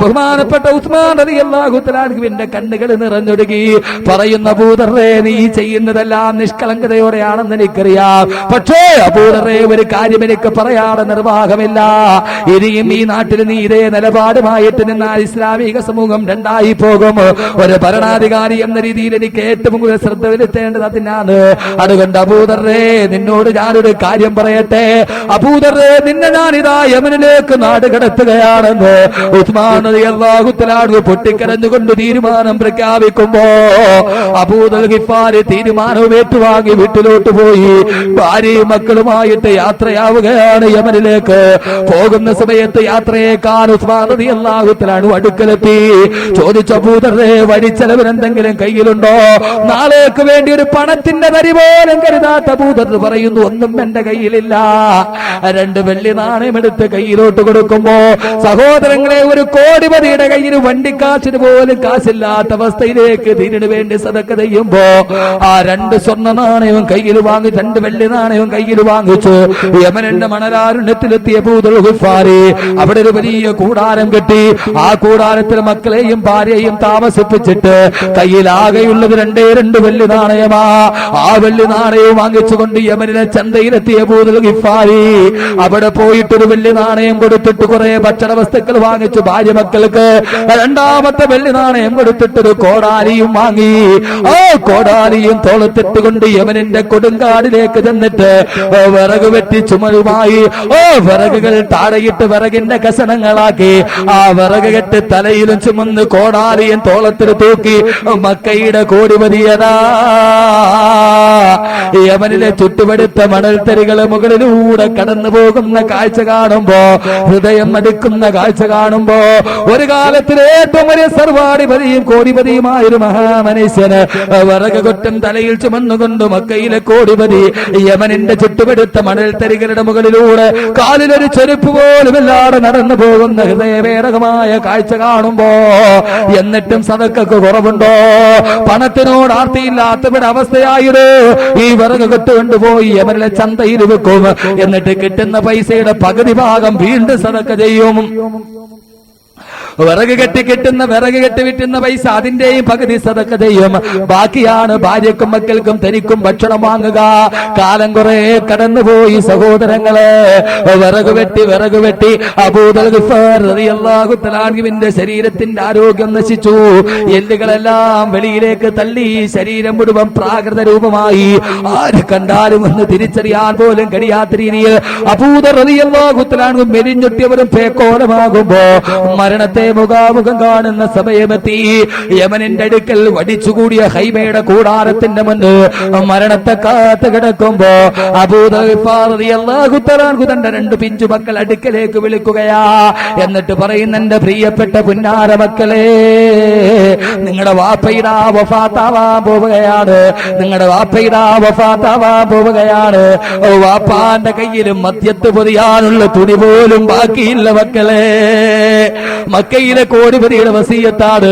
ബഹുമാനപ്പെട്ട ഉസ്മാൻ റളിയല്ലാഹു തആല അൻഹുവിന്റെ കണ്ണുകൾ നിറഞ്ഞൊഴുകി. പറയുന്ന, അബൂദറേ, നീ ചെയ്യുന്നതെല്ലാം നിഷ്കളങ്കതയോടെയാണെന്ന് എനിക്കറിയാം. പക്ഷേ അബൂദറേ, ഒരു കാര്യം എനിക്ക് പറയാതെ നിർവാഹമില്ല. ഇനിയും ഈ നാട്ടിൽ നീ ഇതേ നിലപാടുമായിട്ട് നിന്നാൽ ഇസ്ലാമിക സമൂഹം രണ്ടായി പോകും. ഒരു ഭരണാധികാരി എന്ന രീതിയിൽ എനിക്ക് ഏറ്റവും കൂടുതൽ ശ്രദ്ധ വരുത്തേണ്ടത് അതിന്റെ എങ്ങനെയാണ്? അതുകൊണ്ട് അബൂദർറേ, നിന്നോട് ഞാനൊരു കാര്യം പറയട്ടെ. അബൂദർറേ, നിന്നെ ഞാനിതാ യമനിലേക്ക് നാട് കടത്തുകയാണെന്ന് ഉസ്മാൻ റളിയല്ലാഹു തആല പൊട്ടിക്കരഞ്ഞുകൊണ്ട് തീരുമാനം പ്രഖ്യാപിക്കുമ്പോ അബൂദർ ഗിഫാരി തീരുമാനവും ഏറ്റുവാങ്ങി വീട്ടിലോട്ട് പോയി ഭാര്യയും മക്കളുമായിട്ട് യാത്രയാവുകയാണ് യമനിലേക്ക്. പോകുന്ന സമയത്ത് യാത്രയേക്കാൾ ഉസ്മാൻ റളിയല്ലാഹു തആല അടുക്കലെത്തി. ചോദിച്ചു, അബൂദർറേ, വഴിച്ചെലവിന് എന്തെങ്കിലും കയ്യിലുണ്ടോ? നാളേക്ക് വേണ്ടി ഒരു പണത്തിന്റെ തരി പോലും കരുതാത്ത അബൂദർ പറയുന്നു, ഒന്നും എന്റെ കയ്യിലില്ല. 2 വെള്ളി നാണയം എടുത്ത് കയ്യിലോട്ട് കൊടുക്കുമ്പോ സഹോദരങ്ങളെ, ഒരു കോടിപതിയുടെ കയ്യിൽ വണ്ടിക്കാശിന് പോലും കാശില്ലാത്ത അവസ്ഥയിലേക്ക് ദീനിനു വേണ്ടി സദക്ക ചെയ്യുമ്പോ ആ 2 സ്വർണ്ണ നാണയവും കയ്യിൽ വാങ്ങി 2 വെള്ളി നാണയവും കയ്യിൽ വാങ്ങിച്ചു യമനിന്റെ മണലാരുണ്യത്തിലെത്തിയ അബൂദർ ഗിഫാരി അവിടെ ഒരു വലിയ കൂടാരം കെട്ടി. ആ കൂടാരത്തിൽ മക്കളെയും ഭാര്യയെയും താമസിപ്പിച്ചിട്ട് കയ്യിലാകെയുള്ളത് 2 വെള്ളി നാണയമാ. ആ വെള്ളി നാണയവും വാങ്ങിച്ചുകൊണ്ട് യമനിലെ ചന്തയിലെത്തിയ അബൂദർ ഗിഫാരി അവിടെ പോയിട്ടൊരു വെള്ളി നാണയം കൊടുത്തിട്ട് കുറെ ഭക്ഷണ വസ്തുക്കൾ വാങ്ങിച്ചു ഭാര്യ മക്കൾക്ക്. 2ാമത്തെ വെള്ളി നാണയം കൊടുത്തിട്ടൊരു കോടാലിയും വാങ്ങി. ആ കോടാലിയും തോളത്തിട്ടുകൊണ്ട് യമനിന്റെ കൊടുങ്കാടിലേക്ക് ചെന്നിട്ട് വിറക് വെട്ടി ചുമലുമായി വിറകുകൾ താഴെയിട്ട് വിറകിന്റെ കഷണങ്ങളാക്കി ആ വിറക് കെട്ട് തലയിലും ചുമന്ന് കോടാലിയും തോളത്തിൽ തൂക്കി മക്കയുടെ കോടിപതിയതാ യമനിലെ ചുറ്റുപടുത്ത മണൽത്തരികളെ മുകളിലൂടെ കടന്നു പോകുന്ന കാഴ്ച കാണുമ്പോ ഹൃദയം മടുക്കുന്ന കാഴ്ച കാണുമ്പോ ഒരു കാലത്തിലെ ഏറ്റവും വലിയ സർവാധിപതിയും കോടിപതിയുമായൊരു മഹാമനുഷ്യന് വിറക് കൊട്ടൻ തലയിൽ ചുമന്നുകൊണ്ട് മക്കയിലെ കോടിപതി യമനിന്റെ ചുറ്റുപടുത്ത മണൽത്തരികളുടെ മുകളിലൂടെ കാലിലൊരു ചെരുപ്പ് പോലുമില്ലാതെ നടന്നു പോകുന്ന ഹൃദയവേദകമായ കാഴ്ച കാണുമ്പോ എന്നിട്ടും സദക്കക്ക് കുറവുണ്ടോ? പണത്തിനോട് ആർത്തിയില്ലാത്തവരുടെ അവസ്ഥയായത് ഈ വിറക് കൊണ്ടുപോയി യമനിലെ ചന്തയിൽ വെക്കും. എന്നിട്ട് കിട്ടുന്ന പൈസയുടെ പകുതി ഭാഗം വീണ്ടും സദക്ക ചെയ്യും. വിറക് കെട്ടി വിറ്റുന്ന പൈസ അതിന്റെയും പകുതി സദക്ക ചെയ്യും. ബാക്കിയാണ് ഭാര്യക്കും മക്കൾക്കും തനിക്കും ഭക്ഷണം വാങ്ങുക. കാലം കുറെ കടന്നുപോയി സഹോദരങ്ങളെ. വിറക് വെട്ടി അബൂദർ ഗിഫാരി റളിയല്ലാഹു തആല അൻഹുവിന്റെ ശരീരത്തിന്റെ ആരോഗ്യം നശിച്ചു. എല്ലുകളെല്ലാം വെളിയിലേക്ക് തള്ളി ശരീരം മുഴുവൻ പ്രാകൃത രൂപമായി. ആര് കണ്ടാലും ഒന്ന് തിരിച്ചറിയാൻ പോലും കഴിയാത്ത രീതിയിൽ അബൂദർ റളിയല്ലാഹു തആല അൻഹു മെലിഞ്ഞൊട്ടിയവരും പേക്കോലമാകുമ്പോ മരണത്തെ മുഖാമുഖം കാണുന്ന സമയമെത്തി. യമനിന്റെ അടുക്കൽ വടിച്ചുകൂടിയ ഹൈമയുടെ കൂടാരത്തിന്റെ മുന്നിൽ മരണത്തെ കാത്തു കിടക്കുമ്പോ അബൂദർ ഗിഫാരി റളിയല്ലാഹു തആല അൻഹു തന്റെ 2 പിഞ്ചു മക്കൾ അടുക്കലേക്ക് വിളിക്കുകയാ. എന്നിട്ട് പറയുന്ന, എന്റെ പ്രിയപ്പെട്ട പുന്നാര മക്കളെ, നിങ്ങളുടെ വാപ്പയുടെ വഫാത്താവാൻ പോവുകയാണ്. വാപ്പാന്റെ കയ്യിലും മദ്യത്ത് പൊതിയാനുള്ള തുണി പോലും ബാക്കിയില്ല മക്കളെ. മക്കയിലെ കോടിപതിയുടെ വസിയത്താണ്.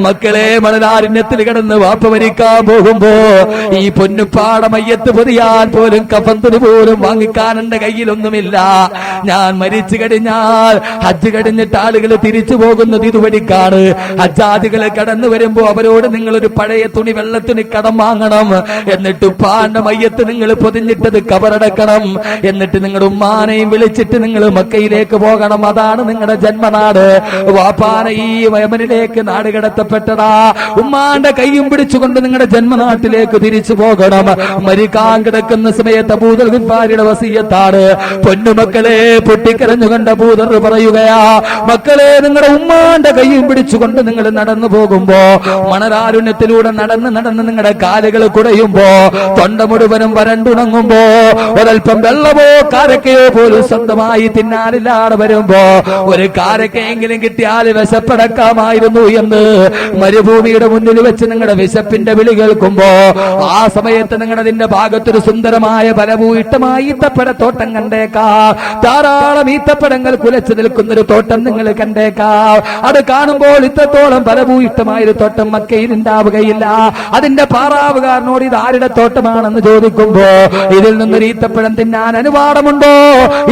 മക്കളെ, മണലാരണ്യത്തിൽ കിടന്ന് വാപ്പ മരിക്കാൻ പോകുമ്പോ ഈ പൊന്നുപ്പാട മയ്യത്ത് പൊതിയാൻ പോലും കഫന്തിന് പോലും വാങ്ങിക്കാൻ എന്റെ കയ്യിലൊന്നുമില്ല. ഞാൻ മരിച്ചു കഴിഞ്ഞാൽ ഹജ്ജ് കഴിഞ്ഞിട്ട് ആളുകൾ തിരിച്ചു പോകുന്നത് ഇതുവഴിക്കാണ്. ഹജ്ജാദികളെ കടന്നു വരുമ്പോ അവരോട് നിങ്ങളൊരു പഴയ തുണി വെള്ളത്തുണി കടം വാങ്ങണം. എന്നിട്ട് ഉപ്പാന്റെ മയ്യത്ത് നിങ്ങൾ പൊതിഞ്ഞിട്ടത് കബറടക്കണം. എന്നിട്ട് നിങ്ങളുടെ ഉമ്മാനെയും വിളിച്ചിട്ട് നിങ്ങൾ മക്കയിലേക്ക് പോകണം. അതാണ് നിങ്ങളുടെ ജന്മനാട്. വാപ്പാനെ ഈ യമനിലേക്ക് നാട് കടത്തപ്പെട്ടതാ. ഉമ്മാന്റെ കൈയും പിടിച്ചുകൊണ്ട് നിങ്ങളുടെ ജന്മനാട്ടിലേക്ക് തിരിച്ചു പോകണം. മരിക്കാൻ കിടക്കുന്ന സമയത്ത് അബൂദർ ഗിഫാരിയുടെ വസിയത്താണ്. പൊന്നുമക്കളെ, പൊട്ടിക്കരഞ്ഞുകൊണ്ട് അബൂദർ പറയുകയാ, മക്കളെ, നിങ്ങളുടെ ഉമ്മാന്റെ കൈയും പിടിച്ചുകൊണ്ട് നിങ്ങൾ നടന്നു പോകുമ്പോ മണലാരുണ്യത്തിലൂടെ നടന്ന് നിങ്ങളുടെ കാലുകൾ കുടയുമ്പോ തൊണ്ട മുഴുവനും വരണ്ടുണങ്ങുമ്പോ ഒരൽപ്പം വെള്ളമോ കാരക്കയോ പോലും സ്വന്തമായി തിന്നാനില്ലാതെ വരുമ്പോ ഒരു കാരക്കയെങ്കിലും കിട്ടിയാൽ വിശപ്പടക്കാമായിരുന്നു എന്ന് മരുഭൂമിയുടെ മുന്നിൽ വെച്ച് നിങ്ങളുടെ വിശപ്പിന്റെ വിളി കേൾക്കുമ്പോ ആ സമയത്ത് നിങ്ങളുടെ ഭാഗത്തൊരു സുന്ദരമായ ഫലഭൂയിഷ്ടമായ ഈത്തപ്പഴത്തോട്ടം കണ്ടേക്കാം. ധാരാളം ഈത്തപ്പഴങ്ങൾ കുലച്ചു നിൽക്കുന്നൊരു തോട്ടം നിങ്ങൾ കണ്ടേക്കാം. അത് കാണുമ്പോൾ ഇത്രത്തോളം ഫലഭൂയിഷ്ടമായൊരു തോട്ടം മക്കയിൽ ഉണ്ടാവുകയില്ല. അതിന്റെ പാറാവുകാരനോട് ഇത് ആരുടെ തോട്ടമാണെന്ന് ചോദിക്കുമ്പോ ഇതിൽ നിന്നൊരു ഈത്തപ്പഴം തിന്നാൻ അനുവാദമുണ്ടോ?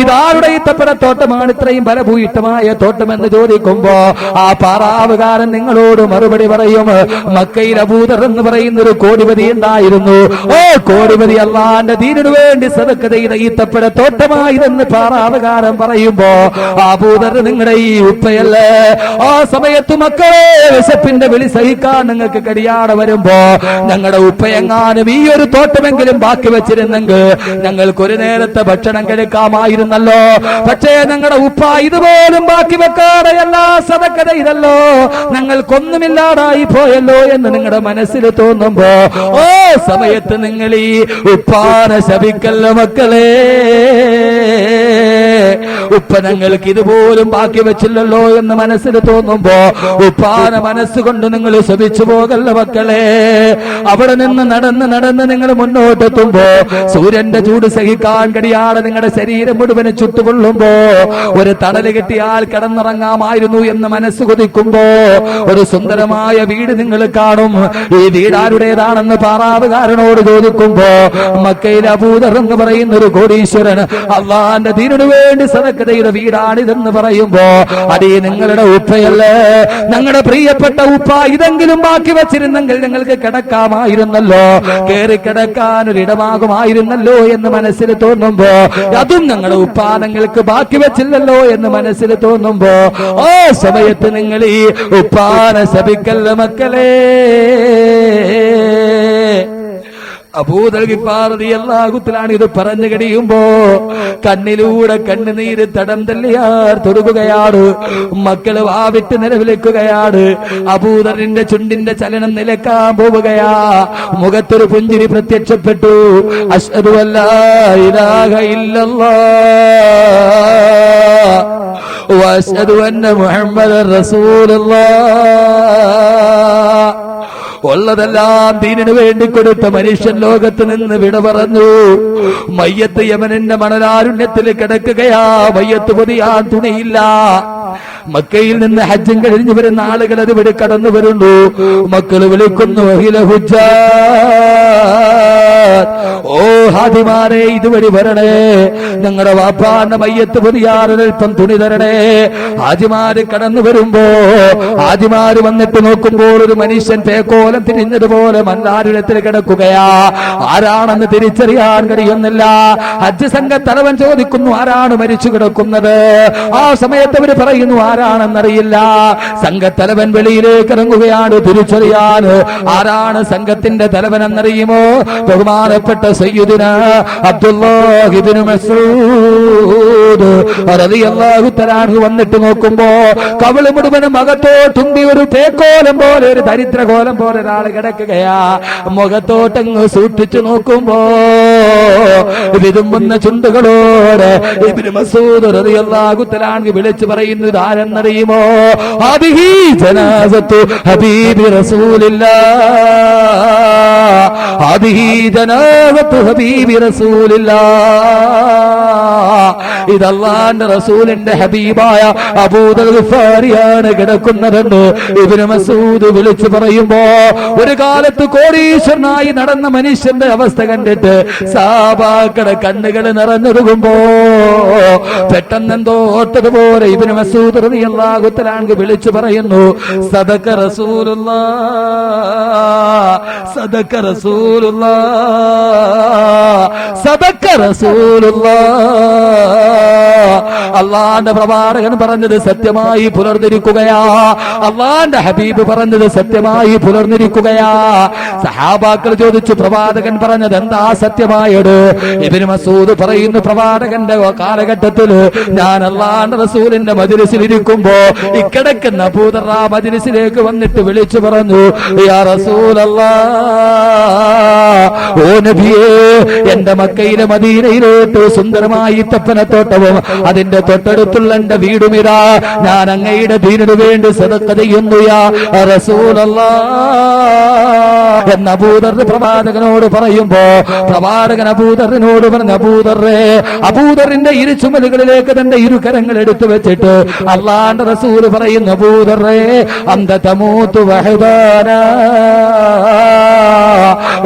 ഇതാരുടെ ഈത്തപ്പഴത്തോട്ടമാണ് ഇത്രയും ഫലഭൂയിഷ്ടമായ തോട്ടം എന്ന് ചോദിക്കുമ്പോ ആ പാറാവുകാരൻ നിങ്ങളോട് മറുപടി പറയും, മക്കയിൽ അബൂദർ എന്ന് പറയുന്ന ഒരു കോടിപതി ഉണ്ടായിരുന്നു. ഓ കോടിപതി അള്ളാന്റെ ദീനിനു വേണ്ടി സദഖ ചെയ്ത ഈത്തപ്പഴ തോട്ടമായതെന്ന് പാറാവുകാരൻ പറയുമ്പോ, അബൂദർ നിങ്ങളുടെ ഈ ഉപ്പയല്ലേ? ആ സമയത്ത് മക്കളെ വിശപ്പിന്റെ വിളി സഹിക്കാൻ നിങ്ങൾക്ക് കഴിയാതെ വരുമ്പോ, ഞങ്ങളുടെ ഉപ്പയെങ്ങാനും ഈ ഒരു തോട്ടമെങ്കിലും ബാക്കി വെച്ചിരുന്നെങ്കിൽ ഞങ്ങൾക്ക് ഒരു നേരത്തെ ഭക്ഷണം കഴിക്കാമായിരുന്നല്ലോ. പക്ഷേ ഞങ്ങളുടെ ഉപ്പ ഇതുപോലും ബാക്കി വെക്കാതെ എല്ലാ സദഖ ചെയ്തല്ലോ, ഞങ്ങൾക്കൊന്നുമില്ലാതായി പോയല്ലോ എന്ന് നിങ്ങളുടെ മനസ്സിൽ തോന്നുമ്പോ, ഓ സമയത്ത് നിങ്ങൾ ഈ ഉപ്പാനെ ശപിക്കല്ലോ മക്കളെ. ഉപ്പ ഞങ്ങൾക്ക് ഇതുപോലും ബാക്കി വെച്ചില്ലല്ലോ എന്ന് മനസ്സിൽ തോന്നുമ്പോ ഉപ്പാനെ മനസ്സുകൊണ്ട് നിങ്ങൾ ശപിച്ചു പോകല്ല മക്കളെ. അവിടെ നിന്ന് നടന്ന് നടന്ന് നിങ്ങൾ മുന്നോട്ടെത്തുമ്പോ സൂര്യന്റെ ചൂട് സഹിക്കാൻ കഴിയാതെ നിങ്ങളുടെ ശരീരം മുഴുവൻ ചുട്ടുകൊള്ളുമ്പോ ഒരു തണല് കിട്ടിയാൽ കിടന്നിറങ്ങാമായിരുന്നു എന്ന് മനസ്സ് കൊതിക്കുമ്പോ ഒരു സുന്ദരമായ വീട് നിങ്ങൾ കാണും. ഈ വീട് ആരുടേതാണെന്ന് പാറാവുകാരനോട് ചോദിക്കുമ്പോ, മക്കയിലെ അബൂദർ എന്ന് പറയുന്ന ഒരു കോടീശ്വരൻ അള്ളാന്റെ ദീനിനു വേണ്ടി സദഖയുടെ വീടാണിതെന്ന് പറയുമ്പോ, അതേ നിങ്ങളുടെ ഉപ്പയല്ലേ? ഞങ്ങളുടെ പ്രിയപ്പെട്ട ഉപ്പ ഇതെങ്കിലും ബാക്കി വെച്ചിരുന്നെങ്കിൽ ഞങ്ങൾക്ക് കിടക്കാമായിരുന്നല്ലോ, കേറി കിടക്കാൻ ഒരിടമാകുമായിരുന്നല്ലോ എന്ന് മനസ്സിൽ തോന്നുമ്പോ, അതും ഞങ്ങളുടെ ഉപ്പ ഞങ്ങൾക്ക് ബാക്കി വെച്ചില്ലല്ലോ എന്ന് മനസ്സിൽ തോന്നുമ്പോ, ആ സമയത്ത് നിങ്ങൾ ഈ ഉപ്പാനെ ശപിക്കല്ല മക്കളെ. അബൂദർ ഗിഫാർ റളിയല്ലാഹു തആല ഇത് പറഞ്ഞു കഴിയുമ്പോ കണ്ണിലൂടെ കണ്ണുനീര് തടം തല്ലിയാർ തൊടുകയാണ്. മക്കള് വാവിട്ട് നിലവിളിക്കുകയാണ്. അബൂദറിന്റെ ചുണ്ടിന്റെ ചലനം നിലക്കാൻ പോവുകയാ. മുഖത്തൊരു പുഞ്ചിരി പ്രത്യക്ഷപ്പെട്ടു. അശ്ഹദു അല്ലാ ഇലാഹ ഇല്ലല്ലാഹ് വഅശ്ഹദു അന്ന മുഹമ്മദൻ റസൂലുള്ളാഹ്. ഉള്ളതെല്ലാം ദീനിനു വേണ്ടി കൊടുത്ത മനുഷ്യൻ ലോകത്ത് നിന്ന് വിട പറഞ്ഞു. മയ്യത്ത് യമനിന്റെ മണലാരുണ്യത്തിൽ കിടക്കുകയാ. മയ്യത്ത് പൊതിയാൻ തുണിയില്ല. മക്കയിൽ നിന്ന് ഹജ്ജും കഴിഞ്ഞു വരുന്ന ആളുകൾ അതുവഴി കടന്നു വരുന്നു. മക്കള് വിളിക്കുന്നു, അഹില ഹുജ്ജാത്ത്, ഓ ഹാദിമാരെ ഇതുവഴി വരണേ, ഞങ്ങളുടെ വാപ്പാന്റെ മയ്യത്ത് പൊതിയാറൊരൽപ്പം തുണി തരണേ. ഹാജിമാര് കടന്നു വരുമ്പോ ഹാജിമാര് വന്നിട്ട് നോക്കുമ്പോൾ ഒരു മനുഷ്യൻ തേക്കോലം തിരിഞ്ഞതുപോലെ മണ്ണാരുരത്തിൽ കിടക്കുകയാ. ആരാണെന്ന് തിരിച്ചറിയാൻ കഴിയുന്നില്ല. ഹജ്ജ് സംഘ തലവൻ ചോദിക്കുന്നു, ആരാണ് മരിച്ചു കിടക്കുന്നത്? ആ സമയത്ത് അവര് പറയുന്നു, ആരാണെന്നറിയില്ല. സംഘത്തലവൻ വെളിയിലേക്ക് ഇറങ്ങുകയാണ് തിരിച്ചറിയാൻ. ആരാണ് സംഘത്തിന്റെ തലവൻ എന്നറിയുമോ? ബഹുമാനപ്പെട്ട സയ്യിദുനാ അബ്ദുല്ലാഹ് ഇബ്നു മസ്ഊദ് റളിയല്ലാഹു തആല അൻഹു വന്നിട്ട് നോക്കുമ്പോ കവിള് മുഴുവനും അകത്തോട്ടുമ്പി ഒരു തേക്കോലം പോലെ, ഒരു ദരിദ്ര കോലം പോലെ ഒരാൾ കിടക്കുകയാ. മുഖത്തോട്ടങ്ങ് സൂക്ഷിച്ചു നോക്കുമ്പോ വിതുമ്പുന്ന ചുണ്ടുകളോട് ഇബ്നു മസ്ഊദ് റളിയല്ലാഹു തആല അൻഹു വിളിച്ചു പറയുന്നു, ഇതാരെന്നറിയുമോ? ഹദിഹി ജനാസത്തു ഹബീബി റസൂലില്ലാഹ്, ഹദിഹി ജനാസത്തു ഹബീബി റസൂലില്ലാഹ്. ഇത് അല്ലാഹുവിന്റെ റസൂലിന്റെ ഹബീബായ അബൂദർ ഗിഫാരിയാണ് കിടക്കുന്നതെന്ന് ഇബ്നു മസ്ഊദ് വിളിച്ചു പറയുമ്പോ, ഒരു കാലത്ത് കോടീശ്വരനായി നടന്ന മനുഷ്യന്റെ അവസ്ഥ കണ്ടിട്ട് സഹാബാക്കളുടെ കണ്ണുകൾ നിറഞ്ഞൊഴുകുമ്പോ പെട്ടെന്നെന്തോ ഓർത്തതുപോലെ ഇബ്നു മസ്ഊദ് റളിയല്ലാഹു തആല അൻഹു വിളിച്ചു പറയുന്നു, സദഖ റസൂലുള്ളാഹ്, സദഖ റസൂലുള്ളാഹ്, സദഖ റസൂലുള്ളാഹ്. അള്ളാന്റെ പ്രവാചകൻ പറഞ്ഞത് സത്യമായി പുലർന്നിരിക്കുകയാ. അള്ളാന്റെ ഹബീബ് പറഞ്ഞത് സത്യമായി പുലർന്നിരിക്കുകയാ. സഹാബാക്കൾ ചോദിച്ചു, പ്രവാചകൻ പറഞ്ഞത് എന്താ സത്യമായത്? ഇബ്നു മസ്ഊദ് പറയുന്നു, പ്രവാചകന്റെ കാലഘട്ടത്തിൽ ഞാൻ അള്ളാന്റെ റസൂലിന്റെ മജ്‌ലിസിൽ ഇരിക്കുമ്പോ ഇക്കിടക്കുന്ന അബൂദർ ആ മജ്‌ലിസിലേക്ക് വന്നിട്ട് വിളിച്ചു പറഞ്ഞു, യാ റസൂലല്ലാഹ്, ഓ നബിയേ, എന്റെ മക്കയിലെ മദീനയിലോട്ട് സുന്ദരമായി തപ്പനത്തോട്ടവും അതിന്റെ തൊട്ടടുത്തുള്ള എന്റെ വീടുമിതാ. ഞാൻ അങ്ങയുടെ ദീനിനു വേണ്ടി സദഖ ചെയ്യുന്നു യാ റസൂലല്ലാഹ് എന്ന് അബൂദർ പ്രവാചകനോട് പറയുമ്പോ പ്രവാചകൻ അബൂദറിനോട് പറഞ്ഞു, അബൂദറേ, അബൂദറിന്റെ ഇരു ചുമലുകളിലേക്ക് തന്റെ ഇരുകരങ്ങൾ എടുത്തു വെച്ചിട്ട് അല്ലാഹുവിന്റെ റസൂൽ പറയുന്നു, അബൂദറേ, അന്ത തമൂതു വഹദാനാ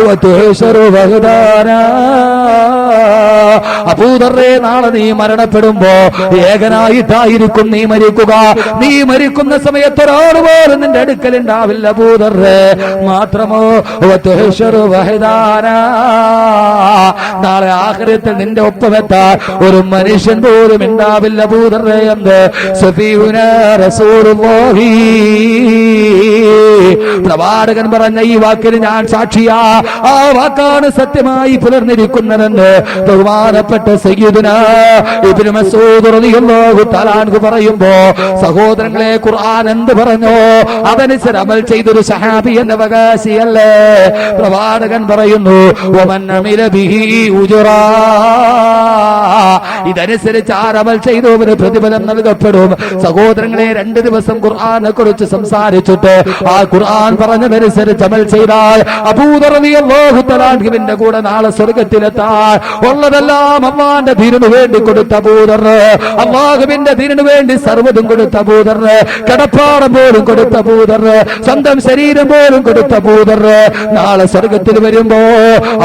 വതുഹ്ശറു വഹദാനാ. അബൂദർറേ, നാളെ നീ മരണപ്പെടുമ്പോ ഏകനായിട്ടായിരിക്കും നീ മരിക്കുക. നീ മരിക്കുന്ന സമയത്ത് ഒരാൾ പോലും നിന്റെ അടുക്കൽ ഉണ്ടാവില്ല അബൂദർറേ. മാത്രമോ നാളെ ആഖിറത്തിൽ നിന്റെ ഒപ്പമെത്താൻ ഒരു മനുഷ്യൻ പോലും ഉണ്ടാവില്ല അബൂദർറേ എന്ന് സഫീഉനാ റസൂലുള്ളാഹി പ്രവാചകൻ പറഞ്ഞ ഈ വാക്കിന് ഞാൻ സാക്ഷിയാ. ആ വാക്കാണ് സത്യമായി പുലർന്നിരിക്കുന്നതെന്ന് ബഹുമാനപ്പെട്ട സയ്യിദുനാ ഇബ്നു മസ്ഊദ് റളിയല്ലാഹു തആല അൻഹു പറയുമ്പോ, സഹോദരങ്ങളെ, ഖുർആൻ എന്ത് പറഞ്ഞോ അതനുസരിച്ച് അമൽ ചെയ്തൊരു സഹാബി എന്ന അവകാശിയല്ലേ. പ്രവാചകൻ പറയുന്നു, വമൻ അമില ബിഹി ഉജ്റാ, ഇതനുസരിച്ച് ആരമൽ ചെയ്തവന് പ്രതിഫലം നൽകപ്പെടും. സഹോദരങ്ങളെ, 2 ദിവസം ഖുർആനെ കുറിച്ച് സംസാരിച്ചിട്ട് ആ ഖുർആൻ പറഞ്ഞതനുസരിച്ച് അമൽ ചെയ്താൽ അബൂദർ റളിയല്ലാഹു തആല അൻഹുവിന്റെ കൂടെ നാളെ സ്വർഗ്ഗത്തിലെത്താൻ ഉള്ളതെല്ലാം അല്ലാഹുവിന്റെ ദീനിനു വേണ്ടി കൊടുത്ത അബൂദർ, അല്ലാഹുവിന്റെ ദീനിനു വേണ്ടി സർവ്വതും കൊടുത്ത അബൂദർ, കടപ്പാടം പോലും കൊടുത്ത അബൂദർ, സ്വന്തം ശരീരം പോലും കൊടുത്ത അബൂദർ നാളെ സ്വർഗ്ഗത്തിൽ വരുമ്പോ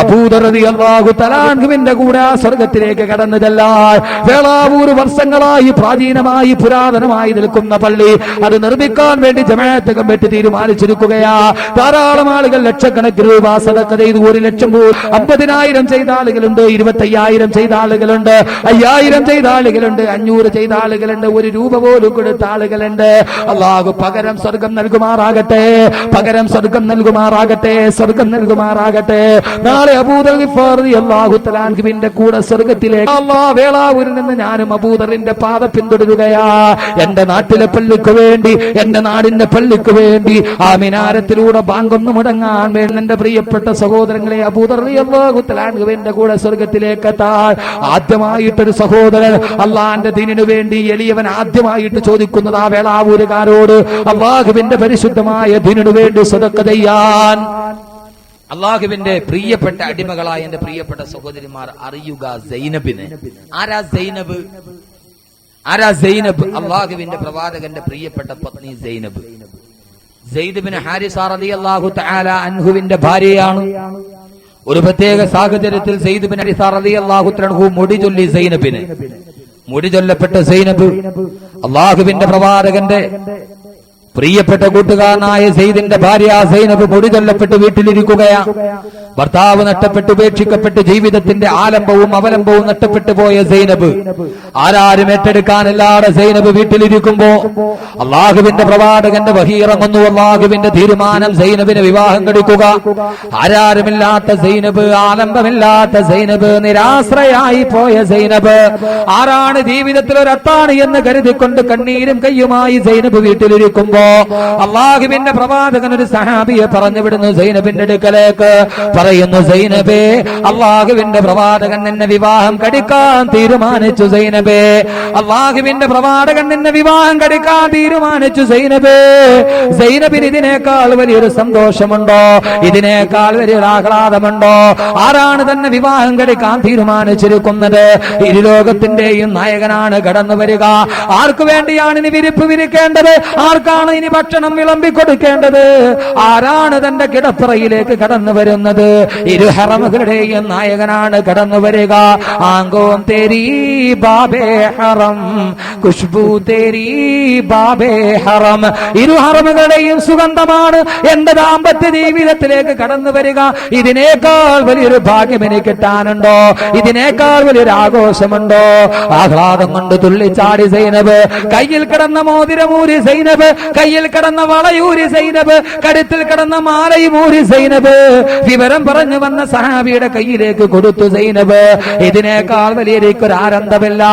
അബൂദർ റളിയല്ലാഹു തആല അൻഹുവിന്റെ കൂടെ ആ സ്വർഗ്ഗത്തിലേക്ക് കടന്നു ചെല്ലാൻ വേളാവൂർ വർഷങ്ങളായി പ്രാചീനമായി പുരാതനമായി നിൽക്കുന്ന പള്ളി അത് നിർമ്മിക്കാൻ വേണ്ടി ജമാഅത്ത് കമ്മിറ്റി തീരുമാനിച്ചിരിക്കുകയാ. ധാരാളം ആളുകൾ ലക്ഷക്കണക്കിന് രൂപ സദഖ ചെയ്തു. 1 ലക്ഷം 50,000 ചെയ്ത ആളുകളുണ്ട്, 25,000 ചെയ്ത ആളുകളുണ്ട്, 5,000 ചെയ്ത ആളുകളുണ്ട്, 500 ചെയ്ത ആളുകളുണ്ട്, 1 രൂപ പോലും കൊടുത്ത ആളുകളുണ്ട്. അല്ലാഹു പകരം സ്വർഗം നൽകുമാറാകട്ടെ, പകരം സ്വർഗം നൽകുമാറാകട്ടെ, സ്വർഗം നൽകുമാറാകട്ടെ. നാളെ അബൂദർ ഗിഫാർ റളിയല്ലാഹു തആല അൻഹുവിന്റെ കൂടെ സ്വർഗ്ഗത്തിലേക്ക് അല്ലാഹ് വേളാവൂരിൽ നിന്ന് ഞാനും അബൂദറിന്റെ പാത പിന്തുടരുകയാ. എന്റെ നാട്ടിലെ പള്ളിക്ക് വേണ്ടി, എന്റെ നാടിന്റെ പള്ളിക്ക് വേണ്ടി ആ മിനാരത്തിലൂടെ ബാങ്കൊന്നു മുടങ്ങാൻ വേണ്ടി എന്റെ പ്രിയപ്പെട്ട സഹോദരങ്ങളെ, അബൂദർ റളിയല്ലാഹു തആല അൻഹുവിന്റെ കൂടെ സ്വർഗ്ഗത്തിലേക്ക് എത്താൻ ആദ്യമായിട്ടൊരു സഹോദരൻ അല്ലാഹുവിന്റെ ദീനിനു വേണ്ടി എളിയവൻ ആദ്യമായിട്ട് ചോദിക്കുന്നത് ആ വേളാവൂരുകാരോട് അല്ലാഹുവിന്റെ പരിശുദ്ധമായ ദീനിനു വേണ്ടി സദഖ ചെയ്യാൻ. അള്ളാഹുവിന്റെ പ്രിയപ്പെട്ട അടിമകളായ എന്റെ പ്രിയപ്പെട്ട സഹോദരിമാർ, അറിയുക സൈനബിന്. ആരാ സൈനബ്? ആരാ സൈനബ്? അള്ളാഹുവിന്റെ പ്രവാചകന്റെ പ്രിയപ്പെട്ട പത്നി സൈനബ്. സയ്യിദ് ബിൻ ഹാരിസ റളിയല്ലാഹു തആല അൻഹുവിന്റെ ഭാര്യയാണ്. ഒരു പ്രത്യേക സാഹചര്യത്തിൽ സയ്യിദ് ബിൻ ഹാരിസ റളിയല്ലാഹു തആല അൻഹു മുടി ചൊല്ലി സൈനബിന്. മുടി ചൊല്ലപ്പെട്ട സൈനബ് അള്ളാഹുവിന്റെ പ്രവാചകന്റെ പ്രിയപ്പെട്ട കൂട്ടുകാരനായ സെയ്ദിന്റെ ഭാര്യ സൈനബ് മുടി ചൊല്ലപ്പെട്ട് വീട്ടിലിരിക്കുകയാ. ഭർത്താവ് നഷ്ടപ്പെട്ട് ഉപേക്ഷിക്കപ്പെട്ട് ജീവിതത്തിന്റെ ആലംബവും അവലംബവും നഷ്ടപ്പെട്ടു പോയ സൈനബ് ആരാരും ഏറ്റെടുക്കാനില്ലാതെ സൈനബ് വീട്ടിലിരിക്കുമ്പോ അള്ളാഹുവിന്റെ പ്രവാചകന്റെ വഹി ഇറങ്ങുന്നു. അള്ളാഹുവിന്റെ തീരുമാനം സൈനബിന് വിവാഹം കഴിക്കുക. ആരാരുമില്ലാത്ത സൈനബ്, ആലംബമില്ലാത്ത സൈനബ്, നിരാശ്രയായി പോയ സൈനബ്, ആരാണ് ജീവിതത്തിൽ ഒരു അത്താണ് എന്ന് കരുതിക്കൊണ്ട് കണ്ണീരും കയ്യുമായി സൈനബ് വീട്ടിലിരിക്കുമ്പോ അള്ളാഹുവിന്റെ പ്രവാചകൻ ഒരു സഹാബിയെ പറഞ്ഞു വിടുന്നു സൈനബിന്റെ അടുക്കലേക്ക്. പറയുന്നു, സൈനബേ, അള്ളാഹുവിന്റെ പ്രവാചകൻ നിന്നെ വിവാഹം കഴിക്കാൻ തീരുമാനിച്ചു സൈനബേ. അള്ളാഹുവിന്റെ പ്രവാചകൻ നിന്നെ വിവാഹം കഴിക്കാൻ തീരുമാനിച്ചു സൈനബേ. സൈനബിന് ഇതിനേക്കാൾ വലിയൊരു സന്തോഷമുണ്ടോ? ഇതിനേക്കാൾ വലിയൊരു ആഹ്ലാദമുണ്ടോ? ആരാണ് തന്നെ വിവാഹം കഴിക്കാൻ തീരുമാനിച്ചിരിക്കുന്നത്? ഇരുലോകത്തിന്റെയും നായകനാണ് കടന്നു വരിക. ആർക്കു വേണ്ടിയാണ് ഇനി വിരിപ്പ് വിരിക്കേണ്ടത്? ആർക്കാണ് ഇനി ഭക്ഷണം വിളമ്പി കൊടുക്കേണ്ടത്? ആരാണ് തന്റെ കിടപ്പറയിലേക്ക് കടന്നു വരുന്നത്? ഇരു ഹറമുകളുടെയും നായകനാണ് കടന്നു വരിക. ആങ്കോം തേരി ബാബേ ഹറം, ഖുശ്ബൂ തേരി ബാബേ ഹറം. ഇരു ഹറമുകളുടെയും സുഗന്ധമാണ് എന്റെ ദാമ്പത്യ ജീവിതത്തിലേക്ക് കടന്നു വരിക. ഇതിനേക്കാൾ വലിയൊരു ഭാഗ്യം എനിക്ക് കിട്ടാനുണ്ടോ? ഇതിനേക്കാൾ വലിയൊരു ആഘോഷമുണ്ടോ? ആഹ്ലാദം കൊണ്ട് തുള്ളിച്ചാടി സൈനബ്. കയ്യിൽ കിടന്ന മോതിരമൂരി സൈനബ്, കയ്യിൽ കിടന്ന വളയൂരി സൈനബ്, കഴുത്തിൽ കിടന്ന മാലയുമൂരി സൈനബ് വിവരം പറഞ്ഞു വന്ന സഹാബിയുടെ കയ്യിലേക്ക് കൊടുത്തു സൈനബ്. ഇതിനേക്കാൾ വലിയൊരു ആനന്ദമില്ല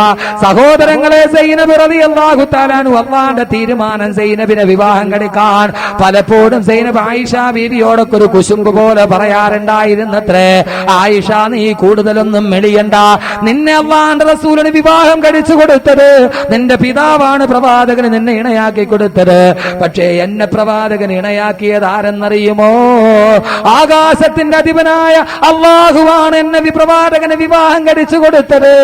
സഹോദരങ്ങളെ. സൈനബ് റളിയല്ലാഹു തആല അൻഹു അല്ലാഹുവിന്റെ തീരുമാനം സൈനബിനെ വിവാഹം കഴിക്കാൻ പലപ്പോഴും സൈനബ് ആയിഷ ബീവിയോടൊക്കെ ഒരു കുശുമ്പ് പോലെ പറയാറുണ്ടായിരുന്നത്രേ. ആയിഷ, നീ കൂടുതലൊന്നും മെളിയണ്ട. നിന്നെ അല്ലാഹുവിന്റെ റസൂലിന് വിവാഹം കഴിച്ചു കൊടുത്തത് നിന്റെ പിതാവാണ്, പ്രവാചകന് നിന്നെ ഇണയാക്കി കൊടുത്തത്. പക്ഷേ എന്നെ പ്രവാചകൻ ഇണയാക്കിയത് ആരെന്നറിയുമോ? ആകാശത്തിന്റെ അധിപനായ അല്ലാഹുവാണ് എന്നെ പ്രവാചകന് വിവാഹം കഴിച്ചു കൊടുത്തത്.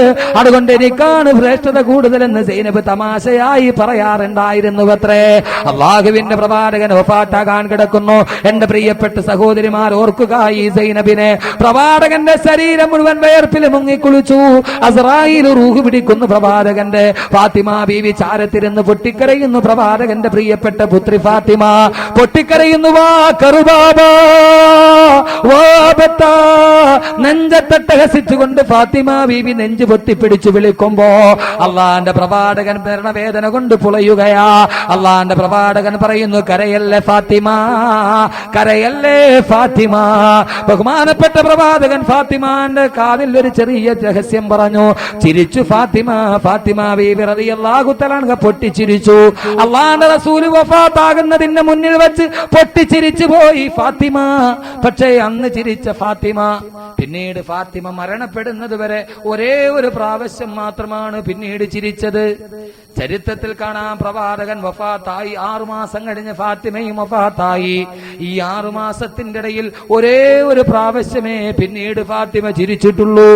അതുകൊണ്ട് എനിക്കാണ് ശ്രേഷ്ഠത കൂടുതലെന്ന് സൈനബ് തമാശയായി പറയാറുണ്ടായിരുന്നു അത്രേ. അല്ലാഹുവിന്റെ പ്രവാചകൻ വഫാത്താകാൻ കിടക്കുന്നു. എന്റെ പ്രിയപ്പെട്ട സഹോദരിമാർ ഓർക്കുക, ഈ സൈനബിനെ പ്രവാചകന്റെ ശരീരം മുഴുവൻ വേർപ്പിൽ മുങ്ങിക്കുളിച്ചു. അസ്രായീൽ റൂഹ് പിടിക്കുന്നു പ്രവാചകന്റെ. ഫാത്തിമ ബീവി ചാരത്തിരുന്ന് പൊട്ടിക്കരയുന്നു. പ്രവാചകന്റെ പ്രിയപ്പെട്ട പുത്രി ഫാത്തിമ പൊട്ടിക്കരയുന്നു. വാ കറുബാബ വാ ബത്ത, നെഞ്ചത്തട്ടഹസിച്ചുകൊണ്ട് ഫാത്തിമ ബീവി നെഞ്ചു പൊത്തിപ്പിടിച്ചു വിളിക്കുമ്പോ അള്ളാന്റെ പ്രവാചകൻ മരണവേദന കൊണ്ട് പുളയുകയാ. അള്ളാന്റെ പ്രവാചകൻ പറയുന്നു, കരയല്ലേ ഫാത്തിമ, കരയല്ലേ ഫാത്തിമ. ബഹുമാനപ്പെട്ട പ്രവാചകൻ ഫാത്തിമാന്റെ കാതിൽ ഒരു ചെറിയ രഹസ്യം പറഞ്ഞു. ചിരിച്ചു ഫാത്തിമ. ഫാത്തിമ ബീവി റളിയല്ലാഹു തആല അൻഹ പൊട്ടിച്ചിരിച്ചു. അള്ളാന്റെ റസൂൽ വഫാത്താകുന്നതിന്റെ മുന്നിൽ വെച്ച് പൊട്ടിച്ചിരിച്ചു പോയി ഫാത്തിമ. പക്ഷേ അന്ന് ചിരിച്ച ഫാത്തിമ പിന്നീട് ഫാത്തിമ മരണപ്പെടുന്നത് വരെ ഒരേ ഒരു പ്രാവശ്യം മാത്രമാണ് പിന്നീട് ചിരിച്ചത്. ചരിത്രത്തിൽ കാണാം, പ്രവാചകൻ വഫാത്തായി 6 മാസം കഴിഞ്ഞ് ഫാത്തിമയും വഫാത്തായി. ഈ 6 മാസത്തിന്റെ ഇടയിൽ ഒരേ ഒരു പ്രാവശ്യമേ പിന്നീട് ഫാത്തിമ ചിരിച്ചിട്ടുള്ളൂ.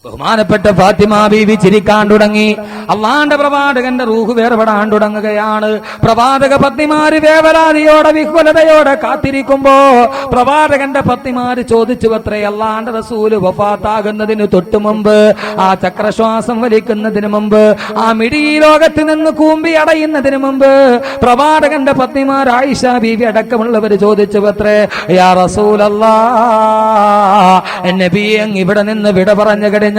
ബഹുമാനപ്പെട്ട ഫാത്തിമ ബീവി ചിരിക്കാൻ തുടങ്ങി. അള്ളാന്റെ പ്രവാചകന്റെ റൂഹ് വേർപെടാൻ തുടങ്ങുകയാണ്. പ്രവാചക പത്നിമാര് വേവലാതിയോടെ വിഹ്വലതയോടെ കാത്തിരിക്കുമ്പോ പ്രവാചകന്റെ പത്നിമാര് ചോദിച്ചു അത്രേ, അള്ളാന്റെ റസൂല് വഫാത്താകുന്നതിന് തൊട്ടു മുമ്പ്, ആ ചക്രശ്വാസം വലിക്കുന്നതിന് മുമ്പ്, ആ മിടി ലോകത്ത് നിന്ന് കൂമ്പി അടയുന്നതിന് മുമ്പ് പ്രവാചകന്റെ പത്നിമാർ ആയിഷ ബീവി അടക്കമുള്ളവർ ചോദിച്ചു അത്രേ, യാ റസൂലല്ലാഹ്, നബിയെ അങ്ങ് ഇവിടെ നിന്ന് വിട പറഞ്ഞു കഴിഞ്ഞാൽ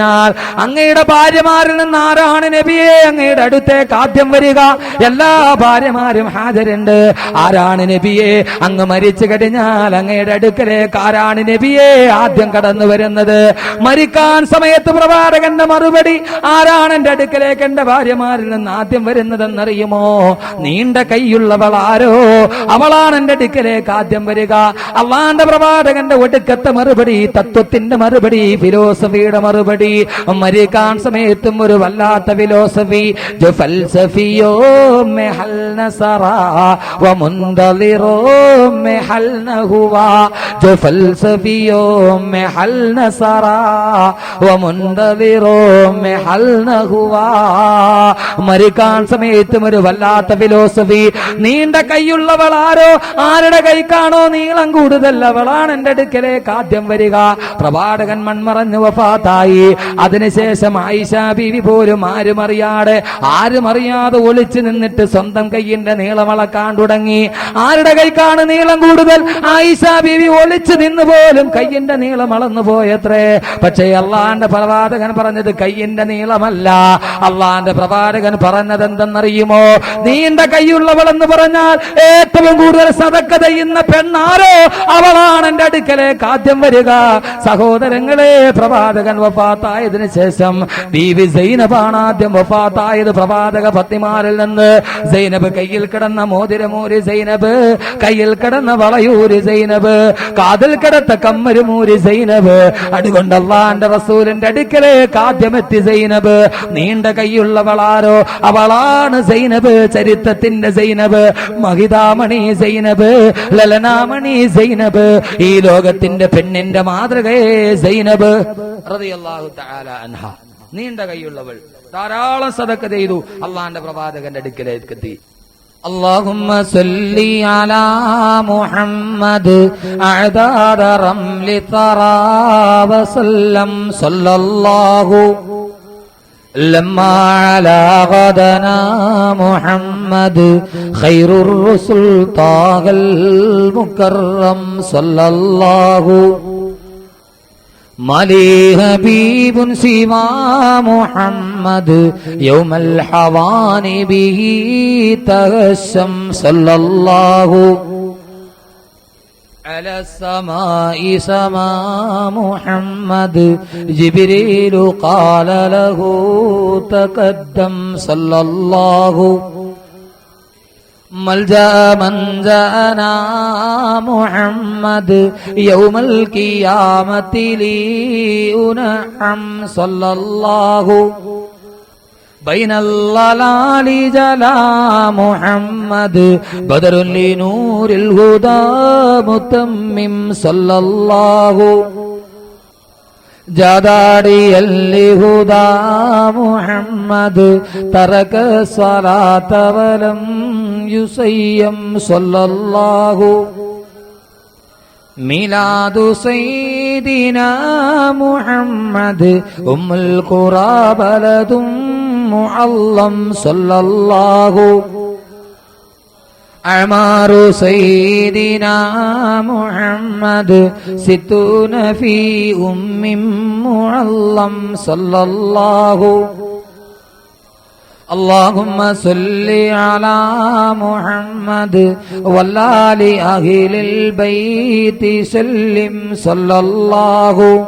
അങ്ങയുടെ ഭാര്യമാരിൽ നിന്ന് ആരാണ് നബിയെ അങ്ങയുടെ അടുത്തേക്ക് ആദ്യം വരിക? എല്ലാ ഭാര്യമാരും ഹാജരുണ്ട്. ആരാണ് നബിയെ? അങ്ങ് മരിച്ചു കഴിഞ്ഞാൽ അങ്ങയുടെ അടുക്കലേക്ക് ആരാണ് നബിയെ ആദ്യം കടന്നു വരുന്നത്? മരിക്കാൻ സമയത്ത് പ്രവാചകന്റെ മറുപടി, ആരാണ് എന്റെ അടുക്കലേക്ക് എന്റെ ഭാര്യമാരിൽ നിന്ന് ആദ്യം വരുന്നതെന്നറിയുമോ? നീണ്ട കൈയുള്ളവൾ ആരോ അവളാണ് എന്റെ അടുക്കലേക്ക് ആദ്യം വരിക. അള്ളാന്റെ പ്രവാചകന്റെ ഒടുക്കത്തെ മറുപടി, തത്വത്തിന്റെ മറുപടി, ഫിലോസഫിയുടെ മറുപടി. മരിക്കാൻ സമയത്തും ഒരു വല്ലാത്ത ഫിലോസഫി. ജോ ഫൽസഫിയോ മെ ഹൽ നസറാ വ മുൻദലിറോ മെ ഹൽ നഹുവാ. ജോ ഫൽസഫിയോ മെ ഹൽ നസറാ വ മുൻദലിറോ മെ ഹൽ നഹുവാ. മരിക്കാൻ സമയത്തും ഒരു വല്ലാത്ത ഫിലോസഫി. നീണ്ട കൈയുള്ളവൾ ആരോ, ആരുടെ കൈക്കാണോ നീളം കൂടുതൽ അവളാണ് എന്റെ അടുക്കലേക്ക് ആദ്യം വരിക. പ്രവാചകൻ മൺമറഞ്ഞു വഫാത്തായി. അതിനുശേഷം ആയിഷ ബീവി പോലും ആരും അറിയാതെ ഒളിച്ചു നിന്നിട്ട് സ്വന്തം കൈയിന്റെ നീളം അളക്കാൻ തുടങ്ങി. ആരുടെ കൈക്കാണ് നീളം കൂടുതൽ? ആയിഷ ബീവി ഒളിച്ചു നിന്ന് പോലും കൈയിന്റെ നീളം അളന്നു പോയത്രേ. പക്ഷേ അള്ളാന്റെ പ്രവാചകൻ പറഞ്ഞത് കൈയിന്റെ നീളമല്ല. അള്ളാന്റെ പ്രവാചകൻ പറഞ്ഞത് എന്തെന്നറിയുമോ? നീണ്ട കൈയുള്ളവളെന്ന് പറഞ്ഞാൽ ഏറ്റവും കൂടുതൽ സദക്ക ചെയ്യുന്ന പെണ്ണാരോ അവളാണ് എന്റെ അടുക്കലേക്ക് ആദ്യം വരിക. സഹോദരങ്ങളെ, പ്രവാചകൻ വഫാത്തായതിനു ശേഷം ബീവി സൈനബാണ് ആദ്യം വഫാത്തായത് പ്രവാചക പത്നിമാരിൽ നിന്ന്. സൈനബ് കയ്യിൽ കിടന്ന മോതിരമൂരി സൈനബ്, കയ്യിൽ കിടന്ന വളയൂരി സൈനബ്, കാതിൽ കിടത്ത കമ്മരുമൂരി സൈനബ്. അതുകൊണ്ട് അള്ളാന്റെ റസൂലിന്റെ അടുക്കലേക്ക് ആദ്യമെത്തി സൈനബ്. നീണ്ട കൈയുള്ളവളാരോ അവളാണ് സൈനബ്, ചരിത്രത്തിന്റെ സൈനബ്, മഹിതാമണി സൈനബ്, ലലനാമണി സൈനബ്, ഈ ലോകത്തിന്റെ പെണ്ണിന്റെ മാതൃകയെ സൈനബ് റളിയല്ലാഹു തആല അൻഹ. നീണ്ട കൈയുള്ളവൾ, ധാരാളം സദഖ ചെയ്തു, അള്ളാന്റെ പ്രവാചകന്റെ അടുക്കലേക്ക് എത്തി. اللهم صل على محمد أعداد رمل ثرى وسلم صلى الله لما على غدنا محمد خير الرسل طه المكرم صلى الله مالي حبيب سوى محمد يوم الحوان به تهشم صلى الله على السماء سما محمد جبريل قال له تقدم صلى الله ملجأ من جاءنا محمد يوم القيامة لي أنعم صلى الله بين الضلال جلا محمد بدر لنور الهدى متمم صلى الله جاداري الهدى محمد ترك الصلاة ولم يسيم صلى الله ميلاد سيدنا محمد القرى بلد معظم صلى الله أعمار سيدنا محمد 60 في معظم صلى الله اللهم صل على محمد والآل أهل البيت سلم صلى الله